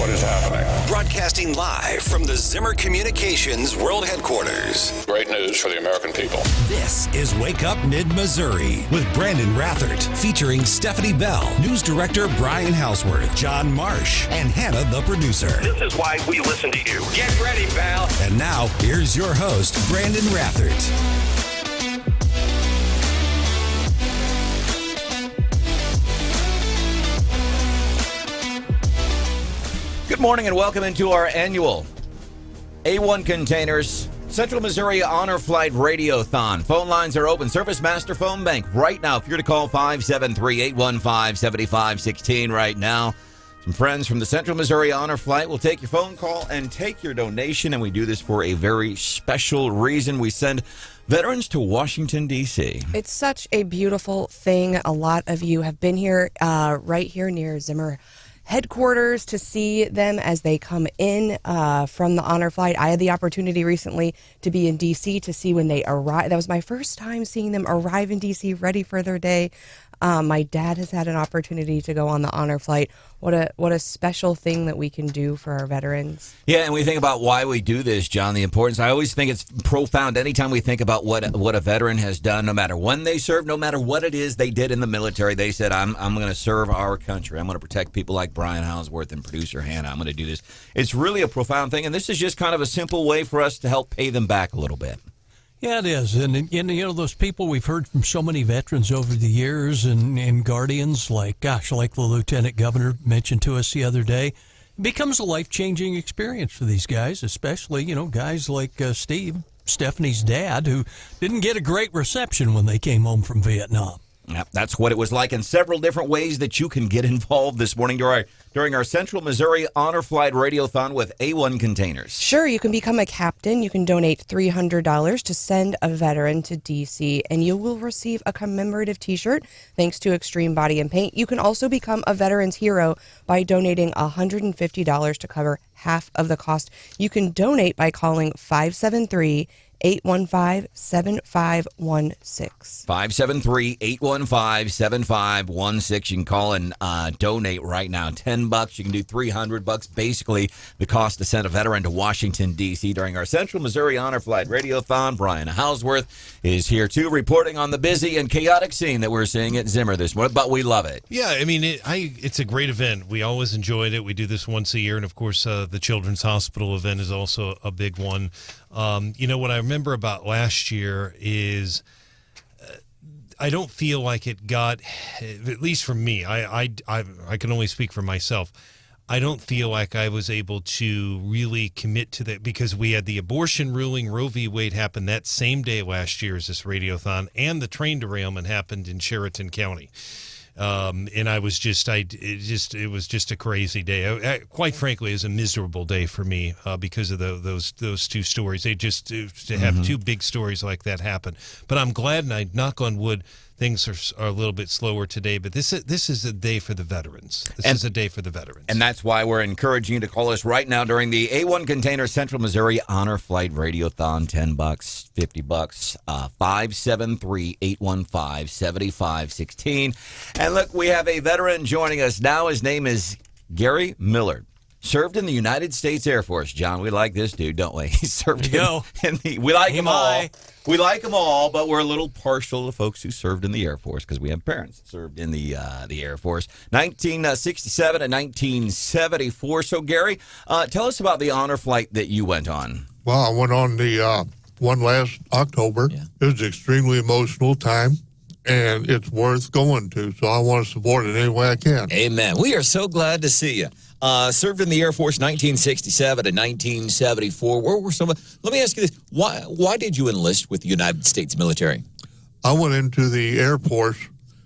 what is happening. Broadcasting live from the Zimmer Communications World Headquarters. Great news for the American people. This is Wake Up Mid-Missouri with Branden Rathert, featuring Stephanie Bell, news director Brian Houseworth, John Marsh, and Hannah, the producer. This is why we listen to you. Get ready, pal. And now, here's your host, Branden Rathert. Good morning and welcome into our annual A1 Containers Central Missouri Honor Flight Radiothon. Phone lines are open. Service Master Phone Bank right now. If you're to call 573-815-7516 right now. Some friends from the Central Missouri Honor Flight will take your phone call and take your donation. And we do this for a very special reason. We send veterans to Washington, D.C. It's such a beautiful thing. A lot of you have been here, right here near Zimmer headquarters, to see them as they come in from the honor flight. I had the opportunity recently to be in D.C. to see when they arrive. That was my first time seeing them arrive in D.C. ready for their day. My dad has had an opportunity to go on the honor flight. What a special thing that we can do for our veterans. Yeah, and we think about why we do this, John, the importance. I always think it's profound anytime we think about what a veteran has done, no matter when they served, no matter what it is they did in the military. They said, I'm going to serve our country. I'm going to protect people like Brian Houseworth and producer Hannah. I'm going to do this. It's really a profound thing, and this is just kind of a simple way for us to help pay them back a little bit. Yeah, it is. And you know, those people we've heard from so many veterans over the years and guardians, like the Lieutenant Governor mentioned to us the other day, it becomes a life-changing experience for these guys, especially, you know, guys like Steve, Stephanie's dad, who didn't get a great reception when they came home from Vietnam. Yep, that's what it was like in several different ways that you can get involved this morning during our Central Missouri Honor Flight Radiothon with A1 Containers. Sure, you can become a captain. You can donate $300 to send a veteran to D.C., and you will receive a commemorative T-shirt thanks to Extreme Body and Paint. You can also become a veteran's hero by donating $150 to cover half of the cost. You can donate by calling 573-815-7516. 573-815-7516. You can call and donate right now. $10. You can do $300. Basically, the cost to send a veteran to Washington, D.C. during our Central Missouri Honor Flight Radiothon. Brian Houseworth is here, too, reporting on the busy and chaotic scene that we're seeing at Zimmer this morning, but we love it. Yeah, I mean, it's a great event. We always enjoyed it. We do this once a year, and, of course, the Children's Hospital event is also a big one. You know, what I remember about last year is I don't feel like it got, at least for me, I can only speak for myself. I don't feel like I was able to really commit to that because we had the abortion ruling. Roe v. Wade happened that same day last year as this radiothon, and the train derailment happened in Sheraton County. And I was it was just a crazy day. Quite frankly, it was a miserable day for me because of those two stories. To have two big stories like that happen. But I'm glad, and I knock on wood, things are a little bit slower today, but this is a day for the veterans. This is a day for the veterans. And that's why we're encouraging you to call us right now during the A1 Container Central Missouri Honor Flight Radiothon. $10, $50, 573-815-7516. And look, we have a veteran joining us now. His name is Gary Millard. Served in the United States Air Force. John, we like this dude, don't we? He served we like them all. We like them all, but we're a little partial to folks who served in the Air Force because we have parents that served in the Air Force. 1967 and 1974. So, Gary, tell us about the honor flight that you went on. Well, I went on the one last October. Yeah. It was an extremely emotional time, and it's worth going to, so I want to support it any way I can. Amen. We are so glad to see you. Served in the Air Force 1967 to 1974. Where were some? Let me ask you this: Why did you enlist with the United States military? I went into the Air Force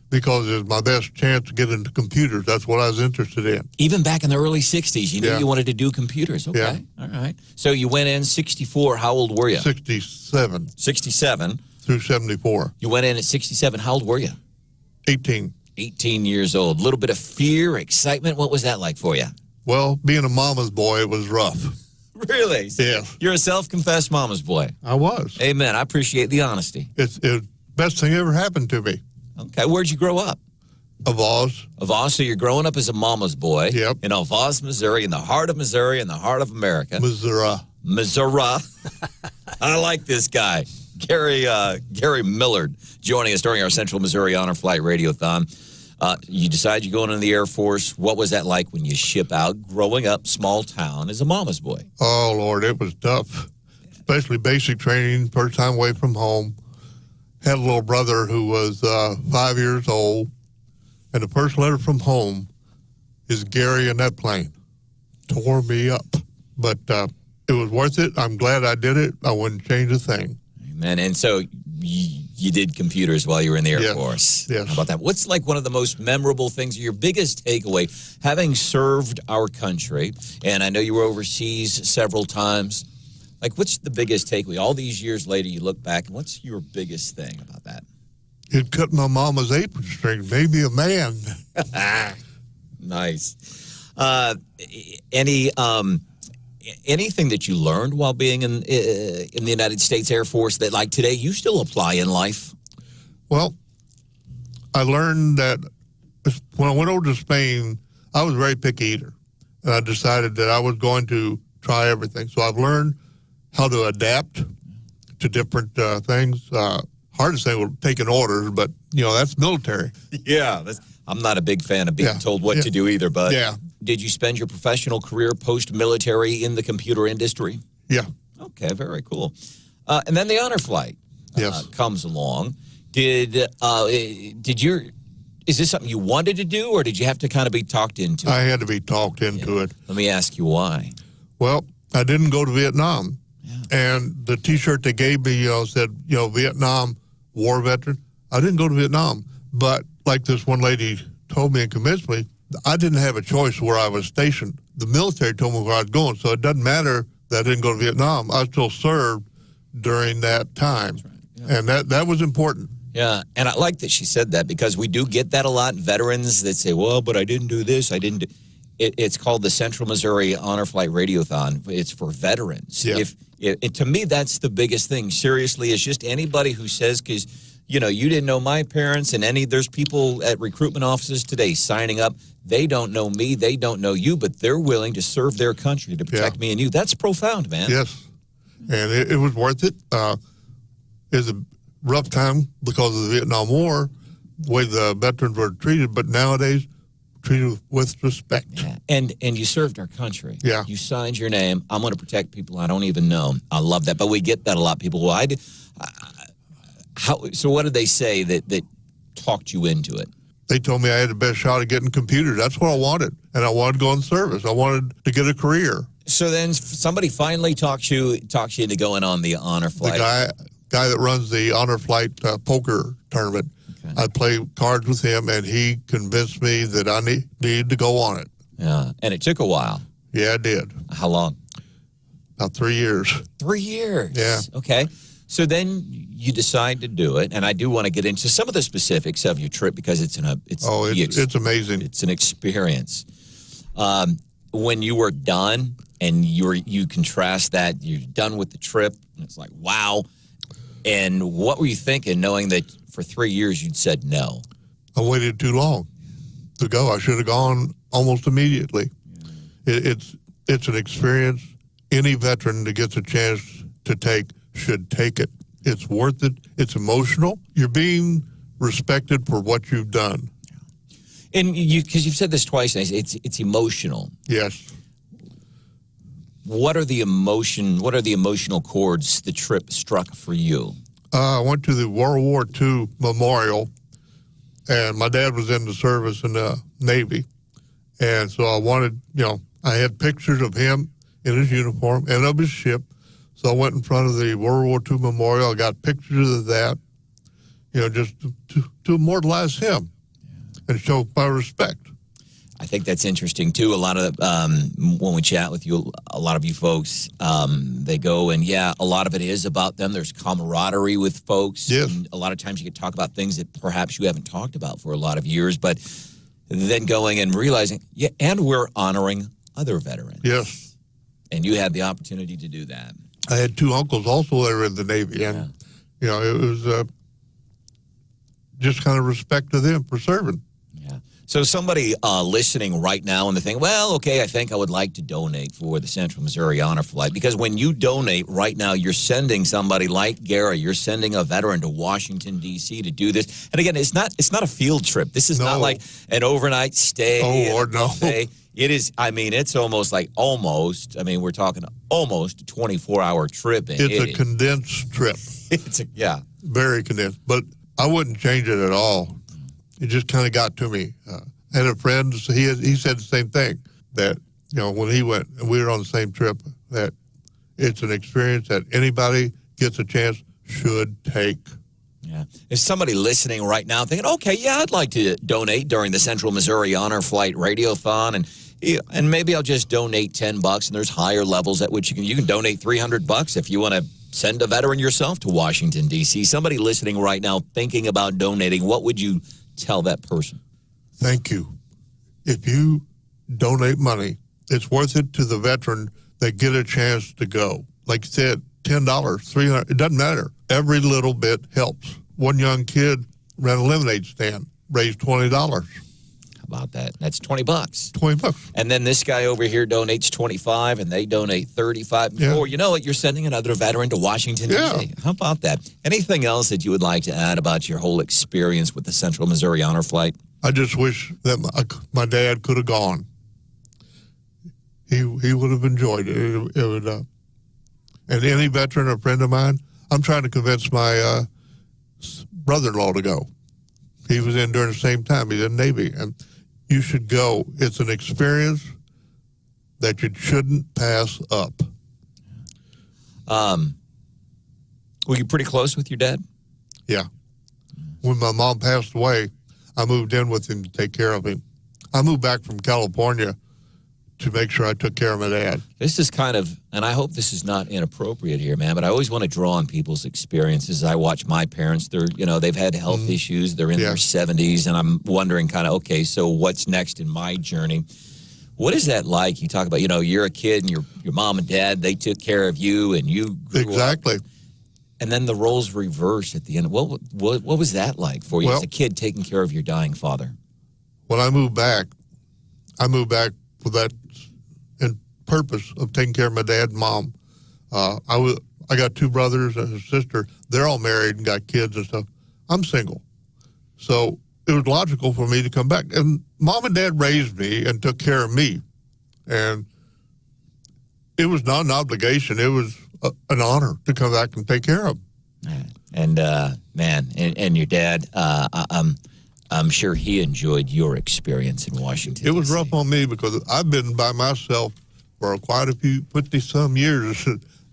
because it was my best chance to get into computers. That's what I was interested in. Even back in the early 60s, you knew you wanted to do computers. Okay, yeah. All right. So you went in 64. How old were you? 67. 67 through 74. You went in at 67. How old were you? 18. 18 years old. A little bit of fear, excitement. What was that like for you? Well, being a mama's boy, it was rough. Really? Yeah. You're a self-confessed mama's boy. I was. Amen. I appreciate the honesty. It's the best thing ever happened to me. Okay. Where'd you grow up? Of Oz. Of Oz. So you're growing up as a mama's boy. Yep. In Oz, Missouri, in the heart of Missouri, in the heart of America. Missouri. I like this guy. Gary Millard joining us during our Central Missouri Honor Flight Radiothon. You decide you're going into the Air Force. What was that like when you ship out, growing up small town as a mama's boy? Oh, Lord, it was tough, especially basic training, first time away from home. Had a little brother who was 5 years old, and the first letter from home is Gary in that plane. Tore me up, but it was worth it. I'm glad I did it. I wouldn't change a thing. Amen. And so you did computers while you were in the Air Force. Yes. How about that? What's like one of the most memorable things, your biggest takeaway, having served our country, and I know you were overseas several times. Like, what's the biggest takeaway? All these years later, you look back, and what's your biggest thing about that? It cut my mama's apron string, made me a man. Nice. Anything that you learned while being in the United States Air Force that, like today, you still apply in life? Well, I learned that when I went over to Spain, I was a very picky eater. And I decided that I was going to try everything. So I've learned how to adapt to different things. Hardest thing was taking orders, but, that's military. Yeah. I'm not a big fan of being told what to do either, but did you spend your professional career post-military in the computer industry? Yeah. Okay, very cool. And then the honor flight comes along. Is this something you wanted to do, or did you have to kind of be talked into it? I had to be talked into it. Let me ask you why. Well, I didn't go to Vietnam. And the T-shirt they gave me, said, Vietnam war veteran. I didn't go to Vietnam. But like this one lady told me and convinced me, I didn't have a choice where I was stationed. The military told me where I was going, so it doesn't matter that I didn't go to Vietnam. I still served during that time. Right. Yeah. And that was important. Yeah, and I like that she said that, because we do get that a lot. Veterans that say, well, but I didn't do this, I didn't do... It's called the Central Missouri Honor Flight Radiothon. It's for veterans. Yeah. To me, that's the biggest thing. Seriously, it's just anybody who says, because, you didn't know my parents, and there's people at recruitment offices today signing up. They don't know me, they don't know you, but they're willing to serve their country to protect me and you. That's profound, man. Yes, and it was worth it. It was a rough time because of the Vietnam War, the way the veterans were treated, but nowadays, treated with respect. Yeah. And you served our country. Yeah. You signed your name. I'm going to protect people I don't even know. I love that. But we get that a lot. People, so what did they say that talked you into it? They told me I had the best shot at getting computers. That's what I wanted. And I wanted to go in service. I wanted to get a career. So then somebody finally talks you into going on the honor flight. The guy that runs the honor flight poker tournament. Okay. I played cards with him, and he convinced me that I need to go on it. Yeah, and it took a while. Yeah, it did. How long? About 3 years. 3 years? Yeah. Okay. So then you decide to do it, and I do want to get into some of the specifics of your trip, because it's amazing. It's an experience. When you were done, and you contrast that, you're done with the trip, and it's like, wow. And what were you thinking, knowing that for 3 years you'd said no? I waited too long to go. I should have gone almost immediately. It's an experience any veteran that gets a chance to take should take it. It's worth it. It's emotional. You're being respected for what you've done. And because you've said this twice, it's emotional. Yes. What are the emotional chords the trip struck for you? I went to the World War II memorial, and my dad was in the service in the Navy. And so I wanted, I had pictures of him in his uniform and of his ship. So I went in front of the World War II memorial. I got pictures of that, just to immortalize him and show my respect. I think that's interesting, too. A lot of, when we chat with you, a lot of you folks, they go, and a lot of it is about them. There's camaraderie with folks. Yes. And a lot of times you get to talk about things that perhaps you haven't talked about for a lot of years, but then going and realizing, and we're honoring other veterans. Yes. And you had the opportunity to do that. I had two uncles also that were in the Navy, and, it was just kind of respect to them for serving. Yeah. So somebody listening right now and they think, well, okay, I think I would like to donate for the Central Missouri Honor Flight. Because when you donate right now, you're sending somebody like Gary, you're sending a veteran to Washington, D.C. to do this. And again, it's not a field trip. This is not like an overnight stay. Oh, Lord, no. It is, it's almost, we're talking almost a 24-hour trip. And it's a condensed trip. Very condensed. But I wouldn't change it at all. It just kind of got to me. I had a friend, he said the same thing, that, when he went, and we were on the same trip, that it's an experience that anybody gets a chance should take. Yeah. If somebody listening right now thinking, okay, yeah, I'd like to donate during the Central Missouri Honor Flight Radiothon, and maybe I'll just donate $10, and there's higher levels at which you can donate $300 if you want to send a veteran yourself to Washington, D.C. Somebody listening right now thinking about donating, what would you tell that person? Thank you. If you donate money, it's worth it to the veteran that get a chance to go. Like you said, $10, $300, it doesn't matter. Every little bit helps. One young kid ran a lemonade stand, raised $20. How about that? That's $20. $20. And then this guy over here donates $25, and they donate $35. Before you know it, you're sending another veteran to Washington, D.C. How about that? Anything else that you would like to add about your whole experience with the Central Missouri Honor Flight? I just wish that my dad could have gone. He would have enjoyed it. It would, and any veteran, a friend of mine, I'm trying to convince my brother-in-law to go. He was in during the same time. He's in the Navy. And you should go. It's an experience that you shouldn't pass up. Were you pretty close with your dad? Yeah. When my mom passed away, I moved in with him to take care of him. I moved back from California to make sure I took care of my dad. This is kind of, and I hope this is not inappropriate here, man, but I always want to draw on people's experiences. I watch my parents. They've had health issues. They're in their 70s, and I'm wondering kind of, okay, so what's next in my journey? What is that like? You talk about, you're a kid, and your mom and dad, they took care of you, and you grew up. And then the roles reverse at the end. What was that like for you as a kid taking care of your dying father? When I moved back with that purpose of taking care of my dad and mom. I got two brothers and a sister. They're all married and got kids and stuff. I'm single. So it was logical for me to come back. And mom and dad raised me and took care of me. And it was not an obligation. It was an honor to come back and take care of them. And, and your dad, I'm sure he enjoyed your experience in Washington. It was rough on me because I've been by myself for quite a few, 50-some years,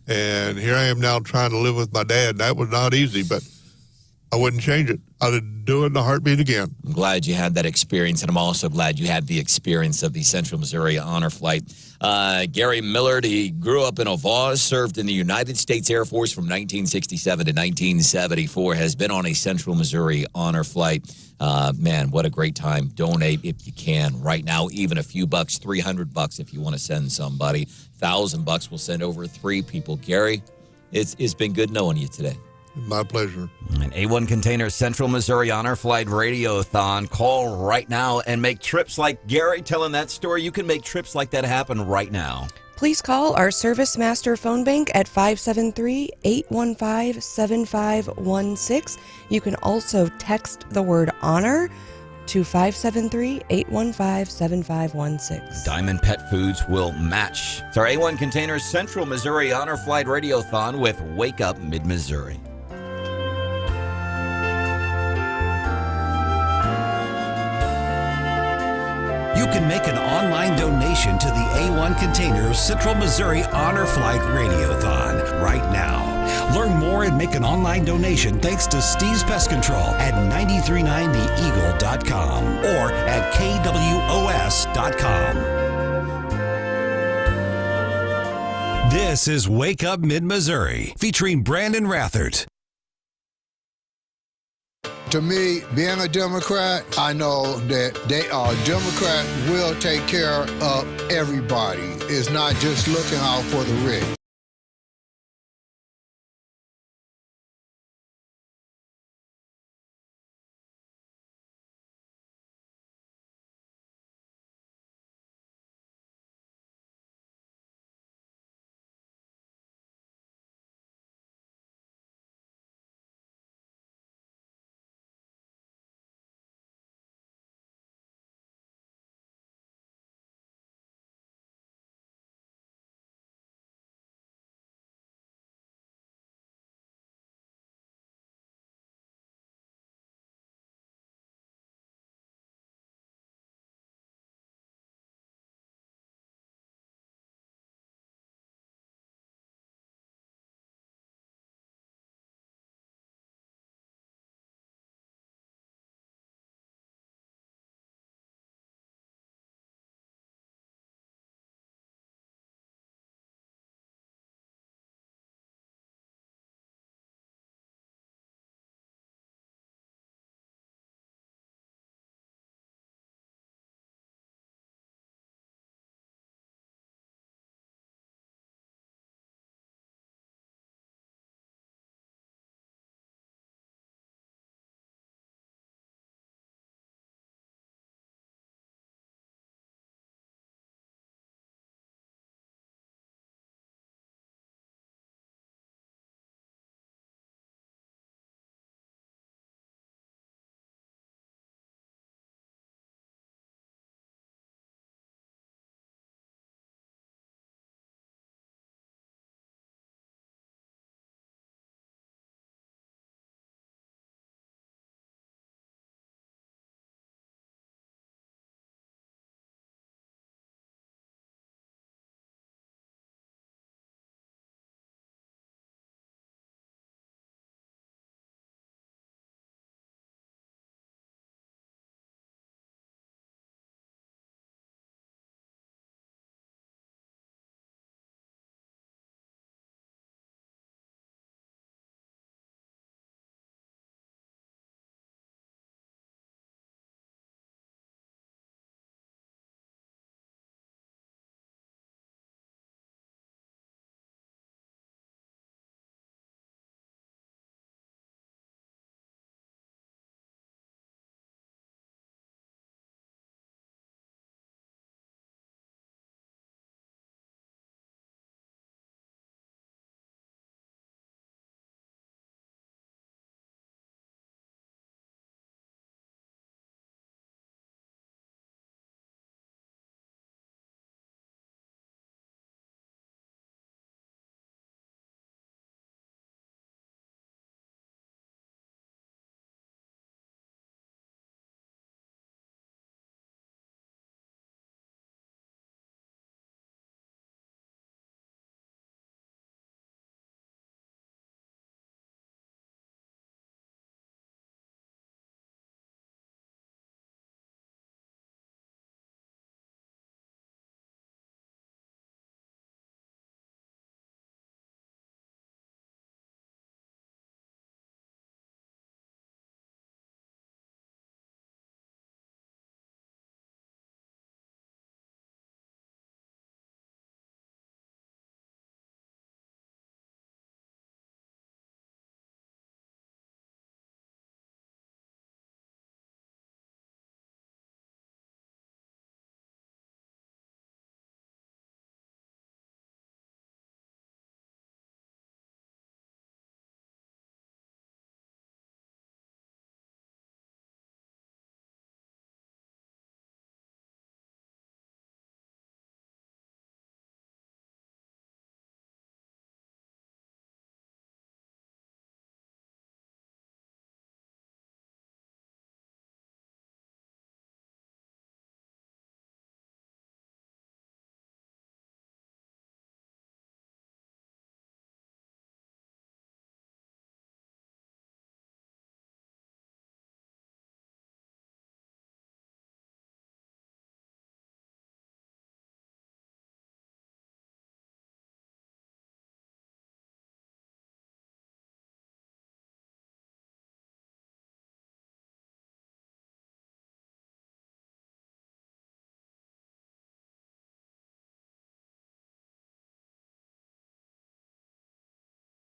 and here I am now trying to live with my dad. That was not easy, but I wouldn't change it. I'd do it in a heartbeat again. I'm glad you had that experience, and I'm also glad you had the experience of the Central Missouri Honor Flight. Gary Millard, he grew up in Ovaz, served in the United States Air Force from 1967 to 1974, has been on a Central Missouri Honor Flight. Man, what a great time. Donate if you can. Right now, even a few bucks, $300 if you want to send somebody. $1,000 will send over 3 people. Gary, it's been good knowing you today. My pleasure. An A1 Container Central Missouri Honor Flight Radiothon. Call right now and make trips like Gary telling that story. You can make trips like that happen right now. Please call our Service Master phone bank at 573-815-7516. You can also text the word honor to 573-815-7516. Diamond Pet Foods will match. It's our A1 Container Central Missouri Honor Flight Radiothon with Wake Up Mid-Missouri. You can make an online donation to the A1 Container Central Missouri Honor Flight Radiothon right now. Learn more and make an online donation thanks to Steve's Pest Control at 939theeagle.com or at kwos.com. This is Wake Up Mid-Missouri featuring Branden Rathert. To me, being a Democrat, I know that Democrat will take care of everybody. It's not just looking out for the rich.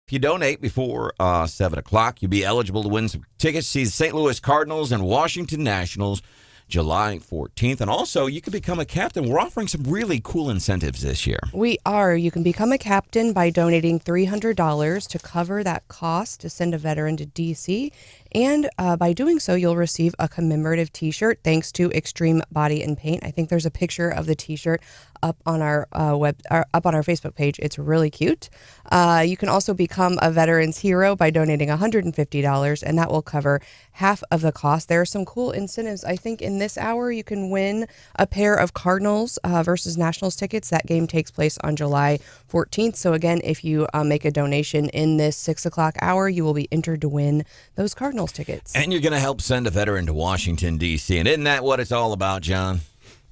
If you donate before 7 o'clock, you'll be eligible to win some tickets to see the St. Louis Cardinals and Washington Nationals July 14th. And also, you can become a captain. We're offering some really cool incentives this year. We are. You can become a captain by donating $300 to cover that cost to send a veteran to D.C. And by doing so, you'll receive a commemorative T-shirt thanks to Extreme Body and Paint. I think there's a picture of the T-shirt up on our up on our Facebook page. It's really cute. You can also become a veteran's hero by donating $150, and that will cover half of the cost. There are some cool incentives. I think in this hour you can win a pair of Cardinals versus Nationals tickets. That game takes place on July 14th. So again, if you make a donation in this 6 o'clock hour, you will be entered to win those Cardinals tickets. And you're going to help send a veteran to Washington, D.C. And isn't that what it's all about, John?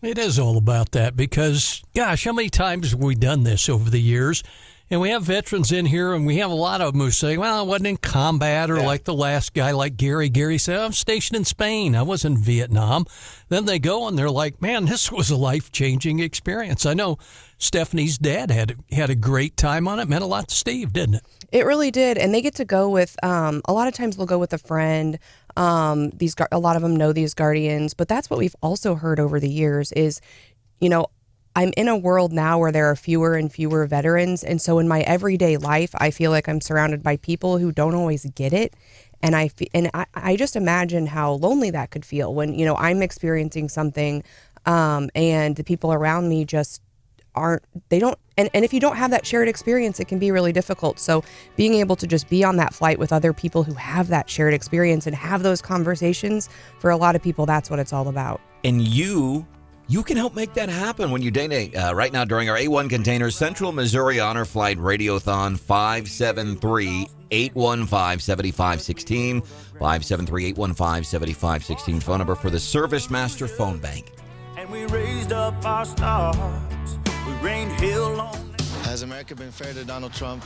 It is all about that because, gosh, how many times have we done this over the years? And we have veterans in here, and we have a lot of them who say, well, I wasn't in combat, or like the last guy, like Gary. Gary said, I'm stationed in Spain. I was in Vietnam. Then they go, and they're like, man, this was a life-changing experience. I know Stephanie's dad had a great time on it. Meant a lot to Steve, didn't it? It really did. And they get to go with, a lot of times they'll go with a friend. A lot of them know these guardians. But that's what we've also heard over the years is, you know, I'm in a world now where there are fewer and fewer veterans. And so in my everyday life, I feel like I'm surrounded by people who don't always get it. And I just imagine how lonely that could feel when, you know, I'm experiencing something and the people around me just and if you don't have that shared experience, it can be really difficult. So being able to just be on that flight with other people who have that shared experience and have those conversations, for a lot of people, that's what it's all about. And you can help make that happen when you donate right now during our A1 Containers Central Missouri Honor Flight Radiothon 573-815-7516. 573-815-7516 phone number for the Service Master Phone Bank. And we raised up our stars. We rained hell on. Has America been fair to Donald Trump?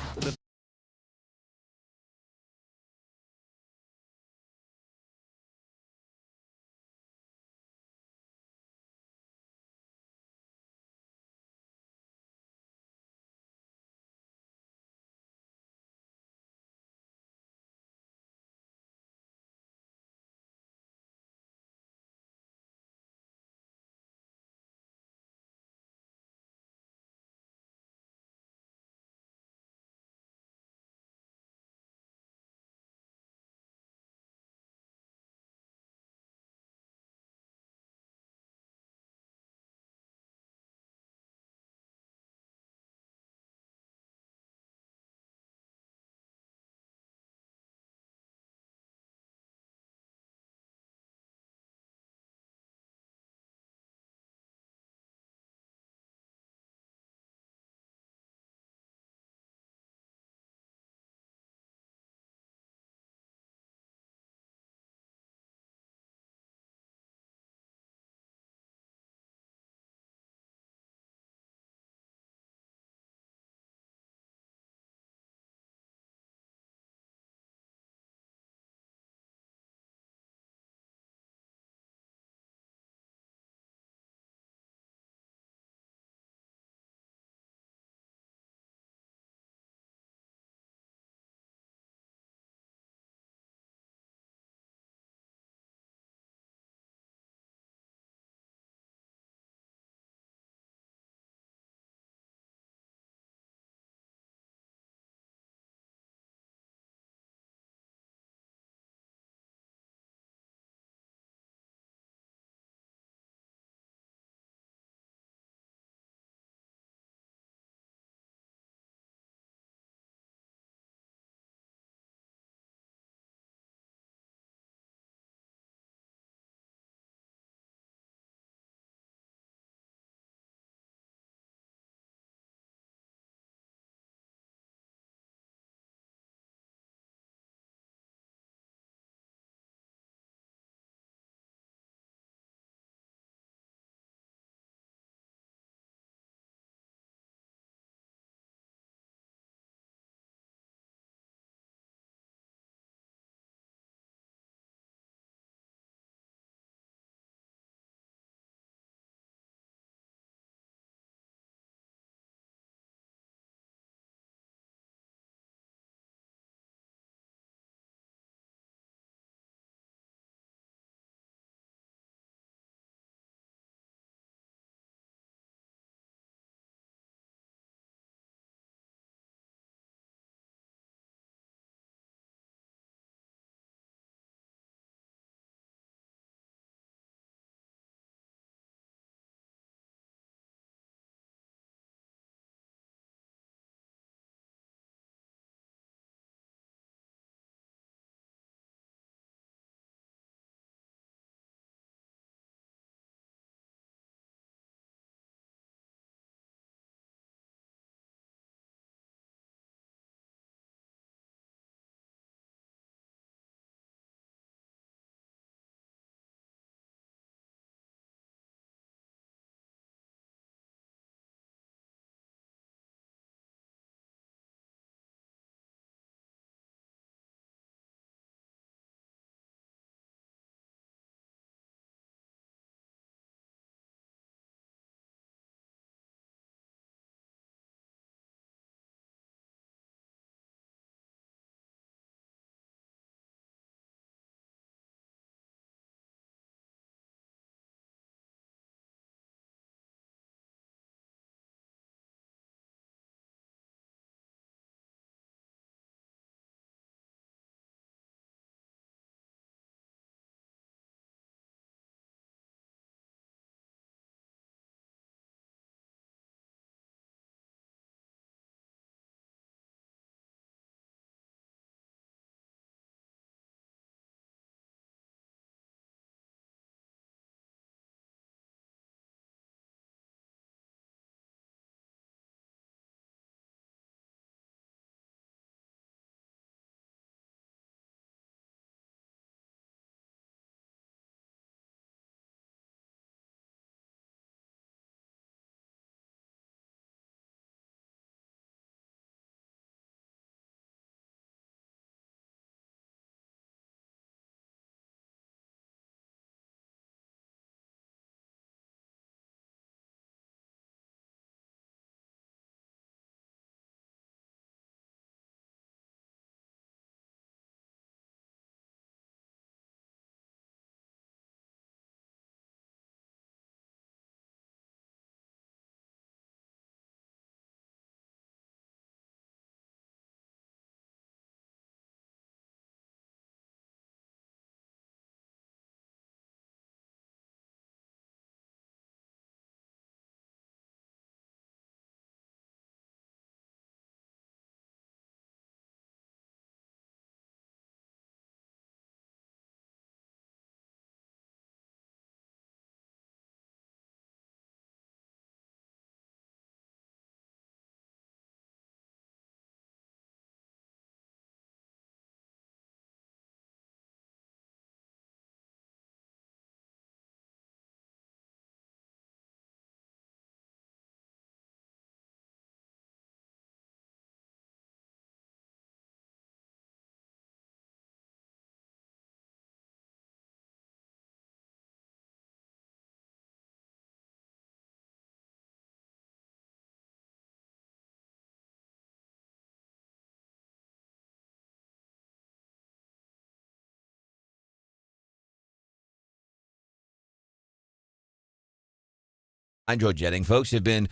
Hydrojetting folks have been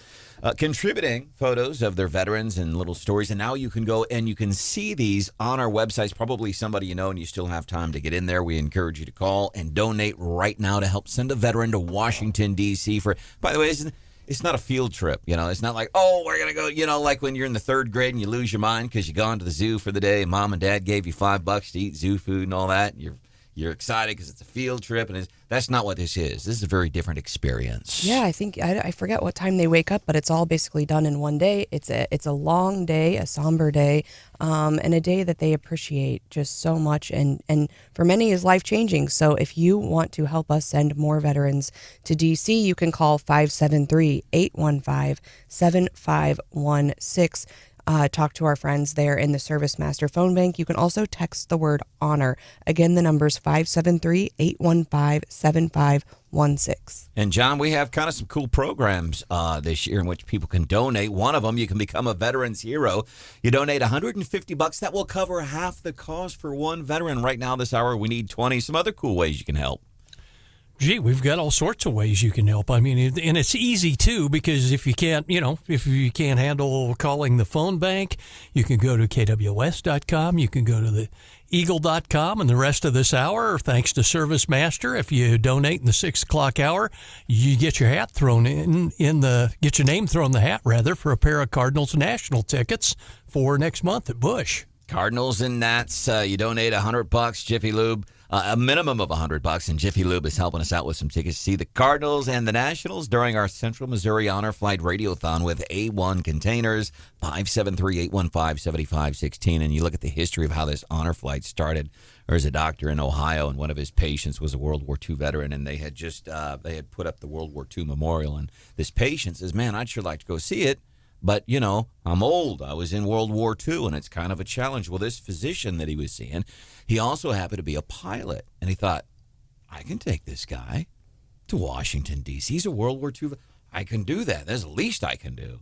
contributing photos of their veterans and little stories, and now you can go and you can see these on our websites. Probably somebody you know, and you still have time to get in there. We encourage you to call and donate right now to help send a veteran to Washington, D.C. for, by the way, it's not a field trip. You know, it's not like, oh, we're going to go, you know, like when you're in the third grade and you lose your mind because you've gone to the zoo for the day and mom and dad gave you $5 to eat zoo food and all that. You're excited because it's a field trip, and that's not what this is. This is a very different experience. Yeah, I think I forget what time they wake up, but it's all basically done in one day. It's a long day, a somber day, and a day that they appreciate just so much, and for many is life-changing. So if you want to help us send more veterans to D.C., you can call 573-815-7516. Talk to our friends there in the Service Master phone bank. You can also text the word honor. Again, the number's 573-815-7516. And John, we have kind of some cool programs this year in which people can donate. One of them, you can become a veteran's hero. You donate $150. That will cover half the cost for one veteran. Right now, this hour, we need 20. Some other cool ways you can help. Gee, we've got all sorts of ways you can help. I mean, and it's easy too, because if you can't handle calling the phone bank, you can go to KWS.com. You can go to the Eagle.com, and the rest of this hour, thanks to Service Master, if you donate in the 6 o'clock hour, you get your hat thrown get your name thrown in the hat rather for a pair of Cardinals National tickets for next month at Busch. Cardinals and Nats, you donate $100. Jiffy Lube, a minimum of $100, and Jiffy Lube is helping us out with some tickets to see the Cardinals and the Nationals during our Central Missouri Honor Flight Radiothon with A1 Containers, 573-815-7516. And you look at the history of how this honor flight started. There's a doctor in Ohio, and one of his patients was a World War II veteran, and they had just they had put up the World War II memorial. And this patient says, man, I'd sure like to go see it. But, you know, I'm old. I was in World War II, and it's kind of a challenge. Well, this physician that he was seeing, he also happened to be a pilot. And he thought, I can take this guy to Washington, D.C. He's a World War II. I can do that. That's the least I can do.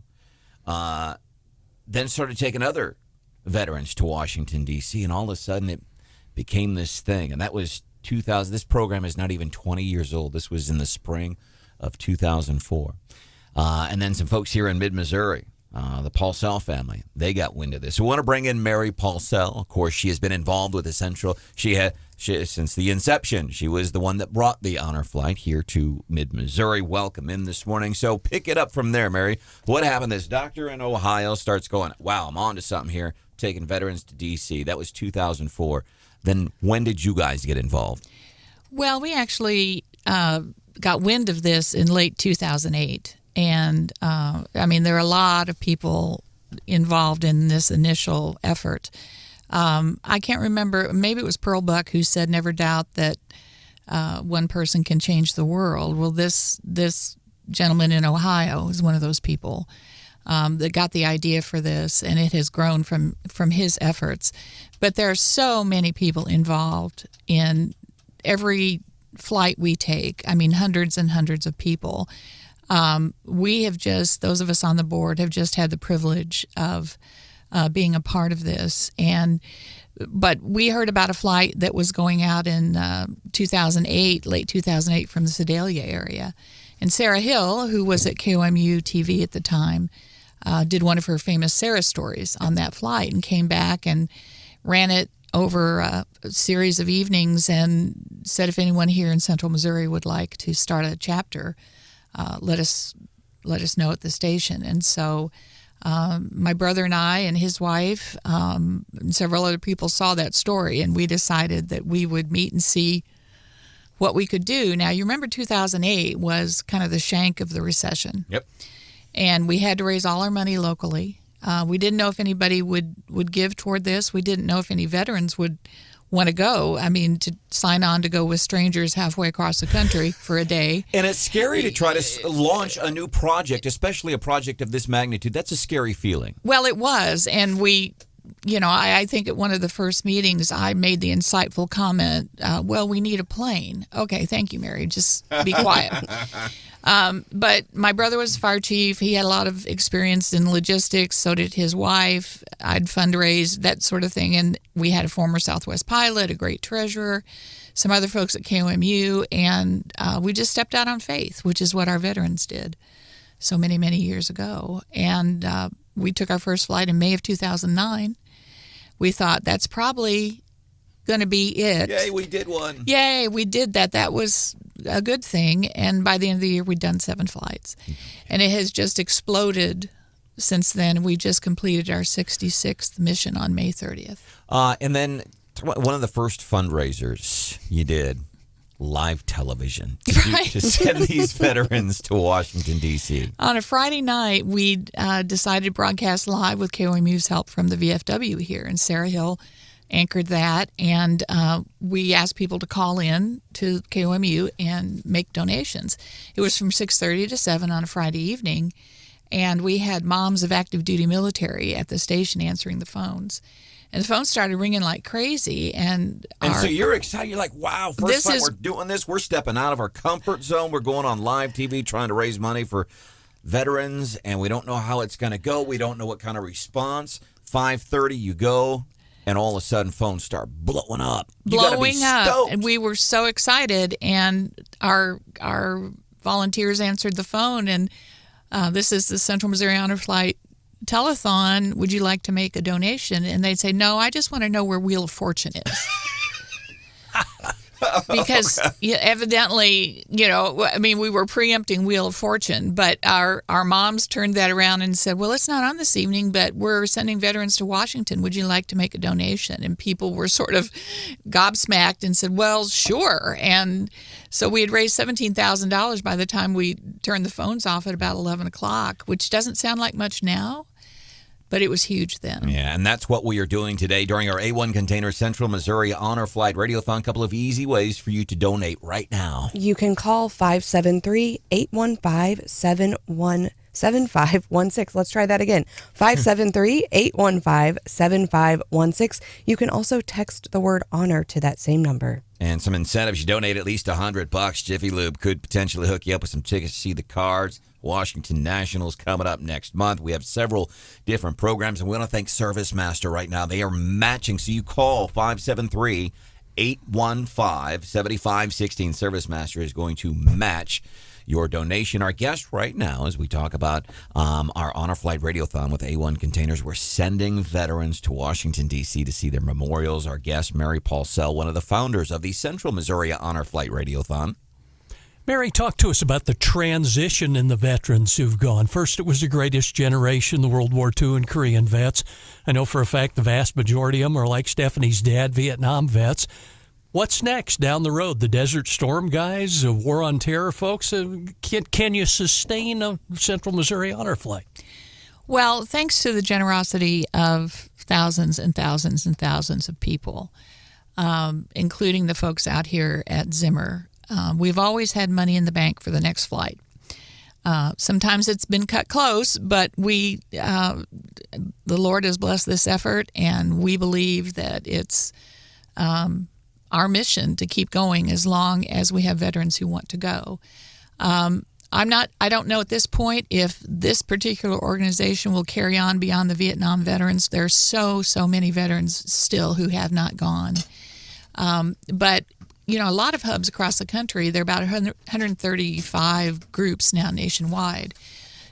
Then started taking other veterans to Washington, D.C., and all of a sudden it became this thing. And that was 2000. This program is not even 20 years old. This was in the spring of 2004. And then some folks here in mid-Missouri, the Paulsell family, they got wind of this. So we want to bring in Mary Paulsell. Of course, she has been involved with the Central. She since the inception. She was the one that brought the honor flight here to mid-Missouri. Welcome in this morning. So pick it up from there, Mary. What happened? This doctor in Ohio starts going, wow, I'm on to something here, taking veterans to D.C. That was 2004. Then when did you guys get involved? Well, we actually got wind of this in late 2008. And, I mean, there are a lot of people involved in this initial effort. I can't remember, maybe it was Pearl Buck who said, never doubt that one person can change the world. Well, this gentleman in Ohio is one of those people that got the idea for this, and it has grown from his efforts. But there are so many people involved in every flight we take. I mean, hundreds and hundreds of people. We have those of us on the board have just had the privilege of being a part of this. But we heard about a flight that was going out in late 2008 from the Sedalia area. And Sarah Hill, who was at KOMU TV at the time, did one of her famous Sarah stories on that flight and came back and ran it over a series of evenings and said if anyone here in Central Missouri would like to start a chapter, let us know at the station. And so my brother and I and his wife and several other people saw that story, and we decided that we would meet and see what we could do. Now, you remember 2008 was kind of the shank of the recession. Yep. And we had to raise all our money locally. We didn't know if anybody would give toward this. We didn't know if any veterans would want to go. I mean, to sign on to go with strangers halfway across the country for a day. And it's scary to try to launch a new project, especially a project of this magnitude. That's a scary feeling. Well, it was. And I think at one of the first meetings, I made the insightful comment, well, we need a plane. Okay, thank you, Mary. Just be quiet. But my brother was fire chief. He had a lot of experience in logistics. So did his wife. I'd fundraise, that sort of thing. And we had a former Southwest pilot, a great treasurer, some other folks at KOMU. And we just stepped out on faith, which is what our veterans did. so many, many years ago. And we took our first flight in May of 2009. We thought that's probably going to be it. Yay, we did one. Yay, we did that. That was a good thing. And by the end of the year, we'd done 7 flights. And it has just exploded since then. We just completed our 66th mission on May 30th. And then one of the first fundraisers you did, live television, to send these veterans to Washington, D.C. On a Friday night, we decided to broadcast live with KOMU's help from the VFW here, and Sarah Hill anchored that, and we asked people to call in to KOMU and make donations. It was from 6:30 to 7 on a Friday evening, and we had moms of active duty military at the station answering the phones. And the phone started ringing like crazy. And so you're excited. You're like, wow, first time we're doing this. We're stepping out of our comfort zone. We're going on live TV trying to raise money for veterans, and we don't know how it's going to go. We don't know what kind of response. 5:30, you go, and all of a sudden phones start blowing up. Blowing up. And we were so excited, and our volunteers answered the phone, and this is the Central Missouri Honor Flight Telethon. Would you like to make a donation? And they'd say, no, I just want to know where Wheel of Fortune is. Because evidently, we were preempting Wheel of Fortune, but our moms turned that around and said, well, it's not on this evening, but we're sending veterans to Washington. Would you like to make a donation? And people were sort of gobsmacked and said, well, sure. And so we had raised $17,000 by the time we turned the phones off at about 11 o'clock, which doesn't sound like much now, but it was huge then. Yeah, and that's what we are doing today during our A1 Container Central Missouri Honor Flight Radiothon. A couple of easy ways for you to donate right now. You can call 573-815-7516. Let's try that again. 573-815-7516. You can also text the word honor to that same number. And some incentives. You donate at least $100. Jiffy Lube could potentially hook you up with some tickets to see the Cards. Washington Nationals coming up next month. We have several different programs, and we want to thank ServiceMaster right now. They are matching. So you call 573-815-7516. ServiceMaster is going to match your donation. Our guest right now, as we talk about our Honor Flight Radiothon with A1 Containers, we're sending veterans to Washington, D.C. to see their memorials. Our guest, Mary Paulsell, one of the founders of the Central Missouri Honor Flight Radiothon. Mary, talk to us about the transition in the veterans who've gone. First, it was the greatest generation, the World War II and Korean vets. I know for a fact the vast majority of them are like Stephanie's dad, Vietnam vets. What's next down the road? The Desert Storm guys, the War on Terror folks? Can you sustain a Central Missouri Honor Flight? Well, thanks to the generosity of thousands and thousands and thousands of people, including the folks out here at Zimmer, we've always had money in the bank for the next flight. Sometimes it's been cut close, but the Lord has blessed this effort, and we believe that it's our mission to keep going as long as we have veterans who want to go. I don't know at this point if this particular organization will carry on beyond the Vietnam veterans. There's so many veterans still who have not gone. But a lot of hubs across the country, there are about 135 groups now nationwide.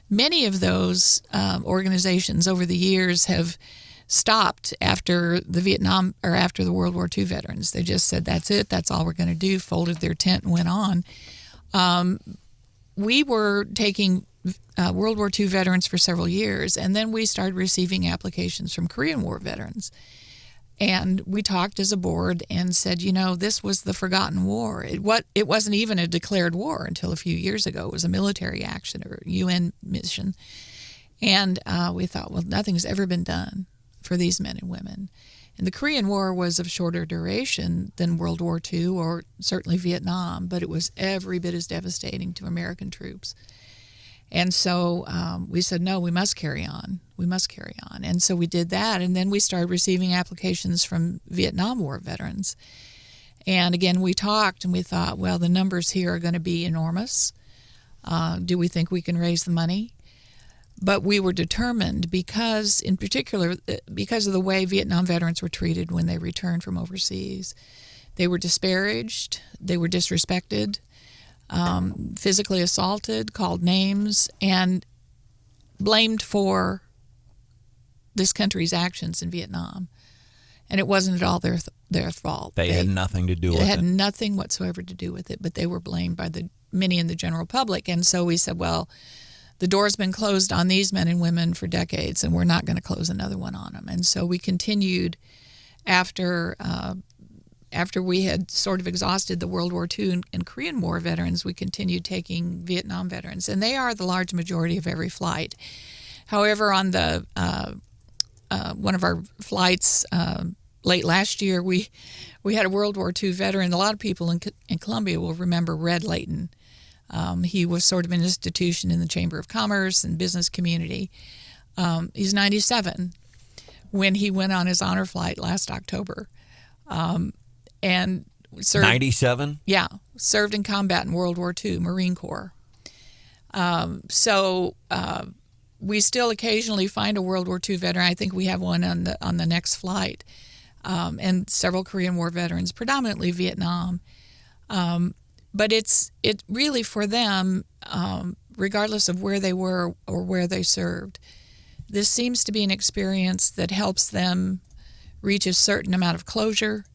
Many of those organizations over the years have stopped after the Vietnam or after the World War II veterans. They just said, that's it, that's all we're going to do, folded their tent and went on. We were taking World War II veterans for several years, and then we started receiving applications from Korean War veterans. And we talked as a board and said, this was the forgotten war. It wasn't even a declared war until a few years ago. It was a military action or UN mission. And we thought, well, nothing's ever been done for these men and women. And the Korean War was of shorter duration than World War II or certainly Vietnam, but it was every bit as devastating to American troops. And so we said, no, we must carry on. We must carry on. And so we did that. And then we started receiving applications from Vietnam War veterans. And again, we talked and we thought, well, the numbers here are going to be enormous. Do we think we can raise the money? But we were determined because, in particular, because of the way Vietnam veterans were treated when they returned from overseas. They were disparaged. They were disrespected. physically assaulted, called names, and blamed for this country's actions in Vietnam. And it wasn't at all their fault. They had nothing to do with it. They had nothing whatsoever to do with it, but they were blamed by many in the general public. And so we said, well, the door's been closed on these men and women for decades, and we're not going to close another one on them. And so we continued after we had sort of exhausted the World War II and Korean War veterans, we continued taking Vietnam veterans, and they are the large majority of every flight. However, on the one of our flights late last year, we had a World War II veteran. A lot of people in Columbia will remember Red Layton. He was sort of an institution in the Chamber of Commerce and business community. He's 97 when he went on his honor flight last October. And served, 97? Yeah, served in combat in World War II, Marine Corps. So we still occasionally find a World War II veteran. I think we have one on the next flight, and several Korean War veterans, predominantly Vietnam. But it really for them, regardless of where they were or where they served, this seems to be an experience that helps them reach a certain amount of closure.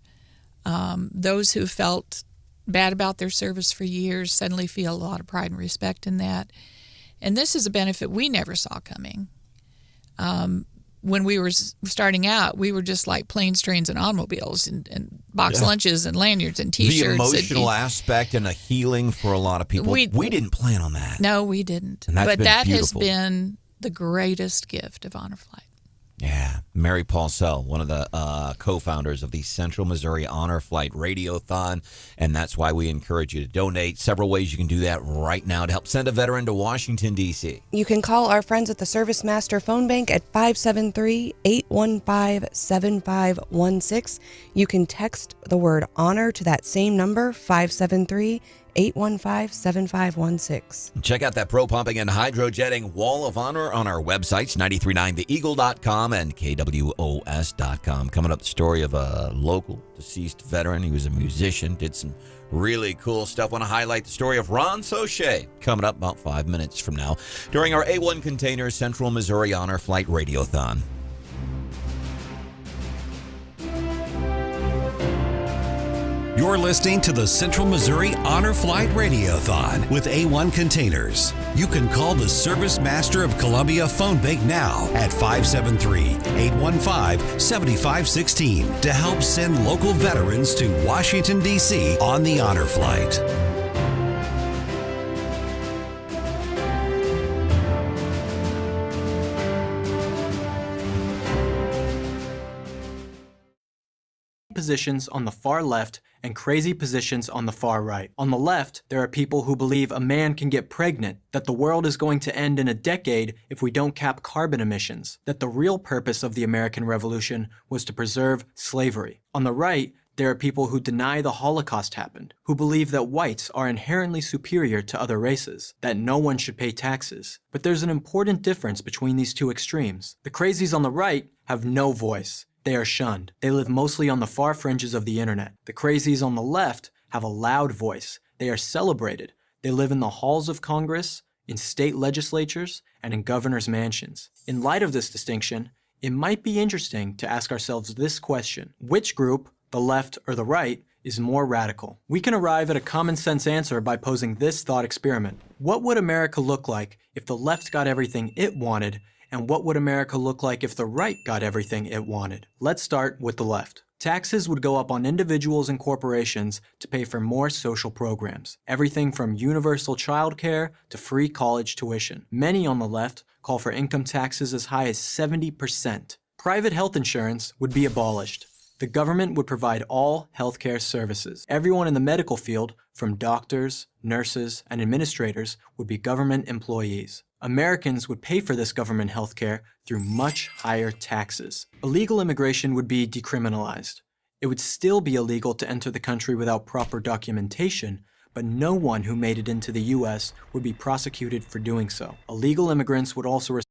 Those who felt bad about their service for years suddenly feel a lot of pride and respect in that. And this is a benefit we never saw coming. When we were starting out, we were just like planes, trains, and automobiles, and box lunches and lanyards and T-shirts. The emotional aspect and a healing for a lot of people. We didn't plan on that. No, we didn't. And but that beautiful. Has been the greatest gift of Honor Flight. Yeah. Mary Paulsell, one of the co-founders of the Central Missouri Honor Flight Radiothon, and that's why we encourage you to donate. Several ways you can do that right now to help send a veteran to Washington, D.C. You can call our friends at the Service Master Phone Bank at 573-815-7516. You can text the word honor to that same number, 573-815-7516. Check out that pro-pumping and hydrojetting wall of honor on our websites, 939theeagle.com and KWOS.com. Coming up, the story of a local deceased veteran. He was a musician, did some really cool stuff. Want to highlight the story of Ron Sochet coming up about 5 minutes from now during our A1 Container Central Missouri Honor Flight Radiothon. You're listening to the Central Missouri Honor Flight Radiothon with A1 Containers. You can call the Service Master of Columbia phone bank now at 573-815-7516 to help send local veterans to Washington, D.C. on the Honor Flight. Positions on the far left and crazy positions on the far right. On the left, there are people who believe a man can get pregnant, that the world is going to end in a decade if we don't cap carbon emissions, that the real purpose of the American Revolution was to preserve slavery. On the right, there are people who deny the Holocaust happened, who believe that whites are inherently superior to other races, that no one should pay taxes. But there's an important difference between these two extremes. The crazies on the right have no voice. They are shunned. They live mostly on the far fringes of the internet. The crazies on the left have a loud voice. They are celebrated. They live in the halls of Congress, in state legislatures, and in governors' mansions. In light of this distinction, it might be interesting to ask ourselves this question: which group, the left or the right, is more radical? We can arrive at a common sense answer by posing this thought experiment. What would America look like if the left got everything it wanted, and what would America look like if the right got everything it wanted? Let's start with the left. Taxes would go up on individuals and corporations to pay for more social programs. Everything from universal child care to free college tuition. Many on the left call for income taxes as high as 70%. Private health insurance would be abolished. The government would provide all healthcare services. Everyone in the medical field, from doctors, nurses, and administrators, would be government employees. Americans would pay for this government healthcare through much higher taxes. Illegal immigration would be decriminalized. It would still be illegal to enter the country without proper documentation, but no one who made it into the U.S. would be prosecuted for doing so. Illegal immigrants would also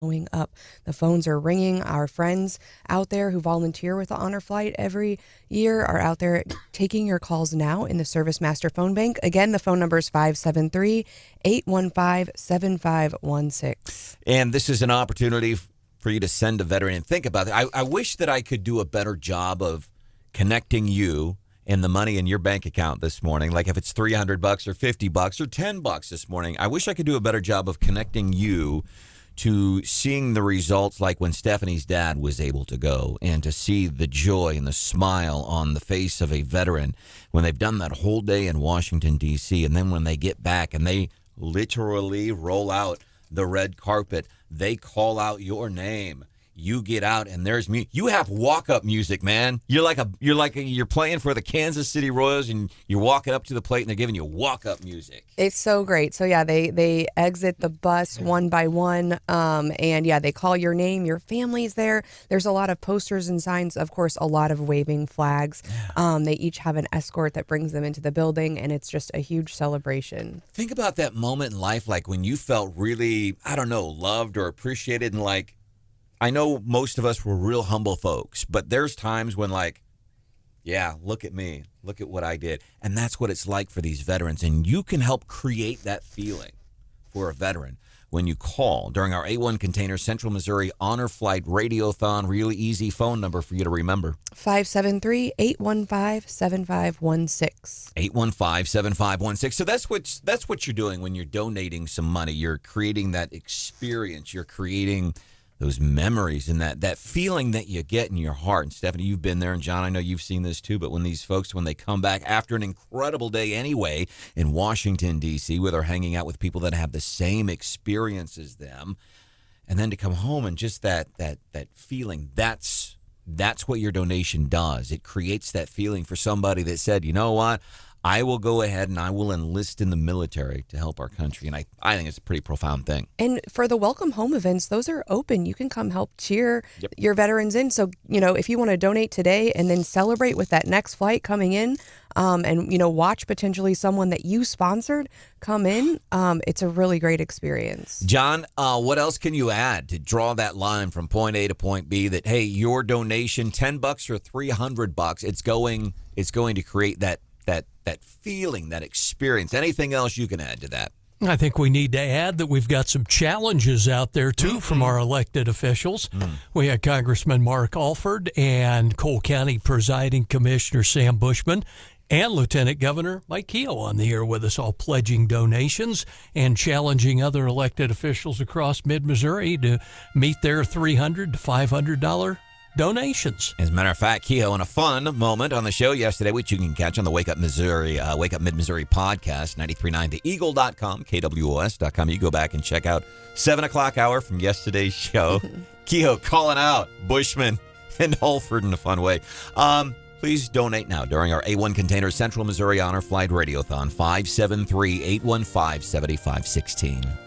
blowing up. The phones are ringing. Our friends out there who volunteer with the Honor Flight every year are out there taking your calls now in the Service Master phone bank. Again, the phone number is 573-815-7516. And this is an opportunity for you to send a veteran. And think about it. I wish that I could do a better job of connecting you and the money in your bank account this morning. Like if it's $300 or $50 or $10 this morning, I wish I could do a better job of connecting you to seeing the results, like when Stephanie's dad was able to go, and to see the joy and the smile on the face of a veteran when they've done that whole day in Washington, D.C., and then when they get back and they literally roll out the red carpet, they call out your name. You get out and there's me. You have walk-up music, man. You're playing for the Kansas City Royals and you're walking up to the plate and they're giving you walk-up music. It's so great. So yeah, they exit the bus one by one, and yeah, they call your name. Your family's there. There's a lot of posters and signs. Of course, a lot of waving flags. They each have an escort that brings them into the building, and it's just a huge celebration. Think about that moment in life, like when you felt really, loved or appreciated, and like, I know most of us were real humble folks, but there's times when look at me, look at what I did. And that's what it's like for these veterans. And you can help create that feeling for a veteran when you call during our A1 Container Central Missouri Honor Flight Radiothon. Really easy phone number for you to remember. 573-815-7516. 815-7516. So that's what you're doing when you're donating some money. You're creating that experience. You're creating those memories and that feeling that you get in your heart. And Stephanie, you've been there, and John, I know you've seen this too, but when these folks, when they come back after an incredible day anyway in Washington, D.C., where they're hanging out with people that have the same experience as them, and then to come home and just that feeling, that's what your donation does. It creates that feeling for somebody that said, you know what, I will go ahead and I will enlist in the military to help our country. And I think it's a pretty profound thing. And for the welcome home events, those are open. You can come help cheer your veterans in. So, if you want to donate today and then celebrate with that next flight coming in, and, watch potentially someone that you sponsored come in, it's a really great experience. John, what else can you add to draw that line from point A to point B that, hey, your donation, $10 or $300, it's going to create that feeling, that experience. Anything else you can add to that? I think we need to add that we've got some challenges out there, too, from our elected officials. We had Congressman Mark Alford and Cole County Presiding Commissioner Sam Bushman and Lieutenant Governor Mike Keogh on the air with us, all pledging donations and challenging other elected officials across mid-Missouri to meet their $300 to $500 donations. As a matter of fact, Kehoe, in a fun moment on the show yesterday, which you can catch on the Wake Up Mid-Missouri podcast, 939theeagle.com, KWOS.com. You go back and check out 7 o'clock hour from yesterday's show. Kehoe calling out Bushman and Holford in a fun way. Please donate now during our A1 Container Central Missouri Honor Flight Radiothon, 573-815-7516.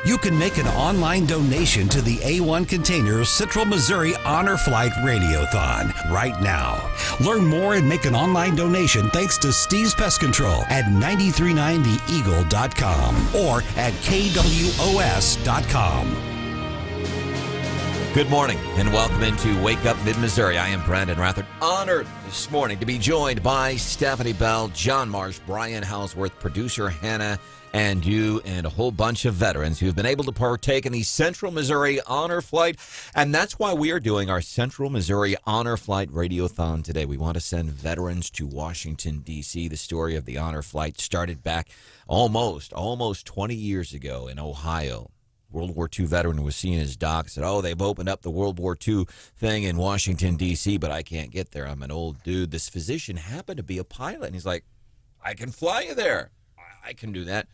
You can make an online donation to the A1 Container Central Missouri Honor Flight Radiothon right now. Learn more and make an online donation thanks to Steve's Pest Control at 939theeagle.com or at kwos.com. Good morning and welcome into Wake Up Mid-Missouri. I am Branden Rathert. Honored this morning to be joined by Stephanie Bell, John Marsh, Brian Houseworth, producer Hannah, and you, and a whole bunch of veterans who have been able to partake in the Central Missouri Honor Flight. And that's why we are doing our Central Missouri Honor Flight Radiothon today. We want to send veterans to Washington, D.C. The story of the Honor Flight started back almost 20 years ago in Ohio. World War II veteran was seeing his doc, said, they've opened up the World War II thing in Washington, D.C., but I can't get there. I'm an old dude. This physician happened to be a pilot, and he's like, I can fly you there. I can do that.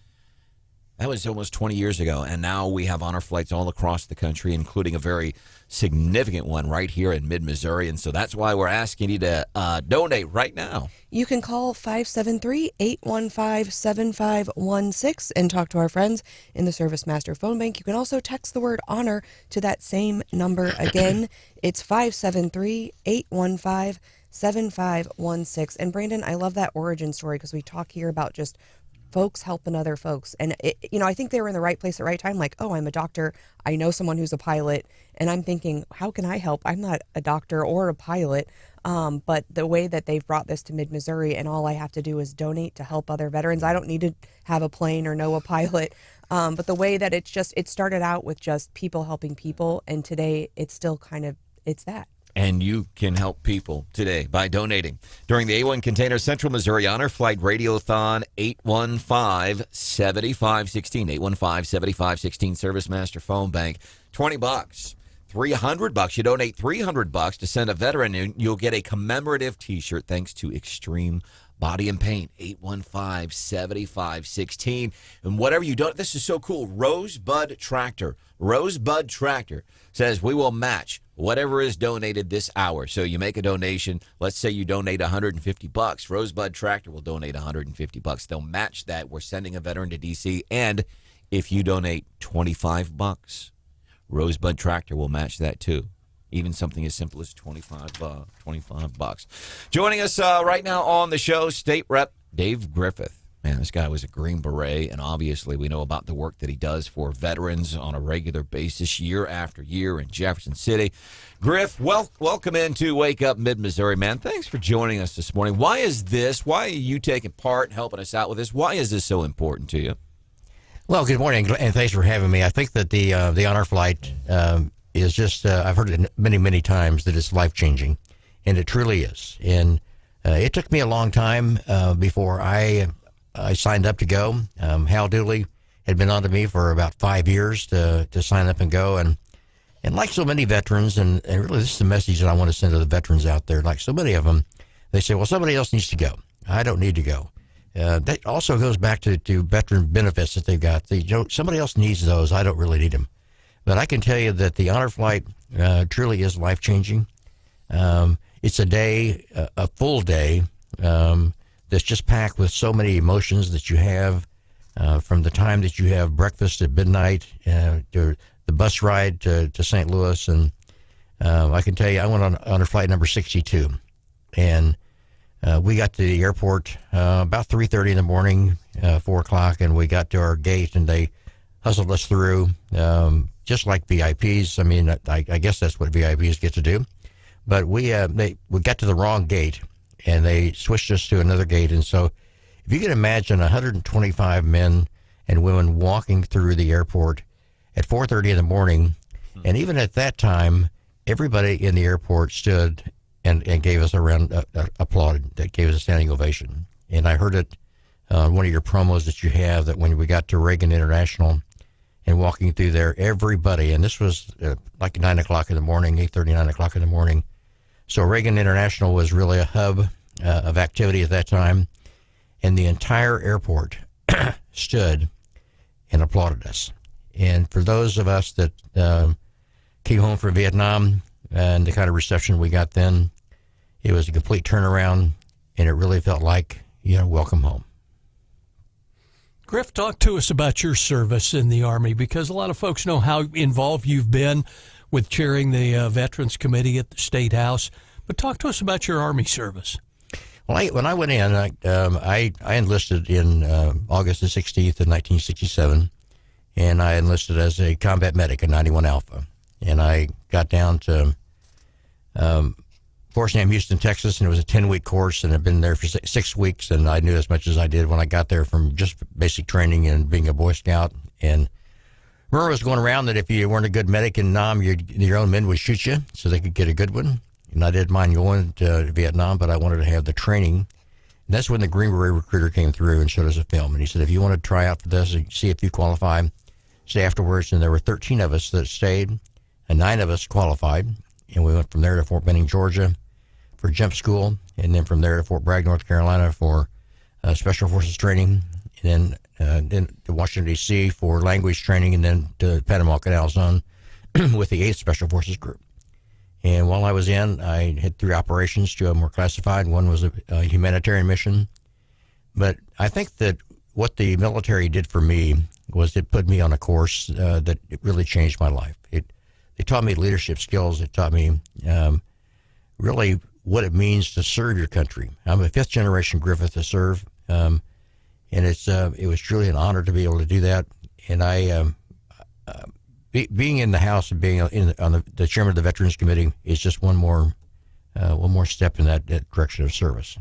That was almost 20 years ago, and now we have honor flights all across the country, including a very significant one right here in mid-Missouri, and so that's why we're asking you to donate right now. You can call 573-815-7516 and talk to our friends in the Service Master phone bank. You can also text the word honor to that same number again. It's 573-815-7516. And Branden, I love that origin story because we talk here about just folks helping other folks. And, I think they were in the right place at the right time. Like, I'm a doctor. I know someone who's a pilot. And I'm thinking, how can I help? I'm not a doctor or a pilot. But the way that they've brought this to mid-Missouri and all I have to do is donate to help other veterans. I don't need to have a plane or know a pilot. But the way that it started out with just people helping people. And today it's still it's that. And you can help people today by donating. During the A1 Container Central Missouri Honor Flight Radiothon, 815-7516, 815-7516 Service Master phone bank, $20, $300. You donate $300 to send a veteran in, you'll get a commemorative T-shirt thanks to Extreme Body and Paint, 815-7516. And whatever you don't, this is so cool. Rosebud Tractor says we will match whatever is donated this hour. So you make a donation. Let's say you donate $150. Rosebud Tractor will donate $150. They'll match that. We're sending a veteran to D.C. And if you donate $25, Rosebud Tractor will match that too. Even something as simple as $25. Joining us right now on the show, State Rep Dave Griffith. Man, this guy was a Green Beret, and obviously we know about the work that he does for veterans on a regular basis, year after year in Jefferson City. Griff, welcome into Wake Up Mid-Missouri, man. Thanks for joining us this morning. Why is this? Why are you taking part, helping us out with this? Why is this so important to you? Well, good morning, and thanks for having me. I think that the honor flight is just, I've heard it many, many times, that it's life-changing, and it truly is. And it took me a long time before I signed up to go. Hal Dooley had been on to me for about 5 years to sign up and go. And like so many veterans, and really this is the message that I want to send to the veterans out there, like so many of them, they say, well, somebody else needs to go. I don't need to go. That also goes back to veteran benefits that they've got. Somebody else needs those. I don't really need them. But I can tell you that the honor flight truly is life-changing. It's a day, a full day, that's just packed with so many emotions that you have, from the time that you have breakfast at midnight to the bus ride to St. Louis. And I can tell you, I went on honor flight number 62, and we got to the airport about 3:30 in the morning, 4 o'clock, and we got to our gate, and they hustled us through, just like VIPs. I mean, I guess that's what VIPs get to do. But we got to the wrong gate, and they switched us to another gate. And so if you can imagine 125 men and women walking through the airport at 4:30 in the morning, and even at that time, everybody in the airport stood and gave us a round applauded, that gave us a standing ovation. And I heard it on one of your promos that you have, that when we got to Reagan International and walking through there, everybody, and this was like 9 o'clock in the morning, 8:30, 9 o'clock in the morning. So Reagan International was really a hub of activity at that time, and the entire airport stood and applauded us. And for those of us that came home from Vietnam and the kind of reception we got then, it was a complete turnaround, and it really felt like, welcome home. Griff, talk to us about your service in the Army, because a lot of folks know how involved you've been with chairing the Veterans Committee at the State House. But talk to us about your Army service. Well, when I went in, I enlisted in August the 16th of 1967, and I enlisted as a combat medic in 91 Alpha. And I got down to Fort Sam, Houston, Texas, and it was a 10-week course, and I've been there for 6 weeks, and I knew as much as I did when I got there from just basic training and being a Boy Scout. And rumor was going around that if you weren't a good medic in Nam, your own men would shoot you so they could get a good one. And I didn't mind going to Vietnam, but I wanted to have the training. And that's when the Green Beret recruiter came through and showed us a film. And he said, if you want to try out for this and see if you qualify, say afterwards. And there were 13 of us that stayed, and 9 of us qualified. And we went from there to Fort Benning, Georgia for jump school, and then from there to Fort Bragg, North Carolina for Special Forces training, and then to Washington, D.C. for language training, and then to Panama Canal Zone with the 8th Special Forces Group. And while I was in, I had 3 operations. 2 of them were classified. One was a humanitarian mission. But I think that what the military did for me was it put me on a course that it really changed my life. It taught me leadership skills. It taught me really what it means to serve your country. I'm a 5th generation Griffith to serve, and it was truly an honor to be able to do that. And being in the House and being on the chairman of the Veterans Committee is just one more step in that direction of service.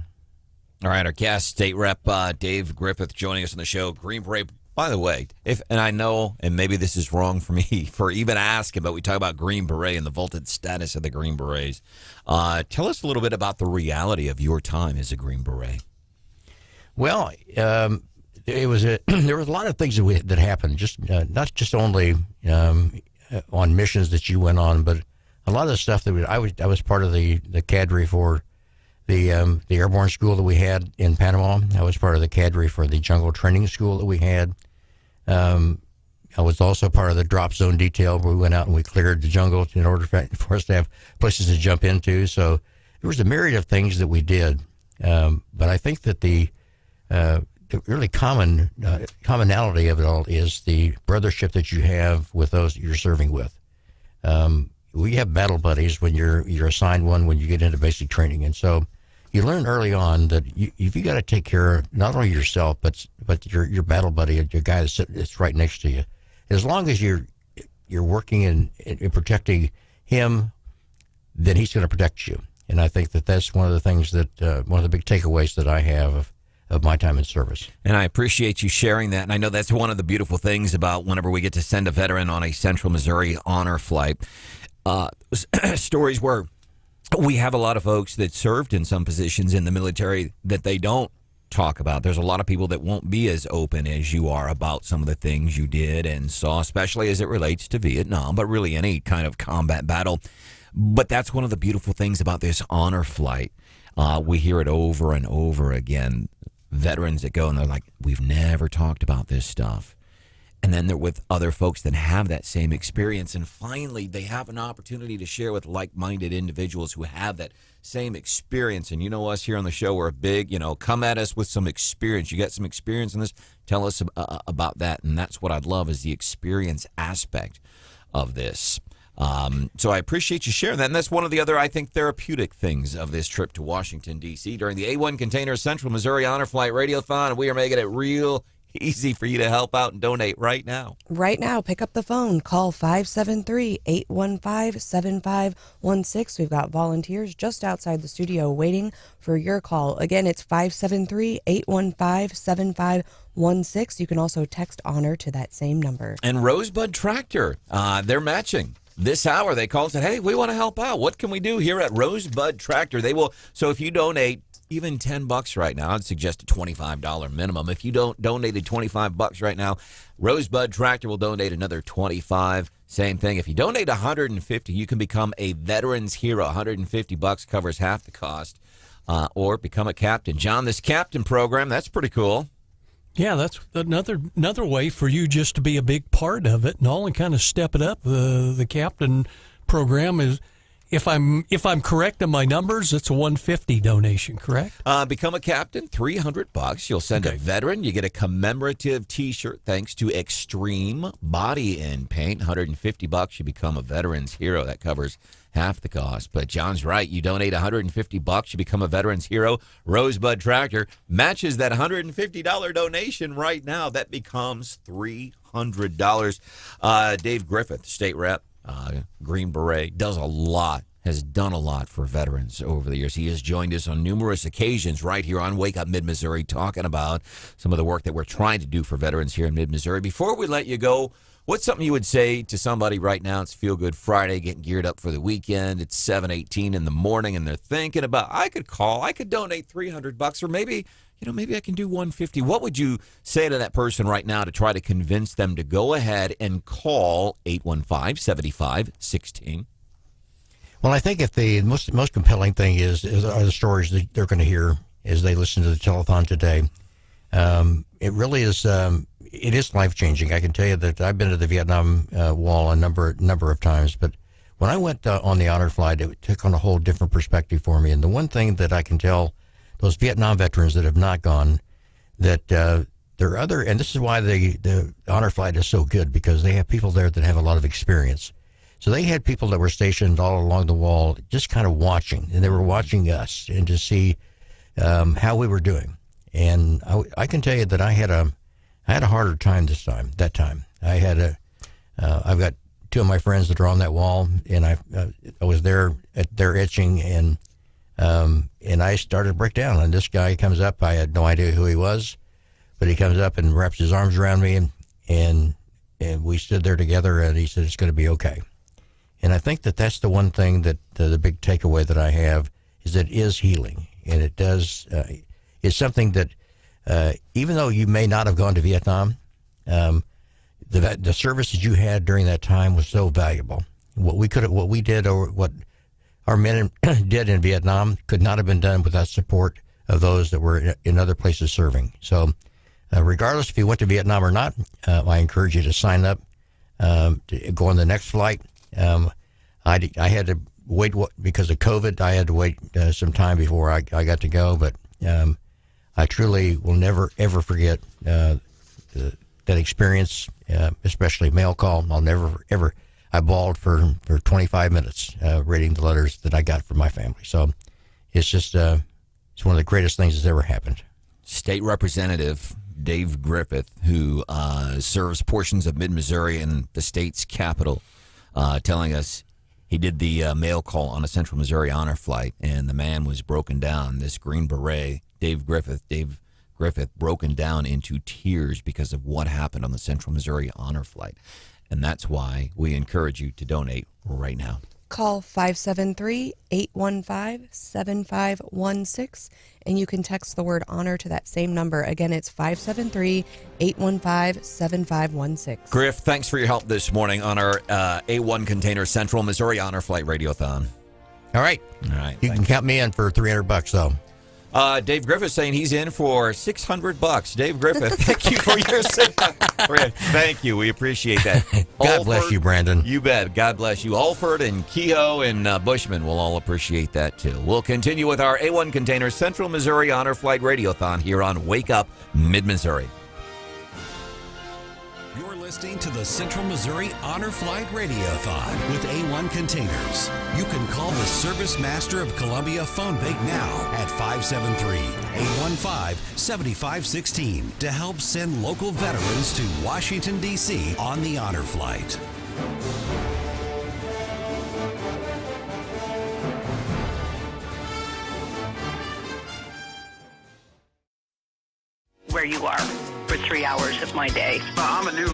All right, our guest, State Rep Dave Griffith, joining us on the show. Green Beret. By the way, and I know, and maybe this is wrong for me for even asking, but we talk about Green Beret and the vaulted status of the Green Berets. Tell us a little bit about the reality of your time as a Green Beret. Well, there was a lot of things that happened. Just not just only on missions that you went on, but a lot of the stuff that I was part of the cadre for the airborne school that we had in Panama. I was part of the cadre for the jungle training school that we had. I was also part of the drop zone detail where we went out and we cleared the jungle in order for us to have places to jump into. So there was a myriad of things that we did. But I think that the really commonality of it all is the brothership that you have with those that you're serving with. We have battle buddies when you're assigned one when you get into basic training, and so you learn early on that you got to take care of not only yourself but your battle buddy, your guy that's right next to you. As long as you're working in protecting him, then he's going to protect you. And I think that's one of the things that one of the big takeaways that I have of my time in service. And I appreciate you sharing that. And I know that's one of the beautiful things about whenever we get to send a veteran on a Central Missouri honor flight. Stories where we have a lot of folks that served in some positions in the military that they don't talk about. There's a lot of people that won't be as open as you are about some of the things you did and saw, especially as it relates to Vietnam, but really any kind of combat battle. But that's one of the beautiful things about this honor flight. We hear it over and over again. Veterans that go and they're like, we've never talked about this stuff. And then they're with other folks that have that same experience. And finally, they have an opportunity to share with like-minded individuals who have that same experience. And you know us here on the show, we're a big, come at us with some experience. You got some experience in this? Tell us about that. And that's what I'd love is the experience aspect of this. So I appreciate you sharing that. And that's one of the other, I think, therapeutic things of this trip to Washington, D.C. during the A1 Container Central Missouri Honor Flight Radiothon. And we are making it real easy for you to help out and donate right now. Right now, pick up the phone. Call 573-815-7516. We've got volunteers just outside the studio waiting for your call. Again, it's 573-815-7516. You can also text honor to that same number. And Rosebud Tractor, they're matching. This hour, they called and said, hey, we want to help out. What can we do here at Rosebud Tractor? They will. So if you donate even $10 right now, I'd suggest a $25 minimum. If you don't donated $25 right now, Rosebud Tractor will donate another $25. Same thing. If you donate $150, you can become a veteran's hero. $150 covers half the cost, or become a captain. John, this captain program, that's pretty cool. Yeah, that's another way for you just to be a big part of it and all and kind of step it up. The captain program is If I'm correct in my numbers, it's a $150 donation, correct? Become a captain, $300. You'll send a veteran. You get a commemorative T-shirt thanks to Extreme Body and Paint. $150. You become a veteran's hero. That covers half the cost. But John's right. You donate $150. You become a veteran's hero. Rosebud Tractor matches that $150 donation right now. That becomes $300. Dave Griffith, state rep. Green Beret, has done a lot for veterans over the years. He has joined us on numerous occasions right here on Wake Up Mid-Missouri talking about some of the work that we're trying to do for veterans here in Mid-Missouri. Before we let you go, what's something you would say to somebody right now? It's Feel Good Friday, getting geared up for the weekend. It's 7:18 in the morning, and they're thinking about, I could donate $300, or maybe I can do $150. What would you say to that person right now to try to convince them to go ahead and call 815-7516? Well, I think if the most compelling thing are the stories that they're going to hear as they listen to the telethon today. It really is. It is life changing. I can tell you that I've been to the Vietnam Wall a number of times, but when I went on the honor flight, it took on a whole different perspective for me. And the one thing that I can tell those Vietnam veterans that have not gone, that there are other, and this is why the honor flight is so good, because they have people there that have a lot of experience. So they had people that were stationed all along the wall, just kind of watching, and they were watching us and to see how we were doing. And I can tell you that I had a harder time that time. I've got two of my friends that are on that wall, and I was there at their etching, and I started to break down. And this guy comes up. I had no idea who he was, but he comes up and wraps his arms around me, and we stood there together. And he said, "It's going to be okay." And I think that that's the one thing that the big takeaway that I have is that it is healing, and it does. It's something that even though you may not have gone to Vietnam, the services you had during that time was so valuable. What we did, or what our men did in Vietnam, could not have been done without support of those that were in other places serving. So regardless if you went to Vietnam or not, I encourage you to sign up to go on the next flight. I had to wait because of COVID. I had to wait some time before I got to go, but I truly will never, ever forget that experience, especially mail call. I'll never, ever. I bawled for 25 minutes reading the letters that I got from my family. So it's just it's one of the greatest things that's ever happened. State Representative Dave Griffith, who serves portions of Mid-Missouri and the state's capital, telling us he did the mail call on a Central Missouri honor flight, and the man was broken down. This Green Beret, Dave Griffith, broken down into tears because of what happened on the Central Missouri honor flight. And that's why we encourage you to donate right now. Call 573-815-7516, and you can text the word honor to that same number. Again, it's 573-815-7516. Griff, thanks for your help this morning on our A1 Container Central Missouri Honor Flight Radiothon. All right. You can count me in for $300, though. Dave Griffith saying he's in for $600. Dave Griffith, thank you for your thank you. We appreciate that. God bless you, Brandon. You bet. God bless you. Alford and Kehoe and Bushman will all appreciate that, too. We'll continue with our A1 Container Central Missouri Honor Flight Radiothon here on Wake Up Mid-Missouri. You're listening to the Central Missouri Honor Flight Radiothon with A1 Containers. You can call the Service Master of Columbia phone bank now at 573-815-7516 to help send local veterans to Washington, D.C. on the honor flight. Where you are for 3 hours of my day. I'm a new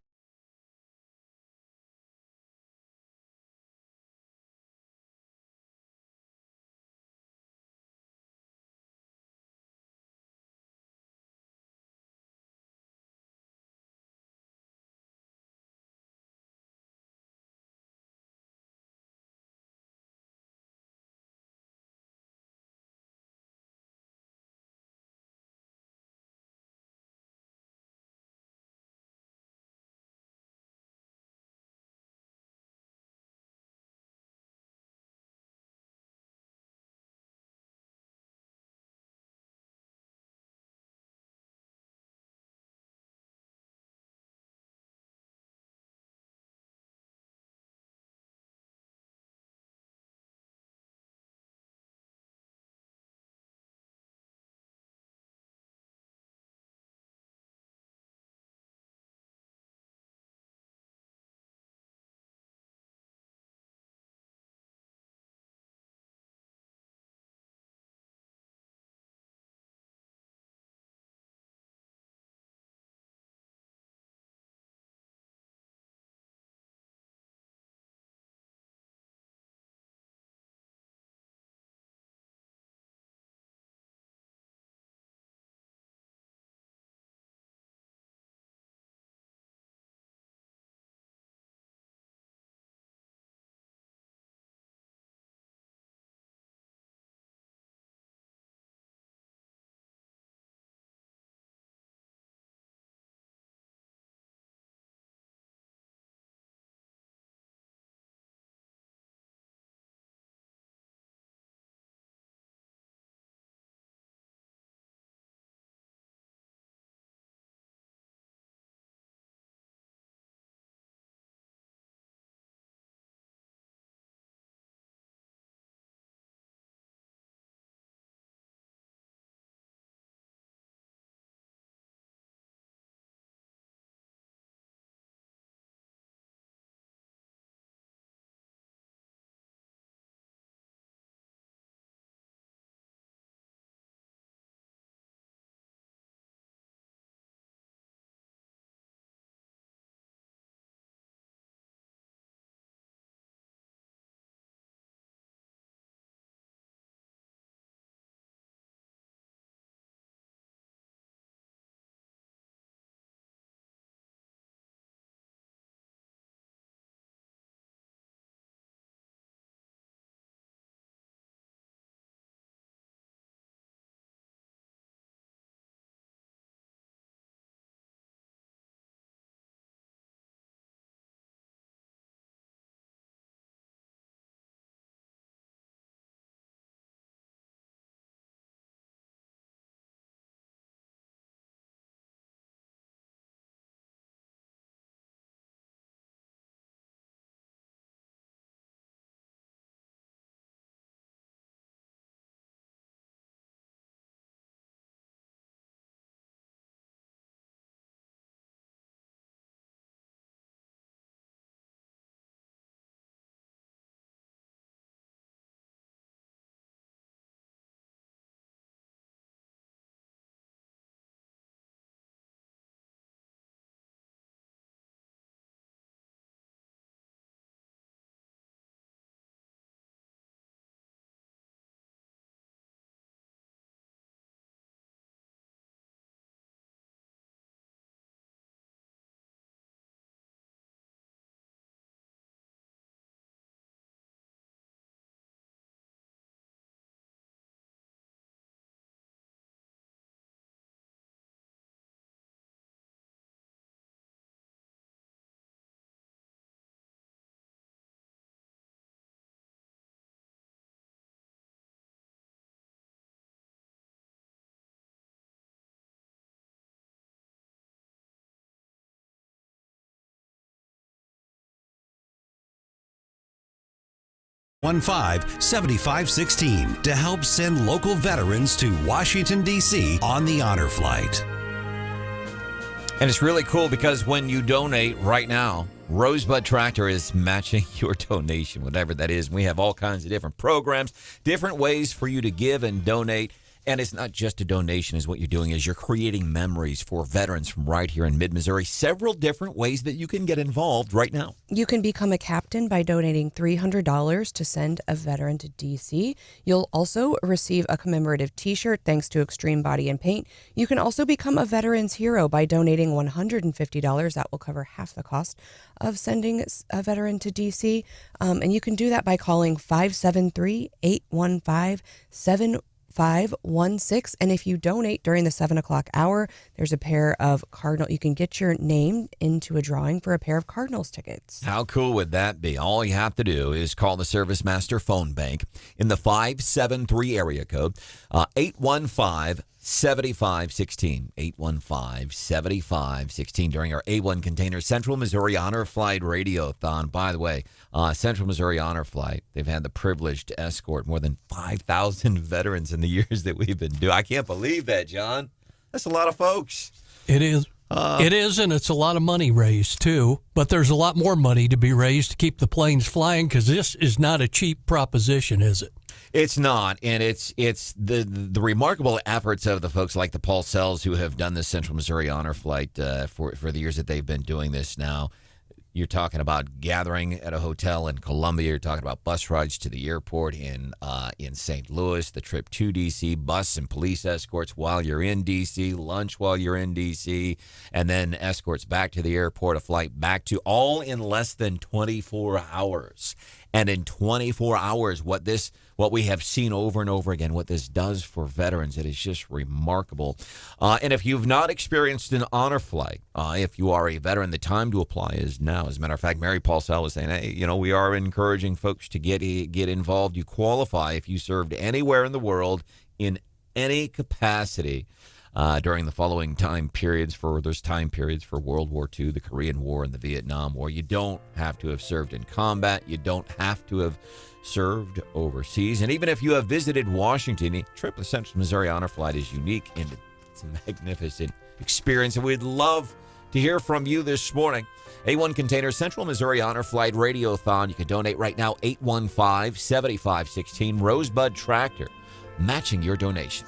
815-7516 to help send local veterans to Washington, D.C. on the honor flight. And it's really cool because when you donate right now, Rosebud Tractor is matching your donation, whatever that is. We have all kinds of different programs, different ways for you to give and donate. And it's not just a donation is what you're doing is you're creating memories for veterans from right here in mid-Missouri. Several different ways that you can get involved right now. You can become a captain by donating $300 to send a veteran to D.C. You'll also receive a commemorative T-shirt thanks to Extreme Body and Paint. You can also become a veteran's hero by donating $150. That will cover half the cost of sending a veteran to D.C. And you can do that by calling 573-815-7516. And if you donate during the 7 o'clock hour, there's a pair of Cardinal. You can get your name into a drawing for a pair of Cardinals tickets. How cool would that be? All you have to do is call the Service Master phone bank in the 573 area code, 815-7516. 815-7516 during our A1 Container Central Missouri Honor Flight Radiothon. By the way, Central Missouri Honor Flight, they've had the privilege to escort more than 5,000 veterans in the years that we've been doing. I can't believe that, John. That's a lot of folks. It is. It is, and it's a lot of money raised, too. But there's a lot more money to be raised to keep the planes flying because this is not a cheap proposition, is it? It's not, and it's the remarkable efforts of the folks like the Paul Sells who have done this Central Missouri Honor Flight for the years that they've been doing this now. You're talking about gathering at a hotel in Columbia. You're talking about bus rides to the airport in St. Louis, the trip to D.C., bus and police escorts while you're in D.C., lunch while you're in D.C., and then escorts back to the airport, a flight back to all in less than 24 hours. And in 24 hours, what we have seen over and over again, what this does for veterans, it is just remarkable. And if you've not experienced an honor flight, if you are a veteran, the time to apply is now. As a matter of fact, Mary Paul Sell was saying, hey, we are encouraging folks to get involved. You qualify if you served anywhere in the world in any capacity. During the following time periods there's time periods for World War II, the Korean War, and the Vietnam War. You don't have to have served in combat. You don't have to have served overseas. And even if you have visited Washington, the trip to Central Missouri Honor Flight is unique and it's a magnificent experience. And we'd love to hear from you this morning. A1 Container Central Missouri Honor Flight Radiothon. You can donate right now, 815-7516. Rosebud Tractor, matching your donation.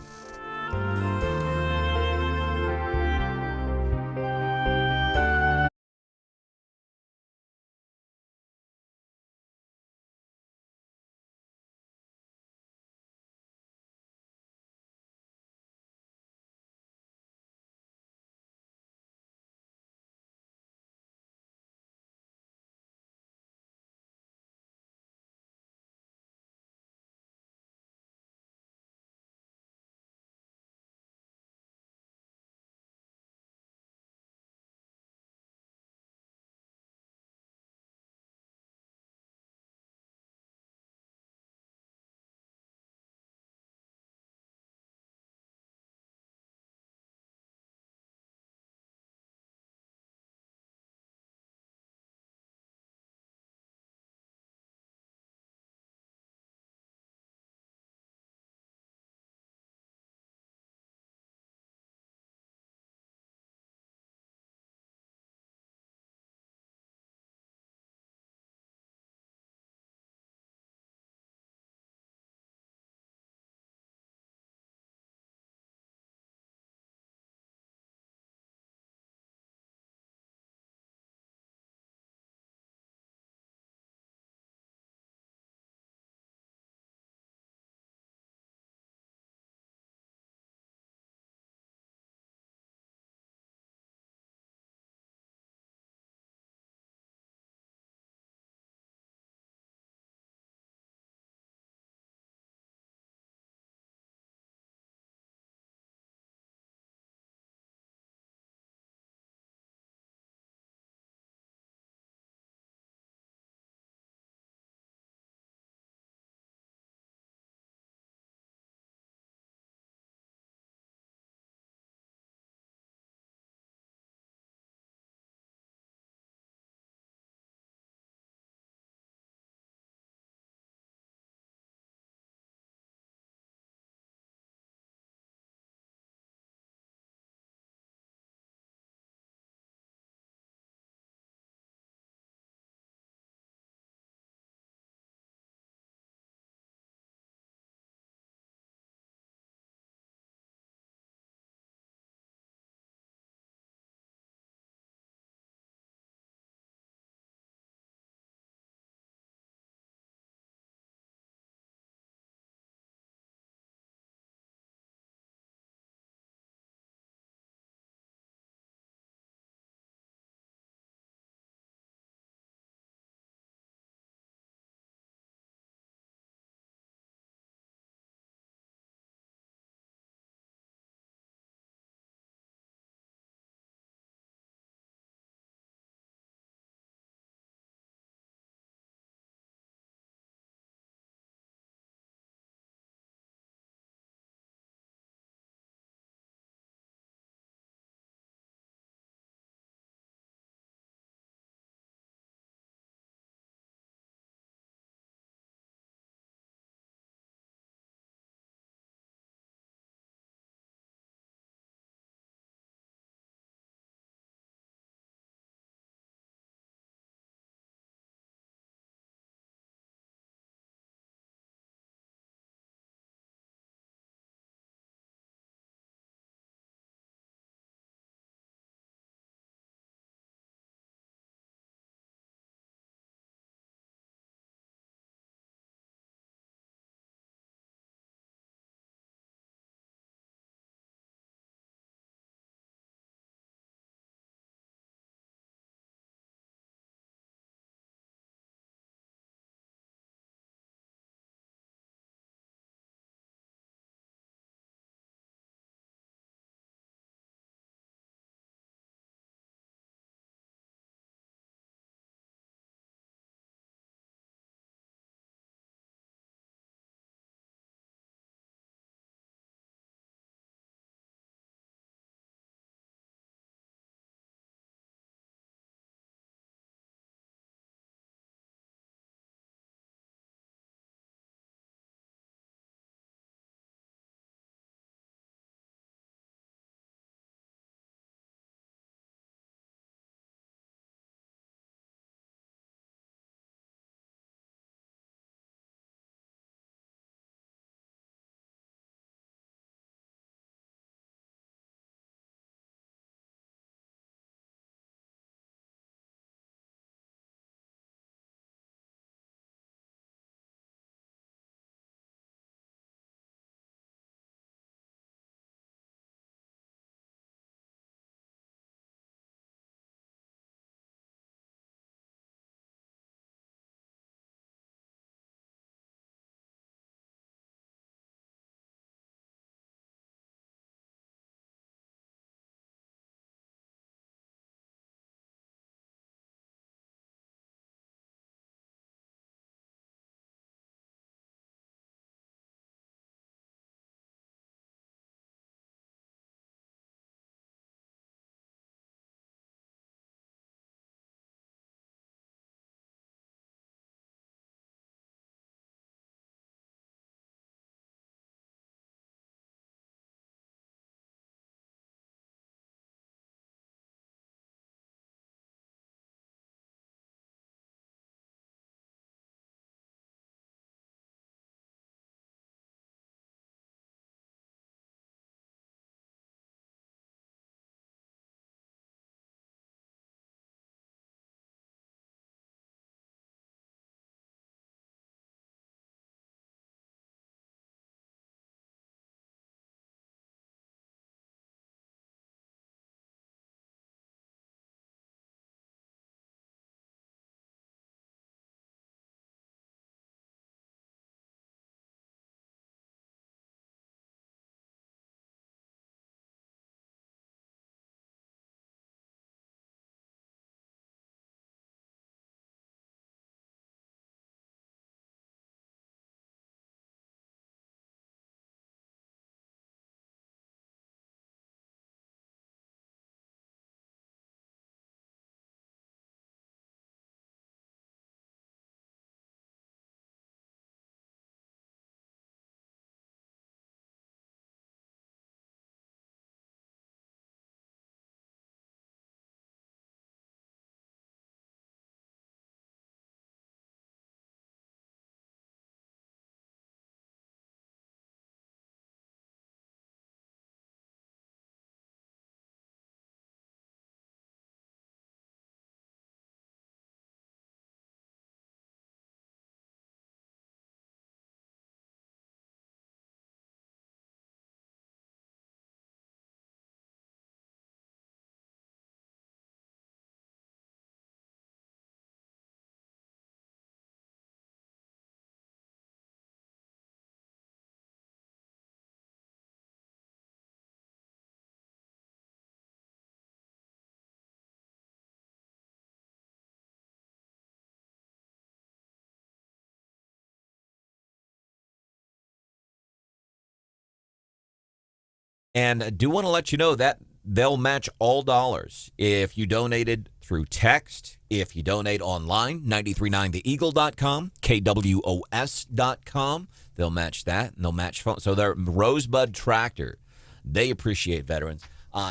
And I do want to let you know that they'll match all dollars. If you donated through text, if you donate online, 939theeagle.com, KWOS.com, they'll match that, and they'll match phone. So they're Rosebud Tractor. They appreciate veterans.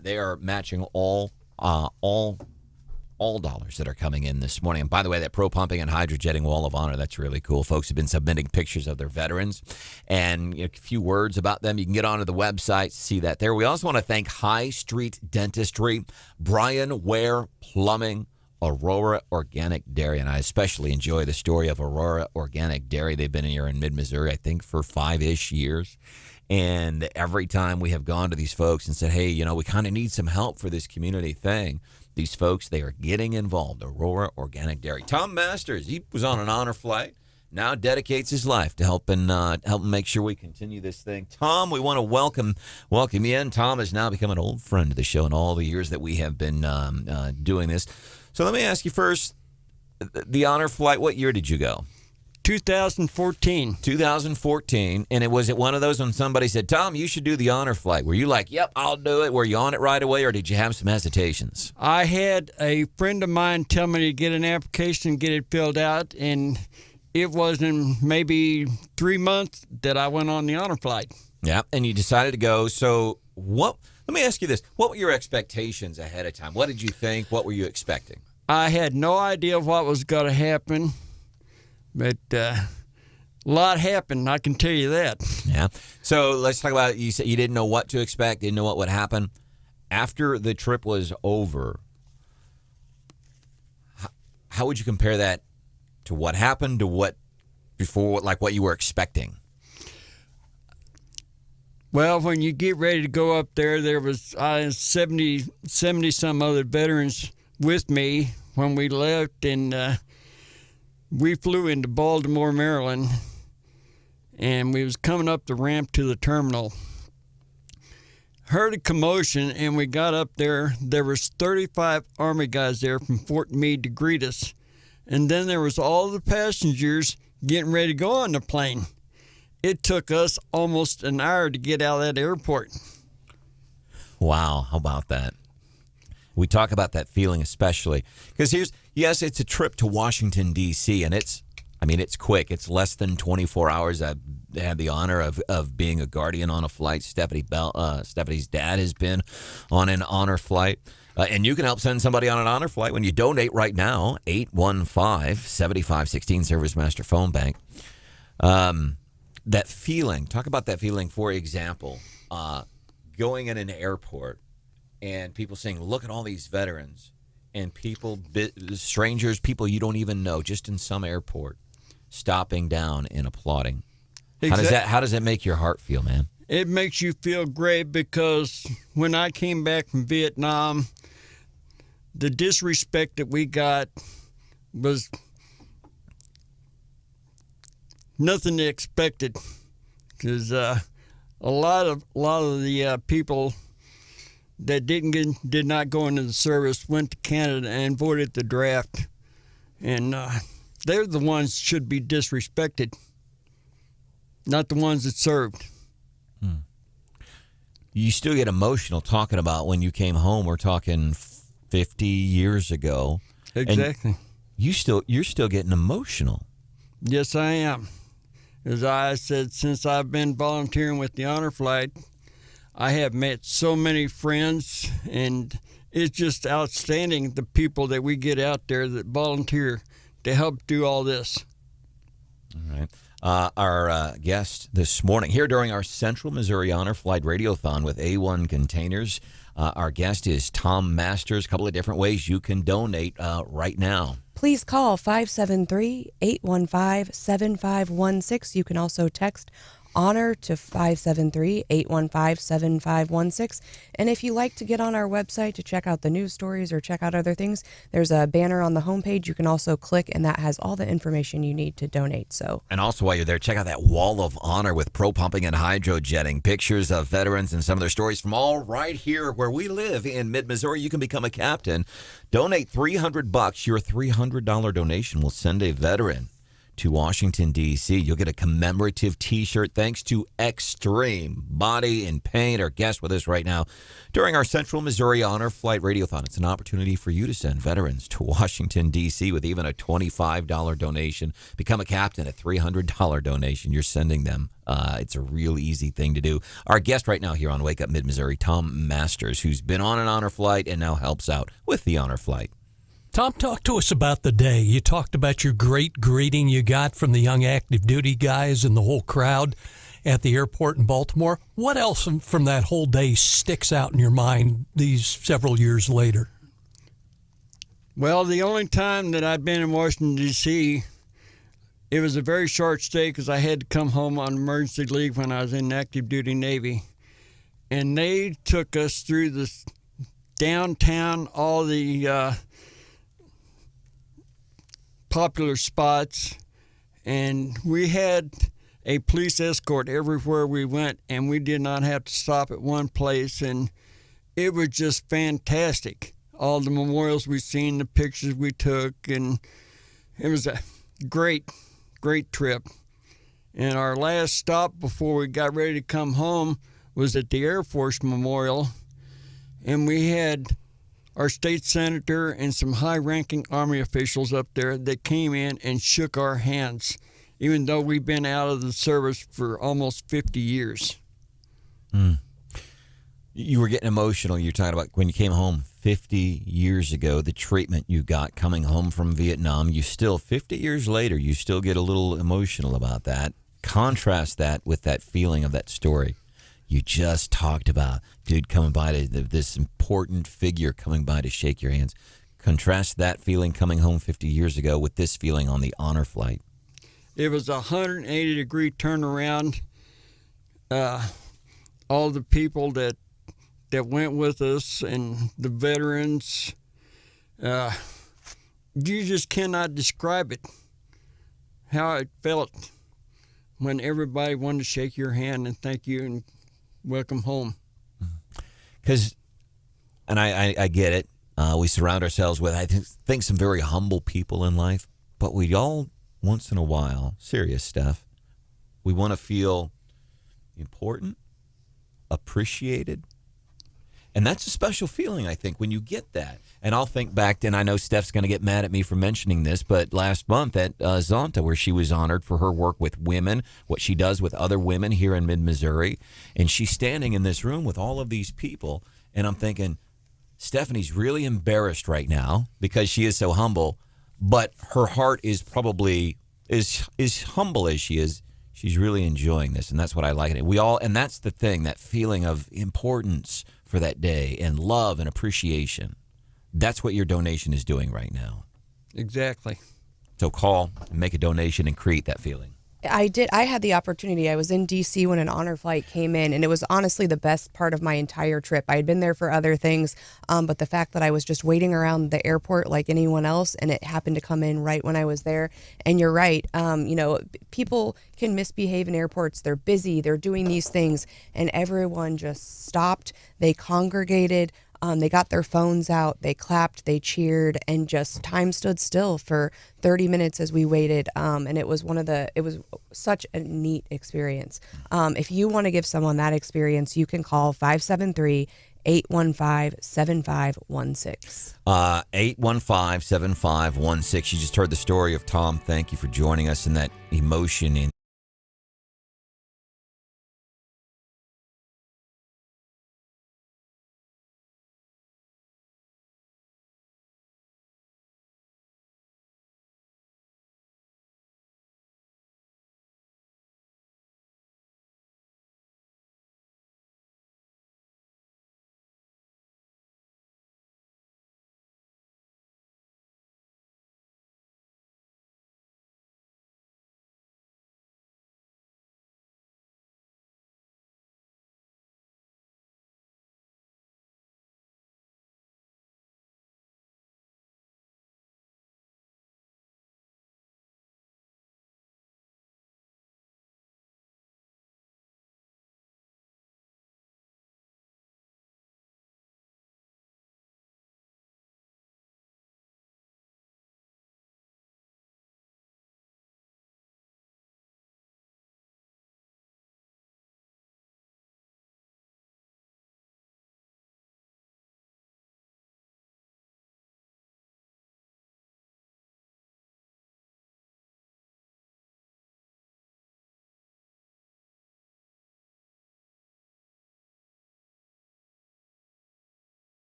They are matching all dollars that are coming in this morning. And by the way, that Pro Pumping and Hydrojetting Wall of Honor, that's really cool. Folks have been submitting pictures of their veterans and a few words about them. You can get onto the website, see that there. We also want to thank High Street Dentistry, Brian Ware Plumbing, Aurora Organic Dairy. And I especially enjoy the story of Aurora Organic Dairy. They've been here in mid-Missouri, I think, for 5-ish years. And every time we have gone to these folks and said, hey, we kind of need some help for this community thing, these folks, they are getting involved. Aurora Organic Dairy. Tom Masters, he was on an honor flight, now dedicates his life to helping make sure we continue this thing. Tom, we want to welcome you in. Tom has now become an old friend of the show in all the years that we have been doing this. So let me ask you first, the honor flight, what year did you go? 2014. 2014. And was it one of those when somebody said, Tom, you should do the honor flight? Were you like, yep, I'll do it? Were you on it right away, or did you have some hesitations? I had a friend of mine tell me to get an application, get it filled out, and it was in maybe 3 months that I went on the honor flight. Yeah, and you decided to go. So let me ask you this. What were your expectations ahead of time? What did you think? What were you expecting? I had no idea what was going to happen. But a lot happened, I can tell you that. Yeah. So let's talk about, you said you didn't know what to expect, didn't know what would happen. After the trip was over, how would you compare that to what happened to what before, like what you were expecting? Well, when you get ready to go up there was 70 some other veterans with me when we left, and we flew into Baltimore, Maryland, and we was coming up the ramp to the terminal. Heard a commotion, and we got up there. There was 35 Army guys there from Fort Meade to greet us. And then there was all the passengers getting ready to go on the plane. It took us almost an hour to get out of that airport. Wow, how about that? We talk about that feeling especially because yes, it's a trip to Washington, D.C., and it's quick. It's less than 24 hours. I had the honor of being a guardian on a flight. Stephanie's dad has been on an honor flight. And you can help send somebody on an honor flight when you donate right now, 815-7516 Service Master Phone Bank. That feeling, talk about that feeling, for example, going in an airport and people saying, look at all these veterans, and people, strangers, people you don't even know, just in some airport, stopping down and applauding. Exactly. How does that make your heart feel, man? It makes you feel great because when I came back from Vietnam, the disrespect that we got was nothing expected, because a lot of the people that did not go into the service went to Canada and voted the draft, and they're the ones that should be disrespected, not the ones that served. You still get emotional talking about when you came home. We're talking 50 years ago. Exactly. And you're still getting emotional. Yes, I am. As I said, since I've been volunteering with the Honor Flight, I have met so many friends, and it's just outstanding, the people that we get out there that volunteer to help do all this. All right. Our guest this morning here during our Central Missouri Honor Flight Radiothon with A1 Containers, our guest is Tom Masters. A couple of different ways you can donate right now. Please call 573-815-7516. You can also text HONOR to 573-815-7516. And if you like to get on our website to check out the news stories or check out other things, there's a banner on the homepage. You can also click, and that has all the information you need to donate. And also, while you're there, check out that Wall of Honor with Pro Pumping and Hydrojetting. Pictures of veterans and some of their stories from all right here where we live in mid-Missouri. You can become a captain. Donate $300. Your $300 donation will send a veteran to Washington, D.C. You'll get a commemorative T-shirt thanks to Extreme Body and Paint, our guest with us right now during our Central Missouri Honor Flight Radiothon. It's an opportunity for you to send veterans to Washington, D.C. with even a $25 donation. Become a captain, a $300 donation. You're sending them. It's a real easy thing to do. Our guest right now here on Wake Up Mid-Missouri, Tom Masters, who's been on an honor flight and now helps out with the honor flight. Tom, talk to us about the day. You talked about your great greeting you got from the young active duty guys and the whole crowd at the airport in Baltimore. What else from that whole day sticks out in your mind these several years later? Well, the only time that I've been in Washington, D.C., it was a very short stay because I had to come home on emergency leave when I was in active duty Navy. And they took us through the downtown, all the popular spots, and we had a police escort everywhere we went, and we did not have to stop at one place, and it was just fantastic. All the memorials we seen, the pictures we took, and it was a great trip. And our last stop before we got ready to come home was at the Air Force Memorial, and we had our state senator and some high-ranking Army officials up there that came in and shook our hands, even though we've been out of the service for almost 50 years. You were getting emotional. You're talking about when you came home 50 years ago, the treatment you got coming home from Vietnam. You still, 50 years later, you still get a little emotional about that. Contrast that with that feeling of that story you just talked about, dude coming by to this important figure coming by to shake your hands. Contrast that feeling coming home 50 years ago with this feeling on the honor flight. It was a 180-degree turnaround. All the people that went with us and the veterans, you just cannot describe it, how it felt when everybody wanted to shake your hand and thank you and welcome home. Because, and I get it, we surround ourselves with, I think, some very humble people in life, but we all, once in a while, serious stuff, we want to feel important, appreciated. And that's a special feeling, I think, when you get that. And I'll think back, and I know Steph's going to get mad at me for mentioning this, but last month at Zonta, where she was honored for her work with women, what she does with other women here in mid-Missouri, and she's standing in this room with all of these people, and I'm thinking, Stephanie's really embarrassed right now because she is so humble, but her heart is probably, is humble as she is, she's really enjoying this, and that's what I like. And that's the thing, that feeling of importance for that day and love and appreciation. That's what your donation is doing right now. Exactly. So call and make a donation and create that feeling. I did. I had the opportunity. I was in D.C. when an honor flight came in, and it was honestly the best part of my entire trip. I had been there for other things, but the fact that I was just waiting around the airport like anyone else, and it happened to come in right when I was there. And you're right. People can misbehave in airports. They're busy. They're doing these things, and everyone just stopped. They congregated. They got their phones out, they clapped, they cheered, and just time stood still for 30 minutes as we waited. And it was such a neat experience. If you want to give someone that experience, you can call 573-815-7516. 815-7516. You just heard the story of Tom. Thank you for joining us, and that emotion in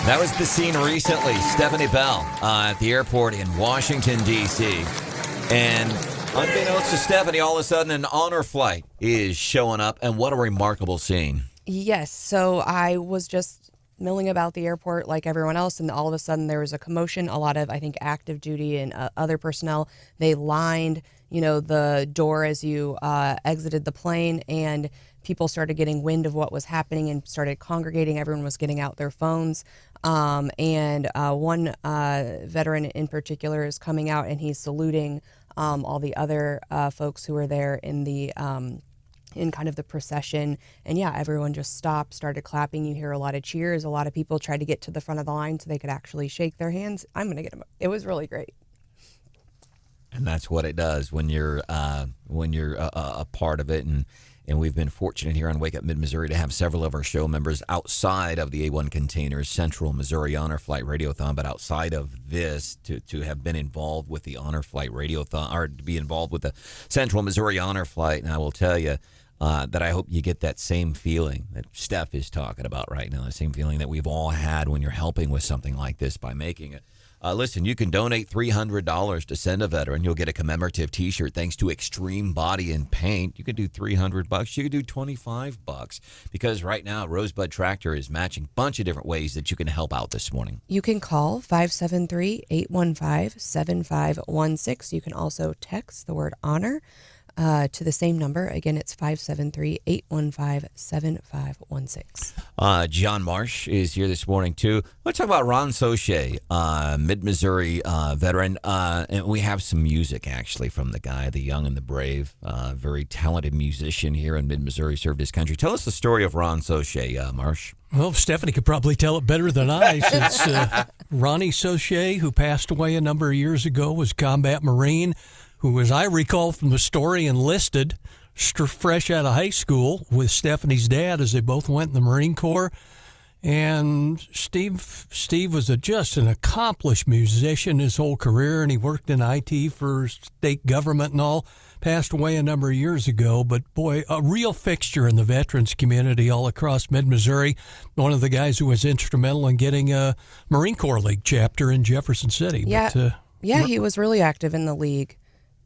That was the scene recently. Stephanie Bell at the airport in Washington, D.C. And unbeknownst to Stephanie, all of a sudden an honor flight is showing up. And what a remarkable scene. Yes. So I was just milling about the airport like everyone else, and all of a sudden there was a commotion. A lot of, I think, active duty and other personnel, they lined, the door as you exited the plane, and people started getting wind of what was happening and started congregating. Everyone was getting out their phones. And one veteran in particular is coming out, and he's saluting all the other folks who were there in the in kind of the procession. And yeah, everyone just stopped, started clapping. You hear a lot of cheers. A lot of people tried to get to the front of the line so they could actually shake their hands. I'm going to get them. It was really great. And that's what it does when you're a part of it. And we've been fortunate here on Wake Up Mid-Missouri to have several of our show members outside of the A1 Containers Central Missouri Honor Flight Radiothon, but outside of this, to have been involved with the Honor Flight Radiothon, or to be involved with the Central Missouri Honor Flight. And I will tell you that I hope you get that same feeling that Steph is talking about right now, the same feeling that we've all had when you're helping with something like this by making it. Listen, you can donate $300 to send a veteran. You'll get a commemorative T-shirt thanks to Extreme Body and Paint. You could do $300. You could do $25 because right now Rosebud Tractor is matching a bunch of different ways that you can help out this morning. You can call 573-815-7516. You can also text the word honor to the same number. Again, it's 573-815-7516. John Marsh is here this morning, too. Let's talk about Ron Soche, Mid-Missouri veteran. And we have some music, actually, from the guy, the young and the brave, very talented musician here in Mid-Missouri, served his country. Tell us the story of Ron Soche, Marsh. Well, Stephanie could probably tell it better than I, since Ronnie Soche, who passed away a number of years ago, was a combat Marine, who, as I recall from the story, enlisted fresh out of high school with Stephanie's dad as they both went in the Marine Corps. And Steve was just an accomplished musician his whole career, and he worked in IT for state government and all. Passed away a number of years ago, but boy, a real fixture in the veterans community all across mid-Missouri. One of the guys who was instrumental in getting a Marine Corps League chapter in Jefferson City. Yeah, he was really active in the league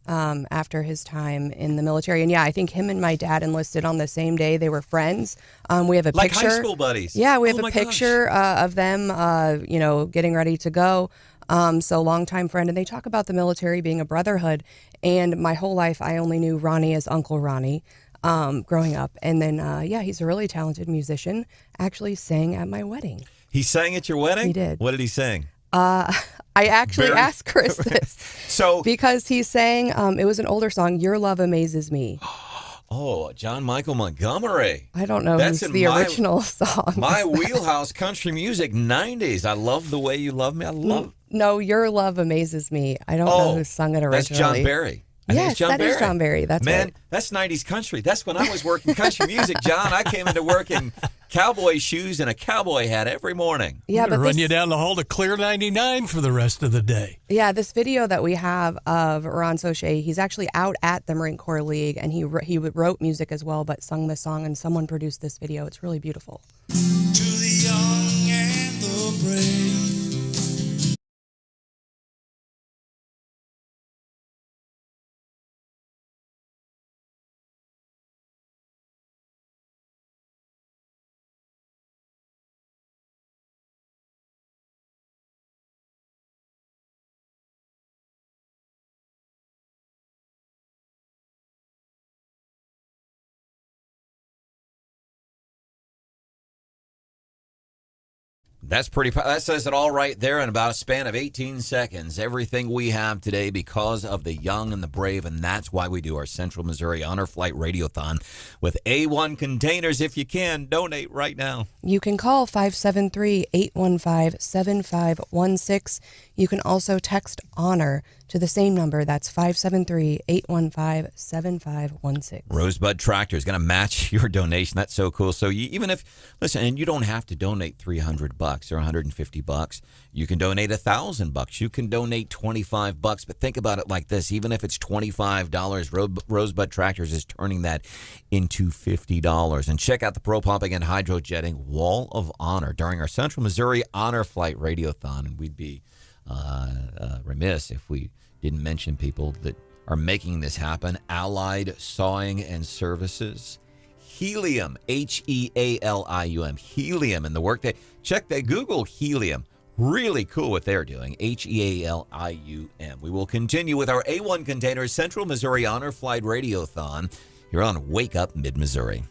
after his time in the military. And yeah, I think him and my dad enlisted on the same day. They were friends. We have a like picture. High school buddies. Yeah, we have a picture of them, getting ready to go. So longtime friend. And they talk about the military being a brotherhood. And my whole life, I only knew Ronnie as Uncle Ronnie growing up. And then, he's a really talented musician. Actually sang at my wedding. He sang at your wedding? He did. What did he sing? I actually asked Chris this because he sang, it was an older song, Your Love Amazes Me. Oh, John Michael Montgomery. I don't know who's the original song. My wheelhouse, country music, 90s. I love The Way You Love Me. I love. No, Your Love Amazes Me. I don't know who sung it originally. That's John Barry. Yes, that is John Barry. That's Man, right. that's 90s country. That's when I was working country music, John. I came into work in cowboy shoes and a cowboy hat every morning. Yeah, but run you down the hall to Clear 99 for the rest of the day. Yeah, this video that we have of Ron Soche, he's actually out at the Marine Corps League, and he wrote music as well, but sung this song, and someone produced this video. It's really beautiful. To the young and the brave. That says it all right there in about a span of 18 seconds. Everything we have today because of the young and the brave, and that's why we do our Central Missouri Honor Flight Radiothon with A1 Containers. If you can, donate right now. You can call 573-815-7516. You can also text HONOR to the same number. That's 573-815-7516. Rosebud Tractor is going to match your donation. That's so cool. So even if, listen, and you don't have to donate $300 or $150. You can donate $1,000. You can donate $25. But think about it like this: even if it's $25, Rosebud Tractors is turning that into $50. And check out the Pro Pumping and Hydrojetting Wall of Honor during our Central Missouri Honor Flight Radiothon, and we'd be remiss if we didn't mention people that are making this happen. Allied Sawing and Services, Helium, Healium, Helium, and the work they Google Helium. Really cool what they're doing. Healium. We will continue with our A1 Containers Central Missouri Honor Flight Radiothon here on Wake Up Mid-Missouri.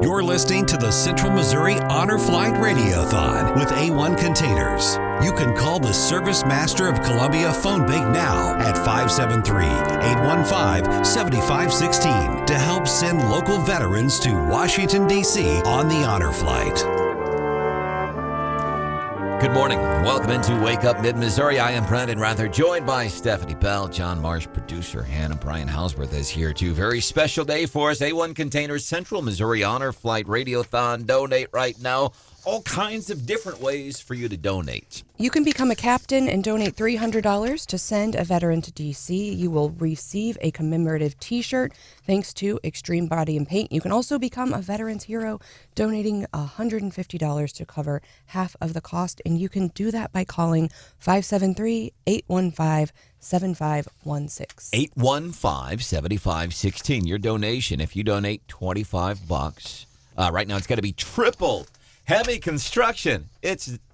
You're listening to the Central Missouri Honor Flight Radiothon with A1 Containers. You can call the Service Master of Columbia phone bank now at 573-815-7516 to help send local veterans to Washington, D.C. on the Honor Flight. Good morning. Welcome into Wake Up Mid-Missouri. I am Branden Rathert, joined by Stephanie Bell, John Marsh, producer, Hannah Brian Hausworth is here too. Very special day for us. A1 Containers Central Missouri Honor Flight Radiothon. Donate right now. All kinds of different ways for you to donate. You can become a captain and donate $300 to send a veteran to D.C. You will receive a commemorative T-shirt thanks to Extreme Body and Paint. You can also become a veteran's hero, donating $150 to cover half of the cost, and you can do that by calling 573-815-7516. 815-7516. Your donation, if you donate $25, right now it's got to be triple. Hemi Construction.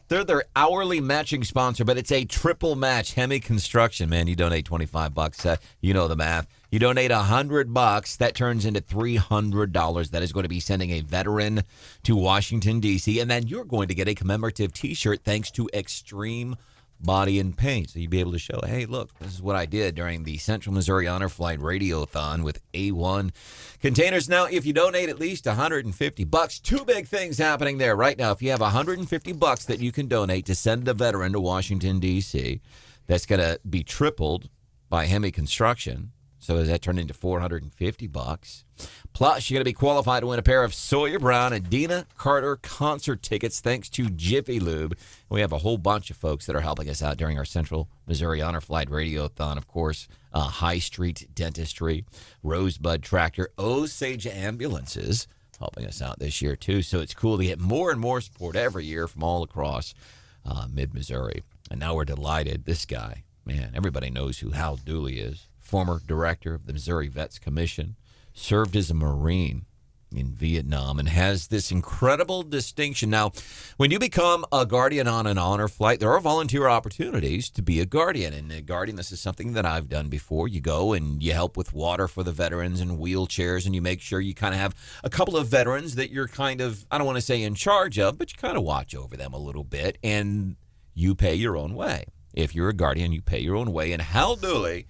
They're their hourly matching sponsor, but it's a triple match. Hemi Construction, man, you donate $25. You know the math. You donate $100, that turns into $300. That is going to be sending a veteran to Washington, D.C., and then you're going to get a commemorative T-shirt thanks to Extreme Body and Paint. So you'll be able to show, hey, look, this is what I did during the Central Missouri Honor Flight Radiothon with A1 Containers. Now, if you donate at least $150, two big things happening there right now. If you have $150 that you can donate to send a veteran to Washington, D.C., that's going to be tripled by Hemi Construction. So does that turn into $450? Plus, you're going to be qualified to win a pair of Sawyer Brown and Dina Carter concert tickets thanks to Jiffy Lube. We have a whole bunch of folks that are helping us out during our Central Missouri Honor Flight Radiothon. Of course, High Street Dentistry, Rosebud Tractor, Osage Ambulances helping us out this year, too. So it's cool to get more and more support every year from all across mid-Missouri. And now we're delighted. This guy, man, everybody knows who Hal Dooley is. Former director of the Missouri Vets Commission, served as a Marine in Vietnam, and has this incredible distinction. Now, when you become a guardian on an honor flight, there are volunteer opportunities to be a guardian. And a guardian, this is something that I've done before. You go and you help with water for the veterans and wheelchairs, and you make sure you kind of have a couple of veterans that you're kind of, I don't want to say in charge of, but you kind of watch over them a little bit, and you pay your own way. If you're a guardian, you pay your own way. And Hal Dooley,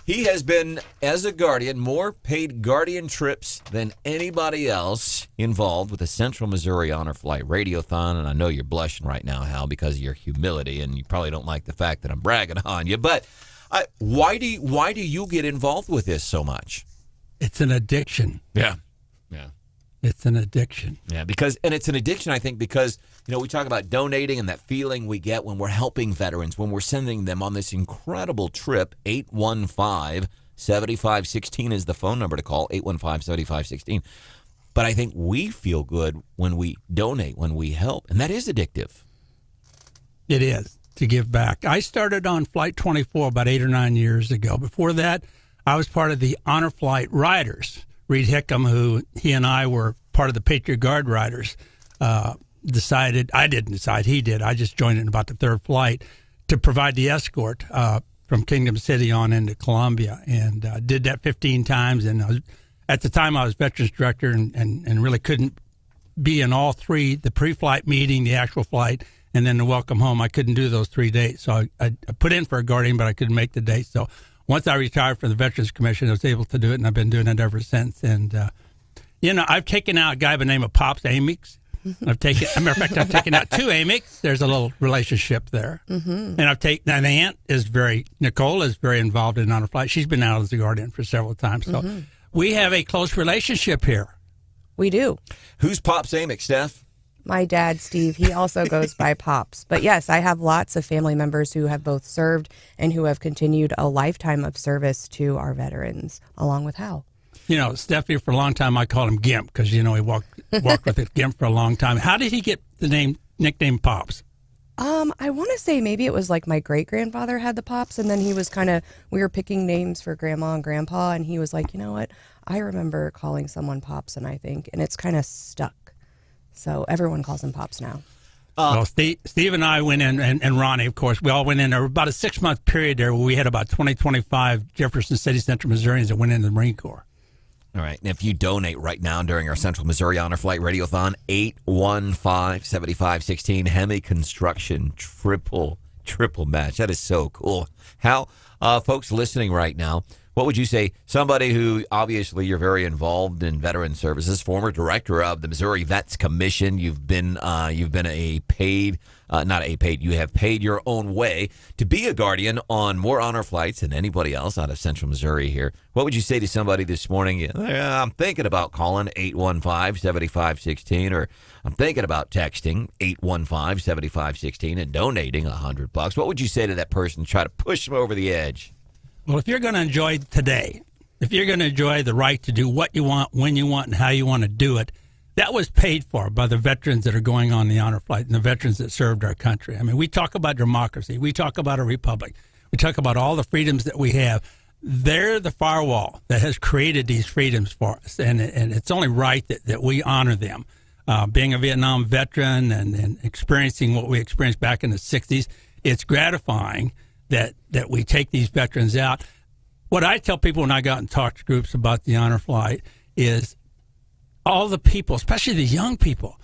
he has been, as a guardian, more paid guardian trips than anybody else involved with the Central Missouri Honor Flight Radiothon. And I know you're blushing right now, Hal, because of your humility, and you probably don't like the fact that I'm bragging on you. But why do you get involved with this so much? It's an addiction. Yeah. It's an addiction. Yeah, and it's an addiction, I think, because, we talk about donating and that feeling we get when we're helping veterans, when we're sending them on this incredible trip. 815-7516 is the phone number to call, 815-7516. But I think we feel good when we donate, when we help, and that is addictive. It is, to give back. I started on Flight 24 about 8 or 9 years ago. Before that, I was part of the Honor Flight Riders. Reed Hickam, he and I were part of the Patriot Guard Riders, decided, I didn't decide, he did, I just joined in about the third flight to provide the escort from Kingdom City on into Columbia, and did that 15 times. And at the time I was Veterans Director and really couldn't be in all three, the pre-flight meeting, the actual flight, and then the welcome home. I couldn't do those 3 dates. So I put in for a guardian, but I couldn't make the date. So once I retired from the Veterans Commission, I was able to do it, and I've been doing it ever since. And, I've taken out a guy by the name of Pops Amix. I've taken out two Amix. There's a little relationship there. Mm-hmm. And I've taken an aunt Nicole is very involved in Honor Flight. She's been out as a guardian for several times. So we have a close relationship here. We do. Who's Pops Amix, Steph? My dad, Steve, he also goes by Pops. But yes, I have lots of family members who have both served and who have continued a lifetime of service to our veterans, along with Hal. Stephanie, for a long time, I called him Gimp because, he walked with it, Gimp, for a long time. How did he get the nickname Pops? I want to say maybe it was like my great-grandfather had the Pops, and then he was we were picking names for Grandma and Grandpa, and he was like, you know what, I remember calling someone Pops, and it's kind of stuck. So everyone calls him Pops now. Well, Steve and I went in, and Ronnie, of course, we all went in. There was about a 6-month period there where we had about 25 Jefferson City, Central Missourians that went into the Marine Corps. All right. And if you donate right now during our Central Missouri Honor Flight Radiothon, 815-7516, Hemi Construction triple match. That is so cool. Hal, folks listening right now, what would you say? Somebody who obviously you're very involved in veteran services, former director of the Missouri Vets Commission. You've been a paid, you have paid your own way to be a guardian on more honor flights than anybody else out of Central Missouri here. What would you say to somebody this morning? Yeah, I'm thinking about calling 815-7516, or I'm thinking about texting 815-7516 and donating $100. What would you say to that person to try to push them over the edge? Well, if you're going to enjoy today, if you're going to enjoy the right to do what you want, when you want, and how you want to do it, that was paid for by the veterans that are going on the honor flight and the veterans that served our country. I mean, we talk about democracy. We talk about a republic. We talk about all the freedoms that we have. They're the firewall that has created these freedoms for us, and it's only right that we honor them. Being a Vietnam veteran and experiencing what we experienced back in the 60s, it's gratifying that we take these veterans out. What I tell people when I go out and talk to groups about the honor flight is all the people, especially the young people,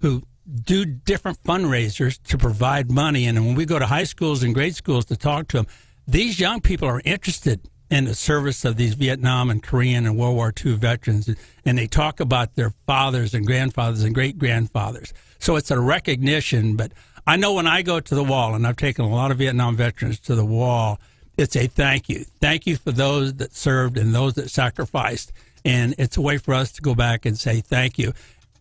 who do different fundraisers to provide money. And when we go to high schools and grade schools to talk to them, these young people are interested in the service of these Vietnam and Korean and World War II veterans. And they talk about their fathers and grandfathers and great-grandfathers. So it's a recognition, but I know when I go to the wall, and I've taken a lot of Vietnam veterans to the wall, it's a thank you. Thank you for those that served and those that sacrificed. And it's a way for us to go back and say thank you.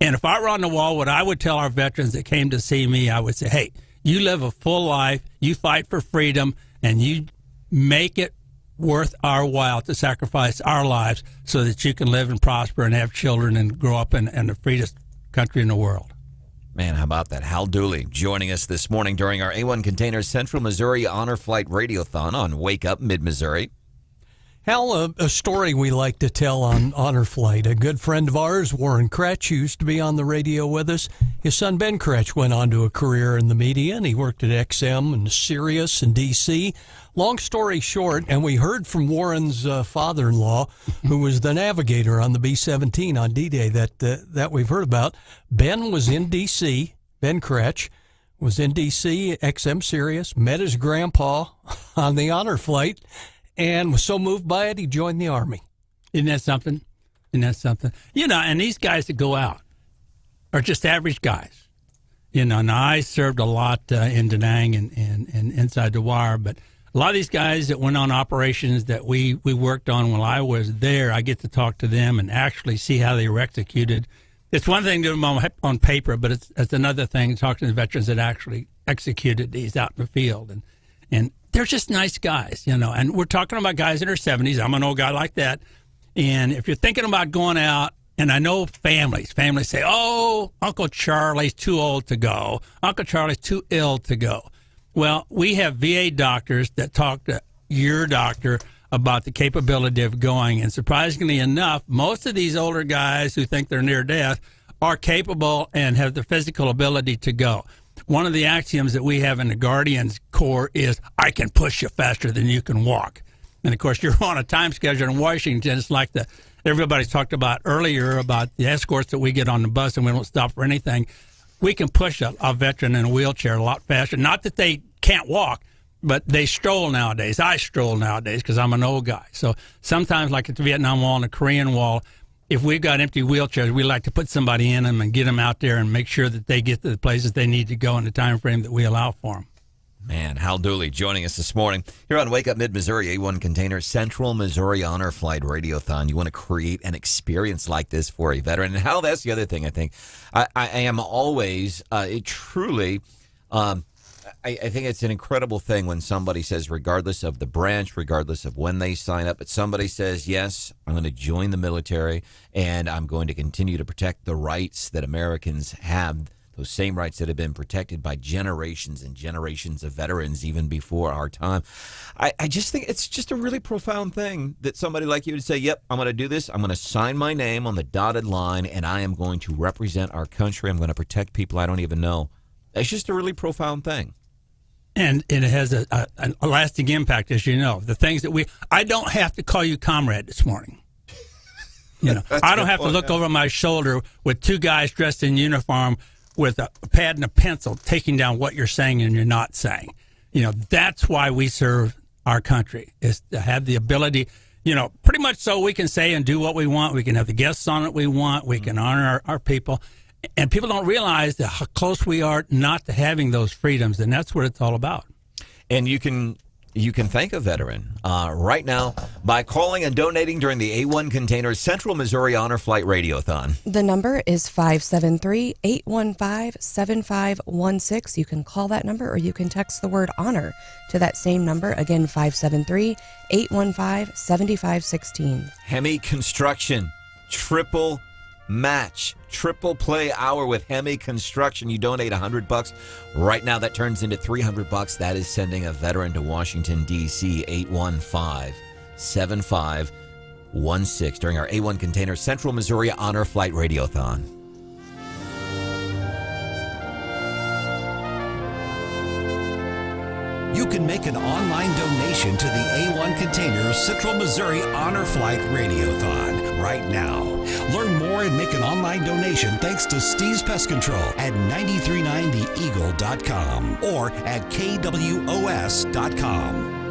And if I were on the wall, what I would tell our veterans that came to see me, I would say, hey, you live a full life, you fight for freedom, and you make it worth our while to sacrifice our lives so that you can live and prosper and have children and grow up in the freest country in the world. Man, how about that? Hal Dooley joining us this morning during our A1 Containers Central Missouri Honor Flight Radiothon on Wake Up Mid-Missouri. Hal, a story we like to tell on Honor Flight. A good friend of ours, Warren Kretsch, used to be on the radio with us. His son, Ben Kretsch, went on to a career in the media, and he worked at XM and Sirius and D.C. Long story short, and we heard from Warren's father-in-law, who was the navigator on the B-17 on D-Day that we've heard about. Ben was in D.C., Ben Kretsch was in D.C., XM Sirius, met his grandpa on the Honor Flight, and was so moved by it, he joined the Army. Isn't that something? You know, and these guys that go out are just average guys. You know, now I served a lot in Da Nang and inside the wire, but a lot of these guys that went on operations that we worked on while I was there, I get to talk to them and actually see how they were executed. It's one thing to do them on paper, but it's another thing to talk to the veterans that actually executed these out in the field. And they're just nice guys, you know. And we're talking about guys in their 70s. I'm an old guy like that. And if you're thinking about going out, and I know families say, oh, Uncle Charlie's too old to go. Uncle Charlie's too ill to go. Well, we have VA doctors that talk to your doctor about the capability of going. And surprisingly enough, most of these older guys who think they're near death are capable and have the physical ability to go. One of the axioms that we have in the Guardians Corps is, I can push you faster than you can walk. And, of course, you're on a time schedule in Washington. It's like everybody's talked about earlier about the escorts that we get on the bus and we don't stop for anything. We can push a veteran in a wheelchair a lot faster. Not that they can't walk, but they stroll nowadays. I stroll nowadays because I'm an old guy. So sometimes, like at the Vietnam Wall and the Korean Wall, if we've got empty wheelchairs, we like to put somebody in them and get them out there and make sure that they get to the places they need to go in the time frame that we allow for them. Man, Hal Dooley joining us this morning here on Wake Up Mid-Missouri, A1 Container Central Missouri Honor Flight Radiothon. You want to create an experience like this for a veteran. And Hal, that's the other thing I think. I am always truly I think it's an incredible thing when somebody says, regardless of the branch, regardless of when they sign up, but somebody says, yes, I'm going to join the military and I'm going to continue to protect the rights that Americans have, those same rights that have been protected by generations and generations of veterans even before our time. I just think it's just a really profound thing that somebody like you would say, yep, I'm going to do this. I'm going to sign my name on the dotted line and I am going to represent our country. I'm going to protect people I don't even know. It's just a really profound thing. And it has a lasting impact, as you know. The things that I don't have to call you comrade this morning. I don't have to look over my shoulder with two guys dressed in uniform with a pad and a pencil taking down what you're saying and you're not saying. That's why we serve our country, is to have the ability, pretty much so we can say and do what we want. We can have the guests on that we want. We can honor our people. And people don't realize how close we are not to having those freedoms, and that's what it's all about. And you can thank a veteran right now by calling and donating during the A1 Containers Central Missouri Honor Flight Radiothon. The number is 573-815-7516. You can call that number or you can text the word honor to that same number. Again, 573-815-7516. Hemi Construction, triple match, triple play hour with Hemi Construction. You donate $100 right now, that turns into $300. That is sending a veteran to Washington, D.C. 815-7516 during our A1 Container Central Missouri Honor Flight Radiothon. You can make an online donation to the A1 Container Central Missouri Honor Flight Radiothon right now. Learn more and make an online donation thanks to Steve's Pest Control at 939theeagle.com or at kwos.com.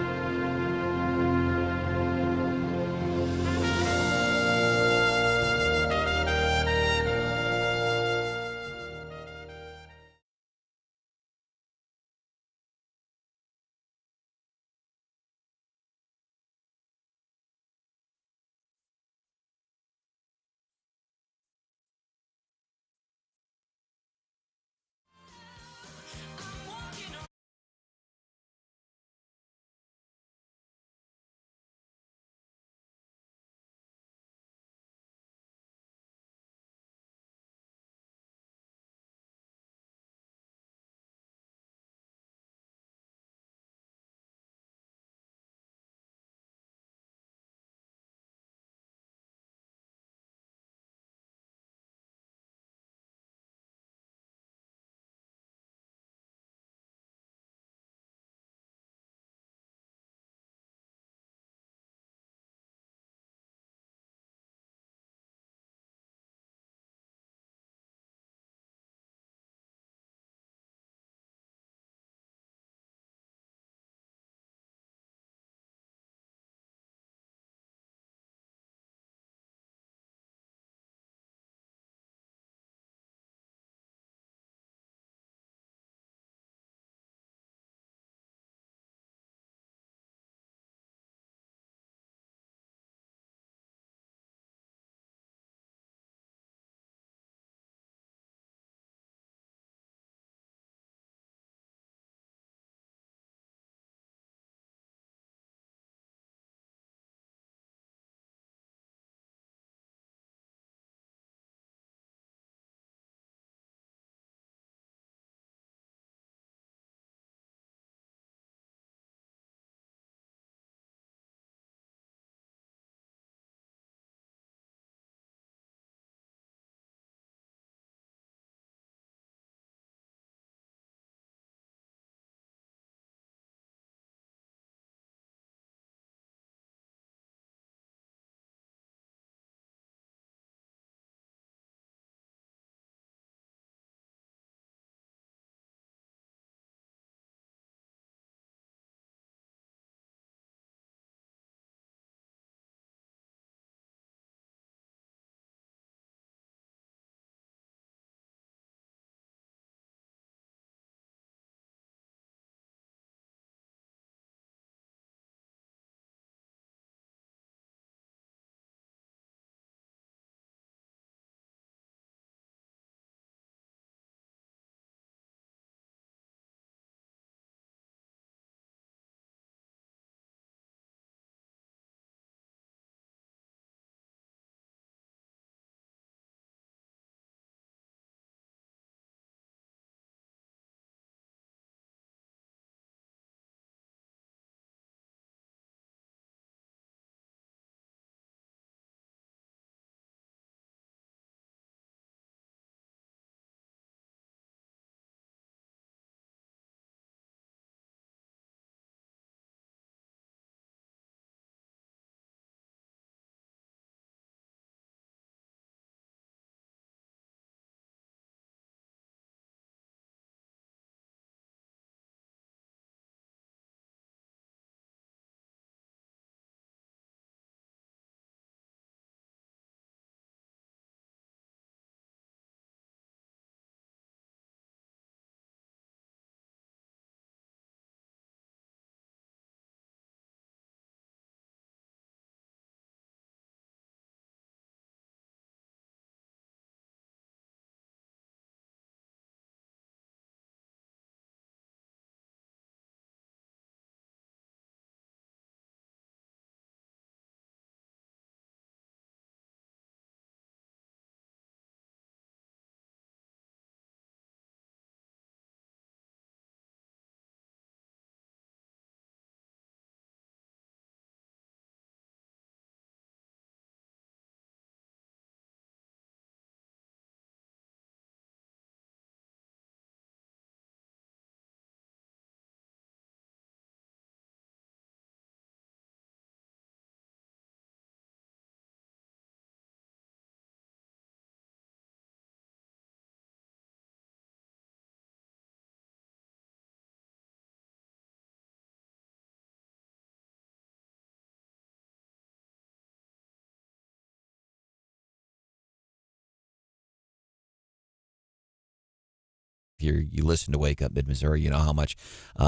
you listen to Wake Up Mid-Missouri, you know how much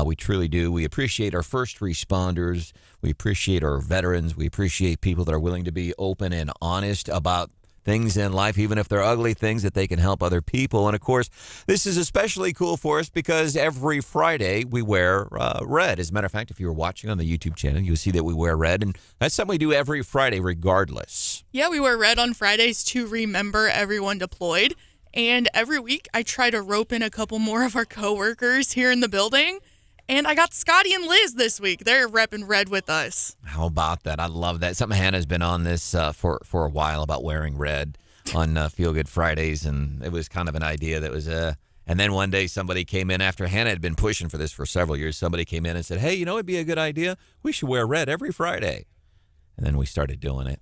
we truly do. We appreciate our first responders. We appreciate our veterans. We appreciate people that are willing to be open and honest about things in life, even if they're ugly things, that they can help other people. And, of course, this is especially cool for us because every Friday we wear red. As a matter of fact, if you were watching on the YouTube channel, you'll see that we wear red, and that's something we do every Friday regardless. Yeah, we wear red on Fridays to remember everyone deployed. And every week I try to rope in a couple more of our coworkers here in the building. And I got Scotty and Liz this week. They're repping red with us. How about that? I love that. Something Hannah's been on this for a while about wearing red on Feel Good Fridays, and it was kind of an idea that was and then one day somebody came in after Hannah had been pushing for this for several years. Somebody came in and said, hey, you know, it'd be a good idea. We should wear red every Friday. And then we started doing it.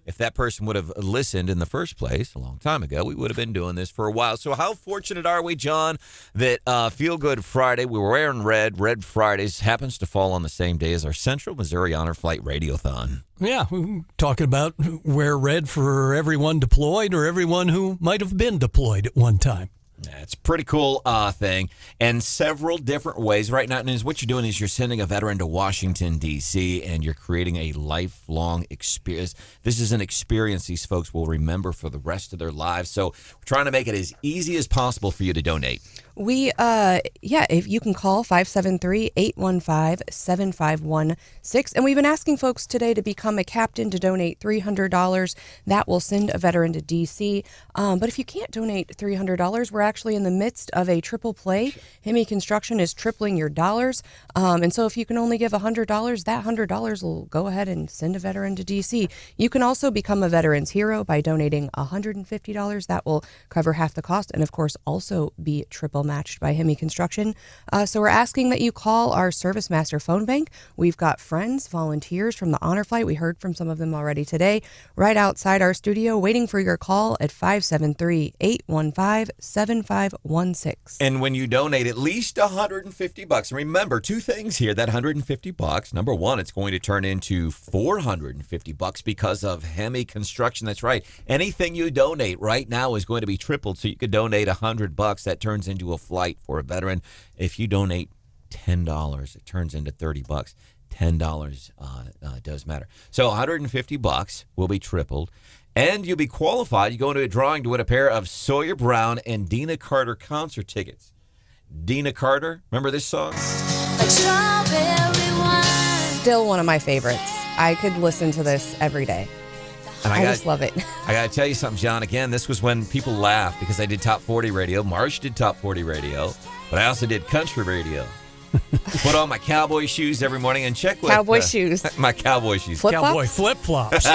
If that person would have listened in the first place a long time ago, we would have been doing this for a while. So how fortunate are we, John, that Feel Good Friday, we were wearing red. Red Fridays happens to fall on the same day as our Central Missouri Honor Flight Radiothon. Yeah, we're talking about wear red for everyone deployed or everyone who might have been deployed at one time. Yeah, it's a pretty cool thing, and several different ways. Right now, is what you're doing is you're sending a veteran to Washington, D.C., and you're creating a lifelong experience. This is an experience these folks will remember for the rest of their lives. So we're trying to make it as easy as possible for you to donate. We, if you can call 573-815-7516. And we've been asking folks today to become a captain to donate $300. That will send a veteran to D.C. But if you can't donate $300, we're actually in the midst of a triple play. Hemi Construction is tripling your dollars. And so if you can only give $100, that $100 will go ahead and send a veteran to D.C. You can also become a veteran's hero by donating $150. That will cover half the cost and, of course, also be triple matched by Hemi Construction. So we're asking that you call our Service Master phone bank. We've got friends, volunteers from the Honor Flight. We heard from some of them already today, right outside our studio, waiting for your call at 573-815-7516. And when you donate at least $150, and remember two things here, that $150, number one, it's going to turn into $450 because of Hemi Construction. That's right. Anything you donate right now is going to be tripled. So you could donate $100. That turns into a flight for a veteran. If you donate $10, it turns into $30. $10 does matter. So $150 will be tripled, and you'll be qualified. You go into a drawing to win a pair of Sawyer Brown and Dina Carter concert tickets. Dina Carter, remember this song? Still one of my favorites. I could listen to this every day. And I just love it. I got to tell you something, John. Again, this was when people laughed because I did Top 40 radio. Marsh did Top 40 radio, but I also did country radio. Put on my cowboy shoes every morning and check with cowboy shoes. My cowboy shoes. Flip-flops? Cowboy flip-flops.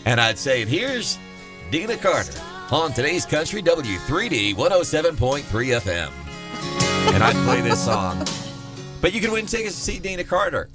And I'd say, Here's Dina Carter on today's country W3D 107.3 FM. And I'd play this song. But you can win tickets to see Dina Carter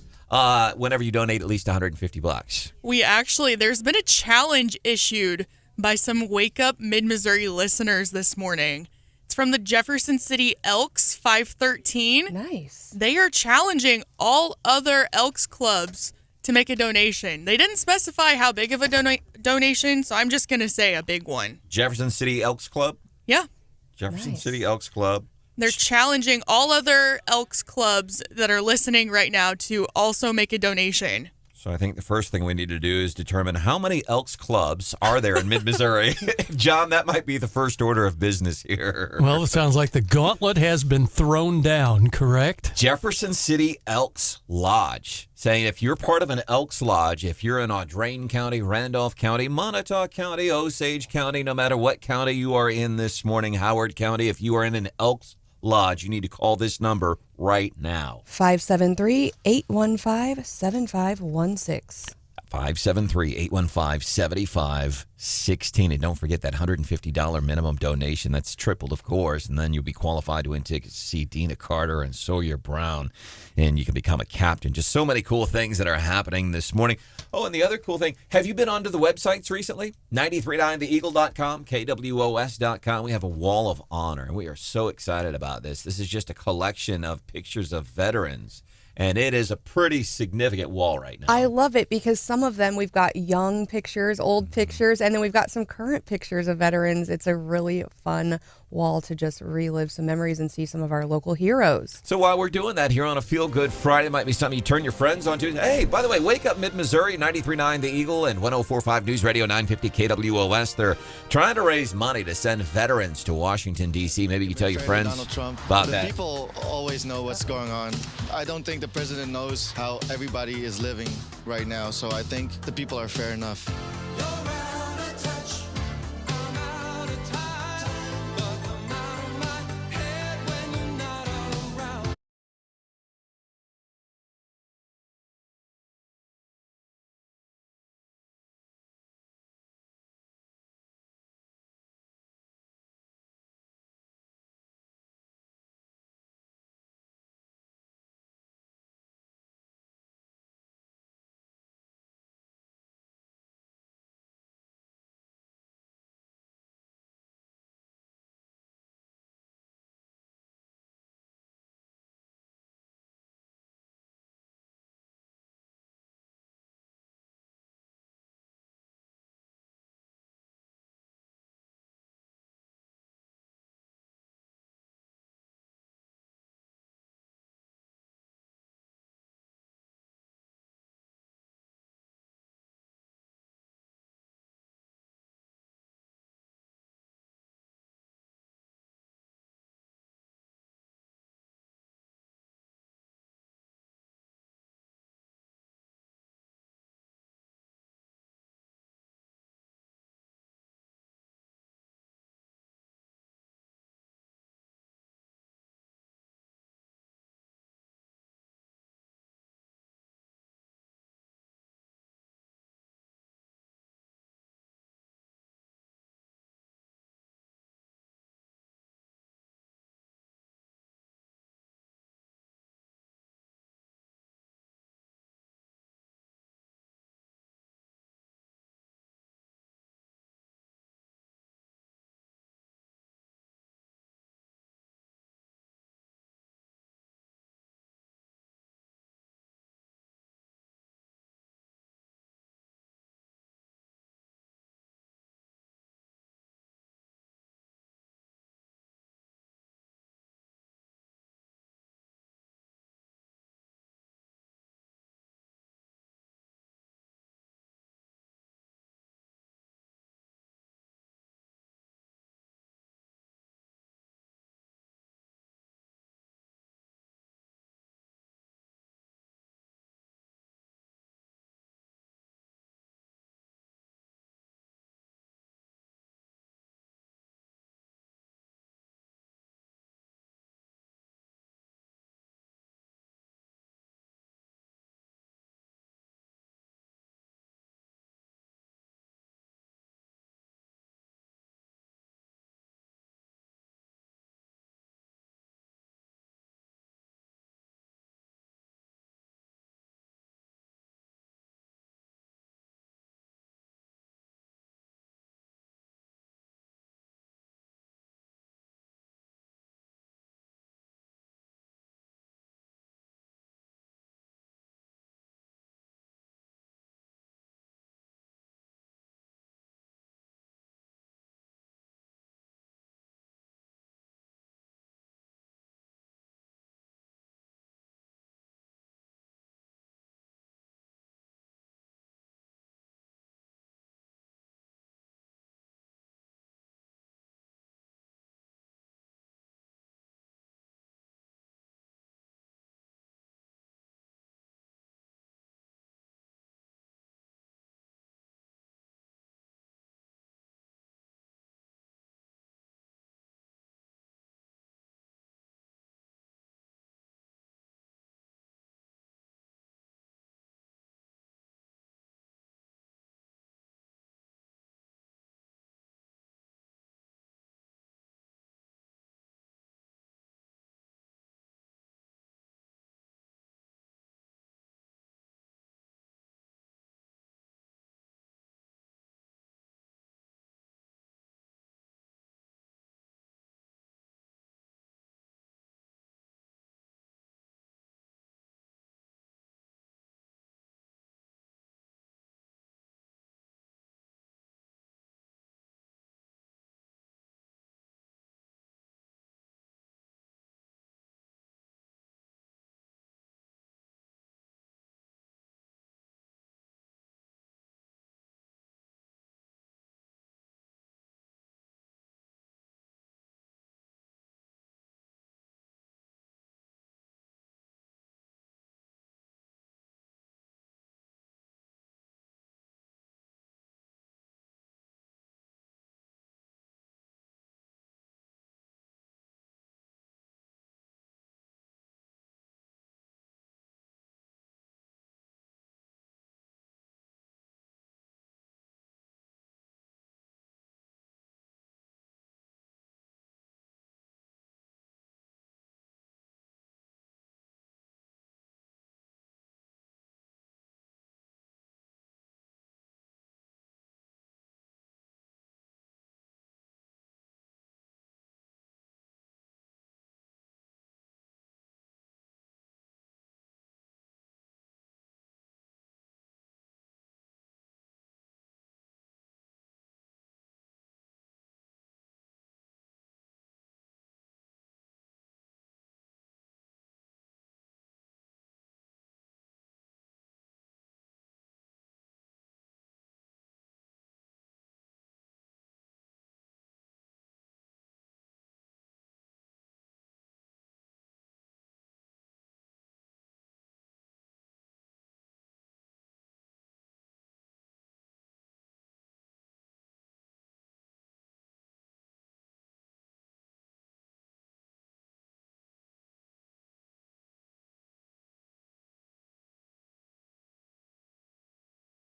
whenever you donate at least $150. There's been a challenge issued by some Wake Up Mid-Missouri listeners this morning. It's from the Jefferson City Elks 513. Nice. They are challenging all other Elks clubs to make a donation. They didn't specify how big of a donation, so I'm just going to say a big one. Jefferson City Elks Club? Yeah. Jefferson City Elks Club. They're challenging all other Elks clubs that are listening right now to also make a donation. So I think the first thing we need to do is determine how many Elks clubs are there in mid-Missouri. John, that might be the first order of business here. Well, it sounds like the gauntlet has been thrown down, correct? Jefferson City Elks Lodge, saying if you're part of an Elks Lodge, if you're in Audrain County, Randolph County, Montauk County, Osage County, no matter what county you are in this morning, Howard County, if you are in an Elks Lodge, you need to call this number right now. 573-815-7516. 573-815-7516. And don't forget that $150 minimum donation. That's tripled, of course. And then you'll be qualified to win tickets to see Dina Carter and Sawyer Brown. And you can become a captain. Just so many cool things that are happening this morning. Oh, and the other cool thing, have you been onto the websites recently? 939theeagle.com, KWOS.com. We have a wall of honor. And we are so excited about this. This is just a collection of pictures of veterans and it is a pretty significant wall right now. I love it because some of them we've got young pictures, old pictures, and then we've got some current pictures of veterans. It's a really fun wall to just relive some memories and see some of our local heroes. So while we're doing that here on a Feel Good Friday, might be something you turn your friends on to. Hey, by the way, Wake Up Mid-Missouri, 93.9 The Eagle and 104.5 News Radio 950 KWOS. They're trying to raise money to send veterans to Washington, D.C. Maybe you can tell your friends Donald Trump. about The that. people always know what's going on. I don't think the president knows how everybody is living right now, so I think the people are fair enough.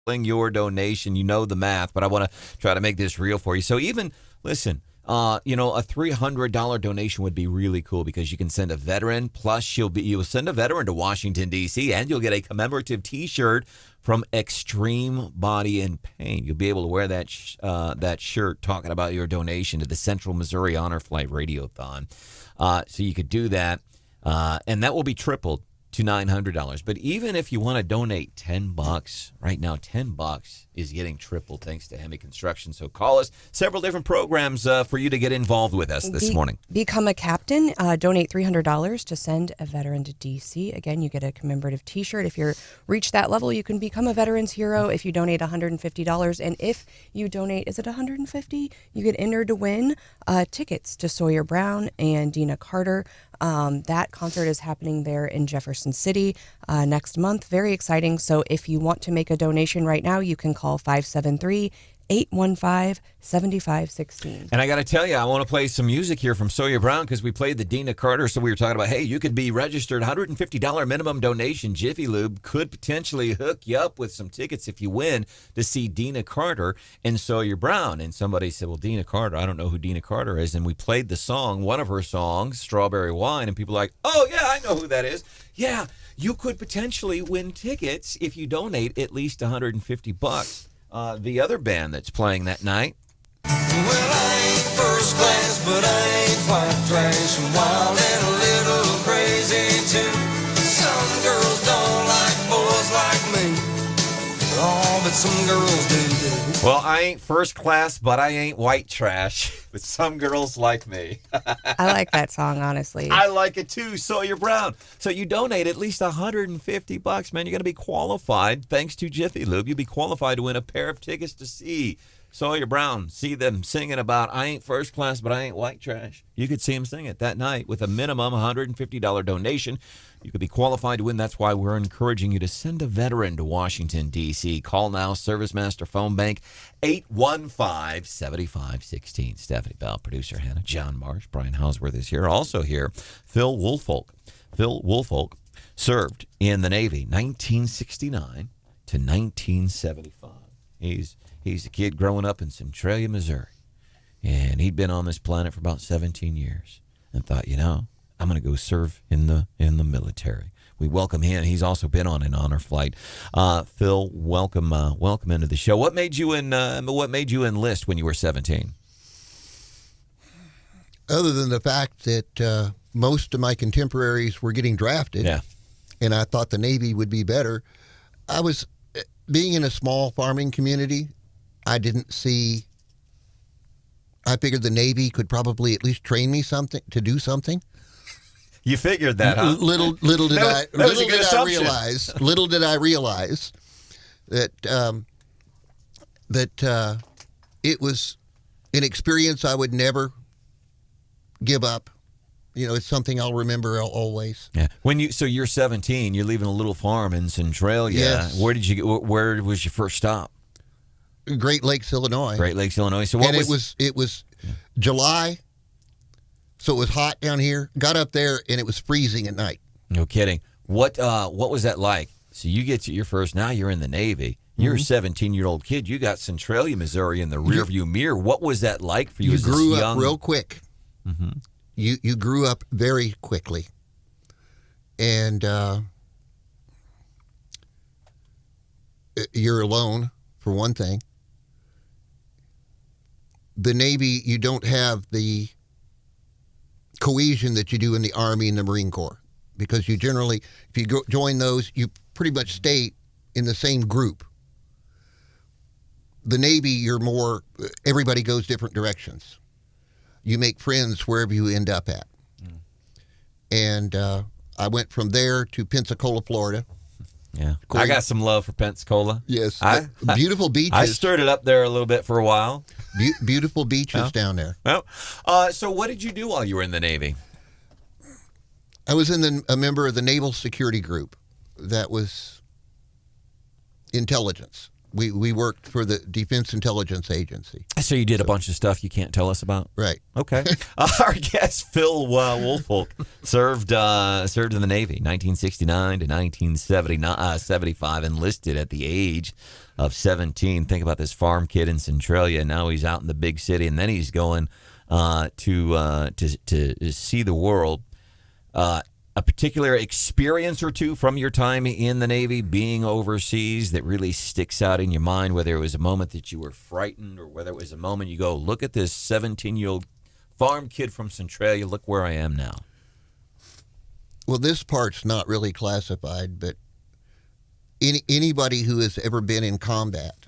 your donation. You know the math, but I want to try to make this real for you. So even, listen, a $300 donation would be really cool because you can send a veteran, plus you'll send a veteran to Washington, D.C., and you'll get a commemorative T-shirt from Extreme Body and Pain. You'll be able to wear that shirt talking about your donation to the Central Missouri Honor Flight Radiothon. So you could do that, and that will be tripled to $900. But even if you want to donate $10, right now $10 is getting tripled thanks to Hemi Construction. So call us. Several different programs for you to get involved with us this morning. Become a captain. Donate $300 to send a veteran to D.C. Again, you get a commemorative T-shirt. If you reach that level, you can become a veteran's hero if you donate $150. And if you donate, is it $150? You get entered to win tickets to Sawyer Brown and Dina Carter. That concert is happening there in Jefferson City next month. Very exciting. So if you want to make a donation right now, you can call 573-815-7516. And I got to tell you, I want to play some music here from Sawyer Brown because we played the Dina Carter. So we were talking about, hey, you could be registered, $150 minimum donation. Jiffy Lube could potentially hook you up with some tickets if you win to see Dina Carter and Sawyer Brown. And somebody said, well, Dina Carter, I don't know who Dina Carter is. And we played the song, one of her songs, Strawberry Wine. And people are like, oh, yeah, I know who that is. Yeah, you could potentially win tickets if you donate at least $150. The other band that's playing that night. Well, I ain't first class, but I ain't white trash. I'm wild and a little crazy too. Some girls don't like boys like me. Oh, but some girls do. Well, I ain't first class, but I ain't white trash. But some girls like me. I like that song, honestly. I like it too, Sawyer Brown. So you donate at least $150, man. You're going to be qualified, thanks to Jiffy Lube. You'll be qualified to win a pair of tickets to see Sawyer Brown. See them singing about I ain't first class, but I ain't white trash. You could see them sing it that night with a minimum $150 donation. You could be qualified to win. That's why we're encouraging you to send a veteran to Washington, D.C. Call now, Service Master Phone Bank, 815-7516. Stephanie Bell, producer Hannah, John Marsh, Brian Hausworth is here. Also here, Phil Woolfolk. Phil Woolfolk served in the Navy 1969 to 1975. He's a kid growing up in Centralia, Missouri. And he'd been on this planet for about 17 years and thought, I'm going to go serve in the military. We welcome him. He's also been on an honor flight. Phil, welcome into the show. What made you enlist when you were 17? Other than the fact that most of my contemporaries were getting drafted, and I thought the Navy would be better. I was being in a small farming community. I figured the Navy could probably at least train me to do something. You figured that, huh? Little did I realize that it was an experience I would never give up. It's something I'll remember always. Yeah. So you're 17, you're leaving a little farm in Centralia. Yes. Where was your first stop? Great Lakes, Illinois. Great Lakes, Illinois. So it was July. So it was hot down here. Got up there, and it was freezing at night. No kidding. What was that like? So you get to your first. Now you're in the Navy. You're a 17-year-old kid. You got Centralia, Missouri in the rearview mirror. What was that like for you? You grew up real quick. Mm-hmm. You grew up very quickly, and you're alone for one thing. The Navy, you don't have the cohesion that you do in the Army and the Marine Corps, because you generally, if you join those, you pretty much stay in the same group. The Navy, you're more, everybody goes different directions. You make friends wherever you end up at. And I went from there to Pensacola, Florida. Yeah, I got some love for Pensacola. Yes, beautiful beaches. I stirred it up there a little bit for a while. Beautiful beaches down there. Well, so what did you do while you were in the Navy? I was a member of the Naval Security Group. That was intelligence. We worked for the Defense Intelligence Agency. So you did a bunch of stuff you can't tell us about? Right. Okay. Our guest, Phil Woolfolk, served in the Navy, 1969 to 1975, enlisted at the age of 17. Think about this farm kid in Centralia. Now he's out in the big city, and then he's going to see the world. A particular experience or two from your time in the Navy, being overseas, that really sticks out in your mind, whether it was a moment that you were frightened or whether it was a moment you go, look at this 17-year-old farm kid from Centralia, look where I am now. Well, this part's not really classified, but anybody who has ever been in combat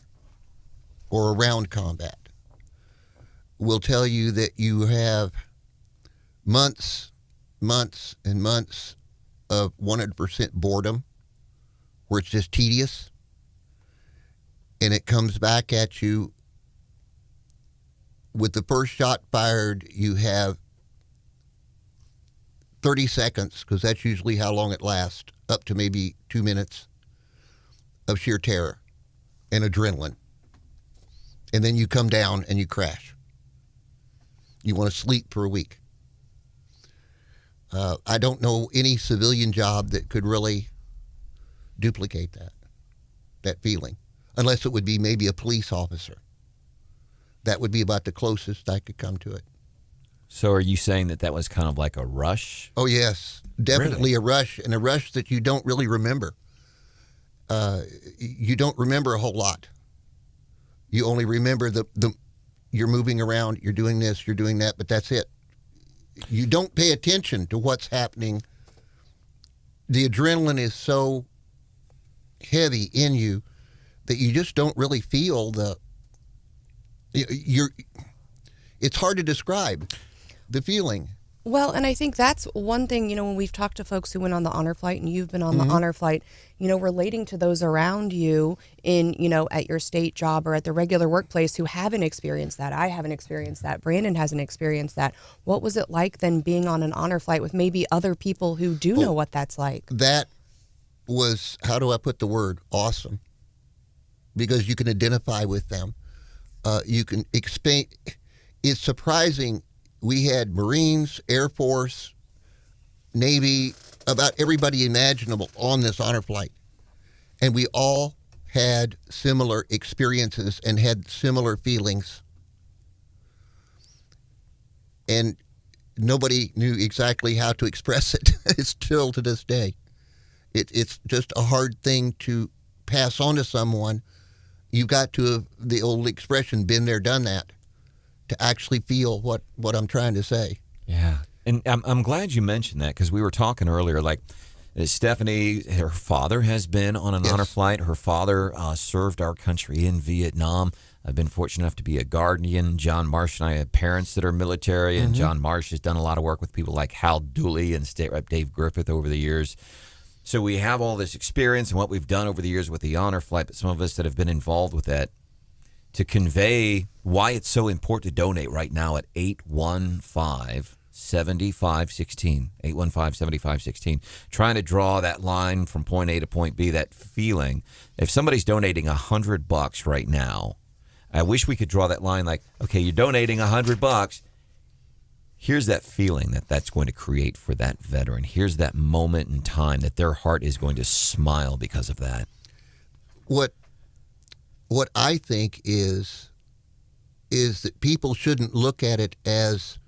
or around combat will tell you that you have months and months of 100% boredom where it's just tedious, and it comes back at you with the first shot fired. You have 30 seconds, because that's usually how long it lasts, up to maybe 2 minutes of sheer terror and adrenaline, and then you come down and you crash. You want to sleep for a week. I don't know any civilian job that could really duplicate that feeling, unless it would be maybe a police officer. That would be about the closest I could come to it. So are you saying that was kind of like a rush? Oh, yes. Definitely a rush, and a rush that you don't really remember. You don't remember a whole lot. You only remember you're moving around, you're doing this, you're doing that, but that's it. You don't pay attention to what's happening. The adrenaline is so heavy in you that you just don't really feel it's hard to describe the feeling. Well, and I think that's one thing, when we've talked to folks who went on the honor flight, and you've been on the honor flight, relating to those around you in, at your state job or at the regular workplace who haven't experienced that. I haven't experienced that. Branden hasn't experienced that. What was it like then being on an honor flight with maybe other people who do know what that's like? That was, how do I put the word, awesome. Because you can identify with them. You can explain. It's surprising. We had Marines, Air Force, Navy, about everybody imaginable on this honor flight. And we all had similar experiences and had similar feelings. And nobody knew exactly how to express it. It's still to this day. It's just a hard thing to pass on to someone. You've got to have, the old expression, been there, done that, to actually feel what I'm trying to say. Yeah. And I'm glad you mentioned that, because we were talking earlier, like Stephanie, her father has been on an honor flight. Her father served our country in Vietnam. I've been fortunate enough to be a guardian. John Marsh and I have parents that are military, and John Marsh has done a lot of work with people like Hal Dooley and State Rep Dave Griffith over the years. So we have all this experience and what we've done over the years with the honor flight, but some of us that have been involved with that, to convey why it's so important to donate right now at 815-7516. 815-7516. Trying to draw that line from point A to point B, that feeling. If somebody's donating $100 right now, I wish we could draw that line like, okay, you're donating $100. Here's that feeling that's going to create for that veteran. Here's that moment in time that their heart is going to smile because of that. What I think is that people shouldn't look at it as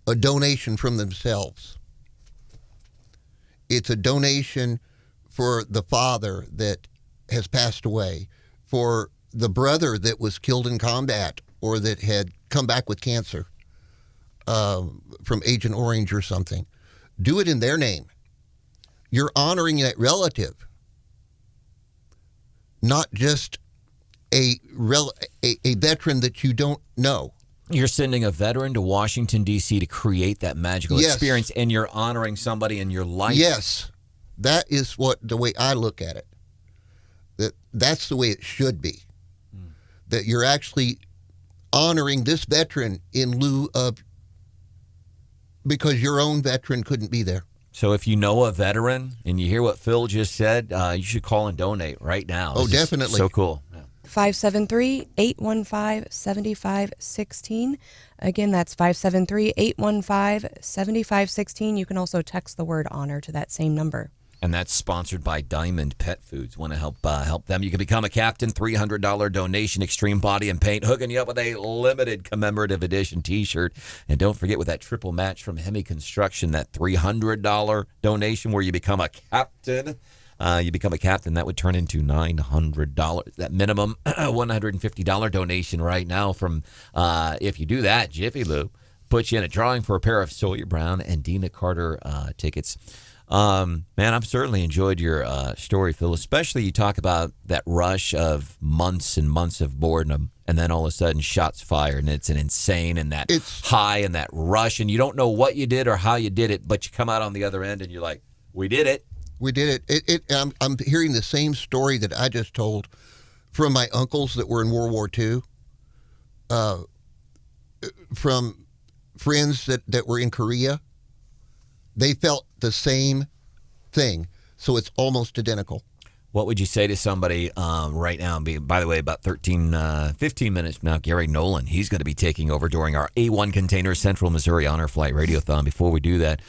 a donation from themselves. It's a donation for the father that has passed away, for the brother that was killed in combat or that had come back with cancer from Agent Orange or something. Do it in their name. You're honoring that relative, not just a veteran that you don't know. You're sending a veteran to Washington, D.C. to create that magical experience, and you're honoring somebody in your life. Yes. That is the way I look at it. That's the way it should be. That you're actually honoring this veteran in lieu of, because your own veteran couldn't be there. So if you know a veteran and you hear what Phil just said, you should call and donate right now. Oh, definitely. So cool. Yeah. 573-815-7516. Again, that's 573-815-7516. You can also text the word honor to that same number. And that's sponsored by Diamond Pet Foods. Want to help them? You can become a captain. $300 donation. Extreme Body and Paint hooking you up with a limited commemorative edition T-shirt. And don't forget with that triple match from Hemi Construction, that $300 donation where you become a captain. That would turn into $900. That minimum $150 donation right now from, if you do that, Jiffy Lube puts you in a drawing for a pair of Sawyer Brown and Dina Carter tickets. Man, I've certainly enjoyed your story, Phil, especially you talk about that rush of months and months of boredom, and then all of a sudden shots fired, and it's an insane and that high and that rush, and you don't know what you did or how you did it, but you come out on the other end and you're like, we did it. We did it. I'm hearing the same story that I just told from my uncles that were in World War II, from friends that were in Korea. They felt the same thing, so it's almost identical. What would you say to somebody right now? By the way, about 15 minutes from now, Gary Nolan, he's going to be taking over during our A1 Container Central Missouri Honor Flight Radiothon. Before we do that,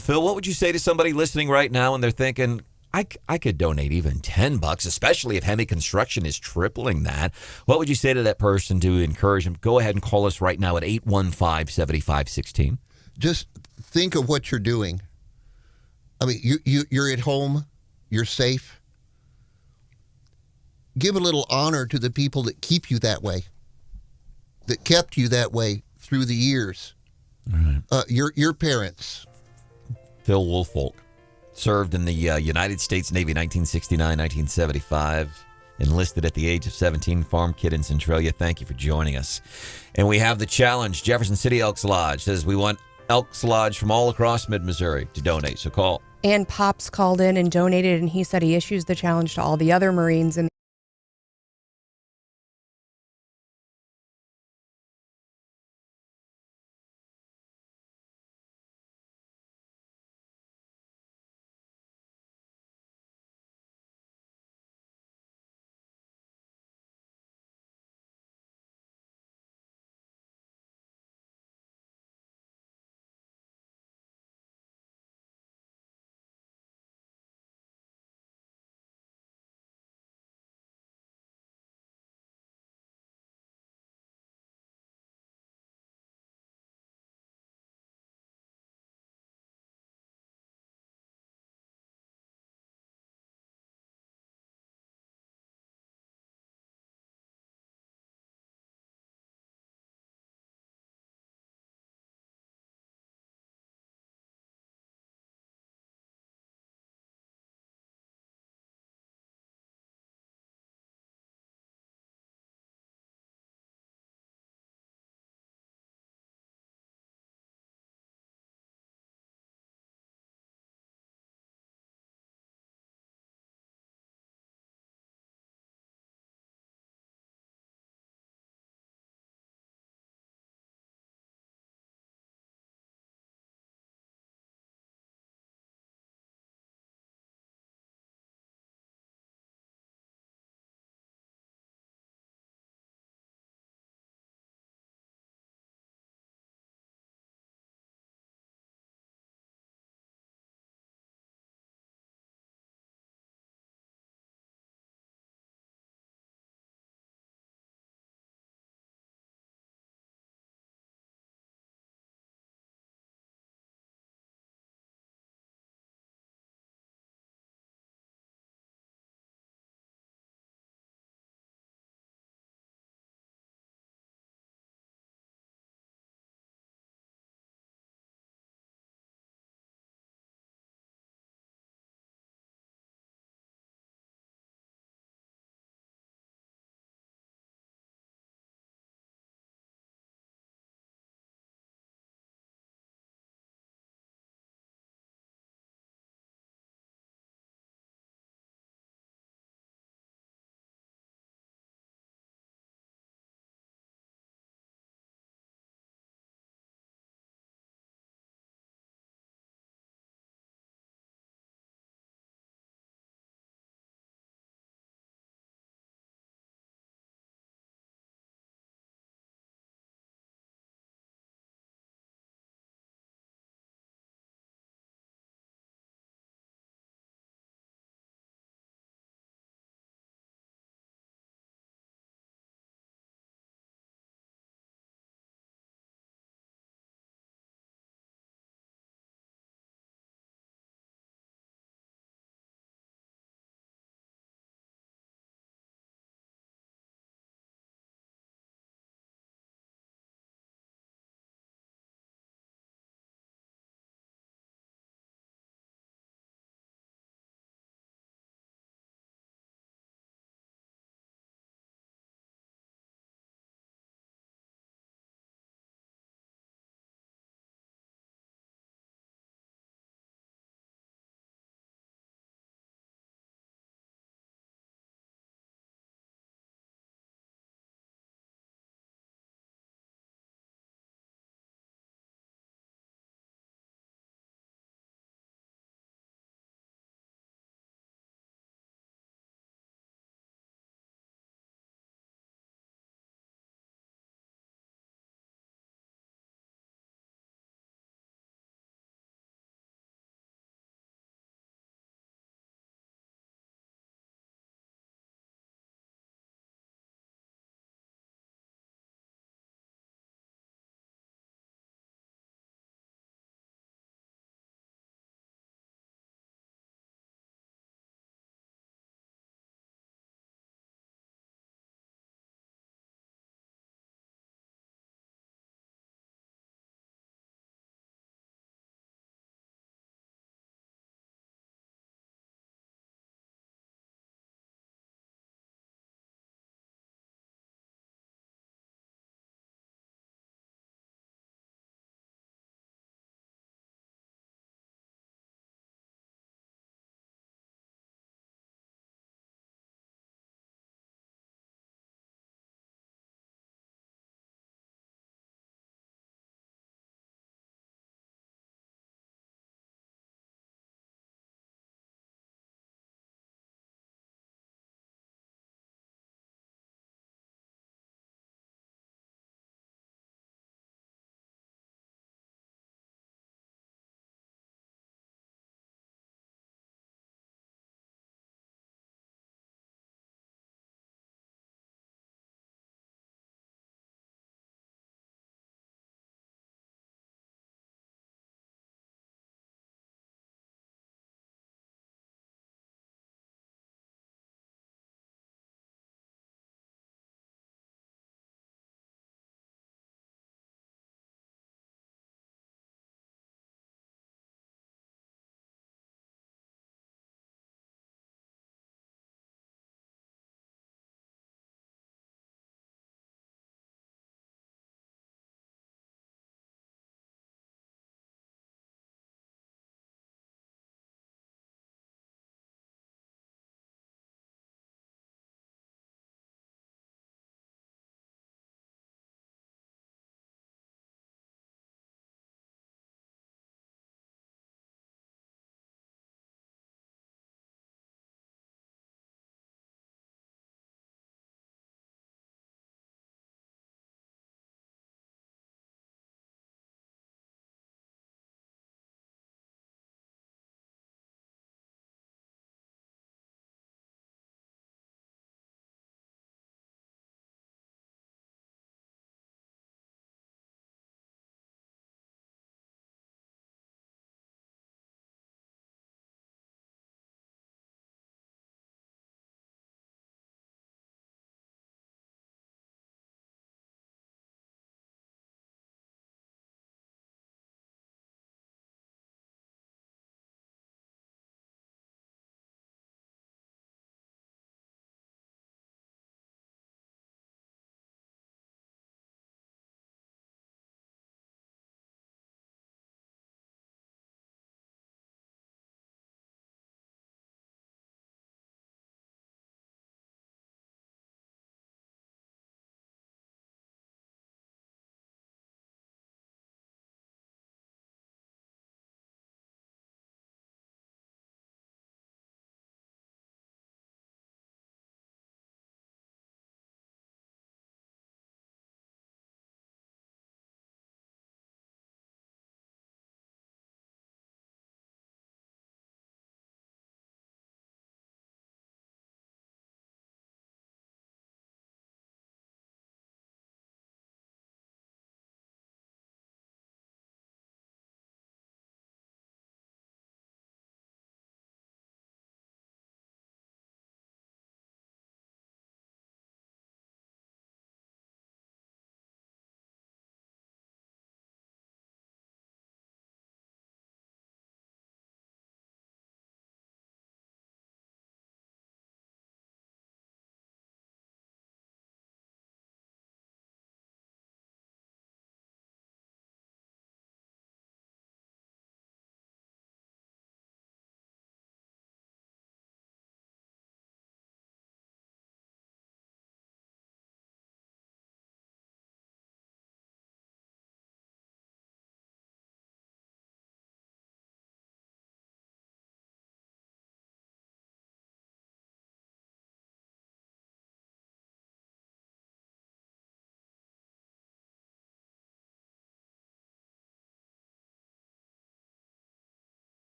Phil, what would you say to somebody listening right now and they're thinking, I could donate even $10, especially if Hemi Construction is tripling that. What would you say to that person to encourage them? Go ahead and call us right now at 815-7516. Just think of what you're doing. I mean, you're at home, you're safe. Give a little honor to the people that keep you that way, that kept you that way through the years. Right. Your parents. Phil Woolfolk served in the United States Navy 1969-1975. Enlisted at the age of 17, farm kid in Centralia. Thank you for joining us. And we have the challenge. Jefferson City Elks Lodge says we want Elks Lodge from all across mid-Missouri to donate. So call. And Pops called in and donated, and he said he issues the challenge to all the other Marines in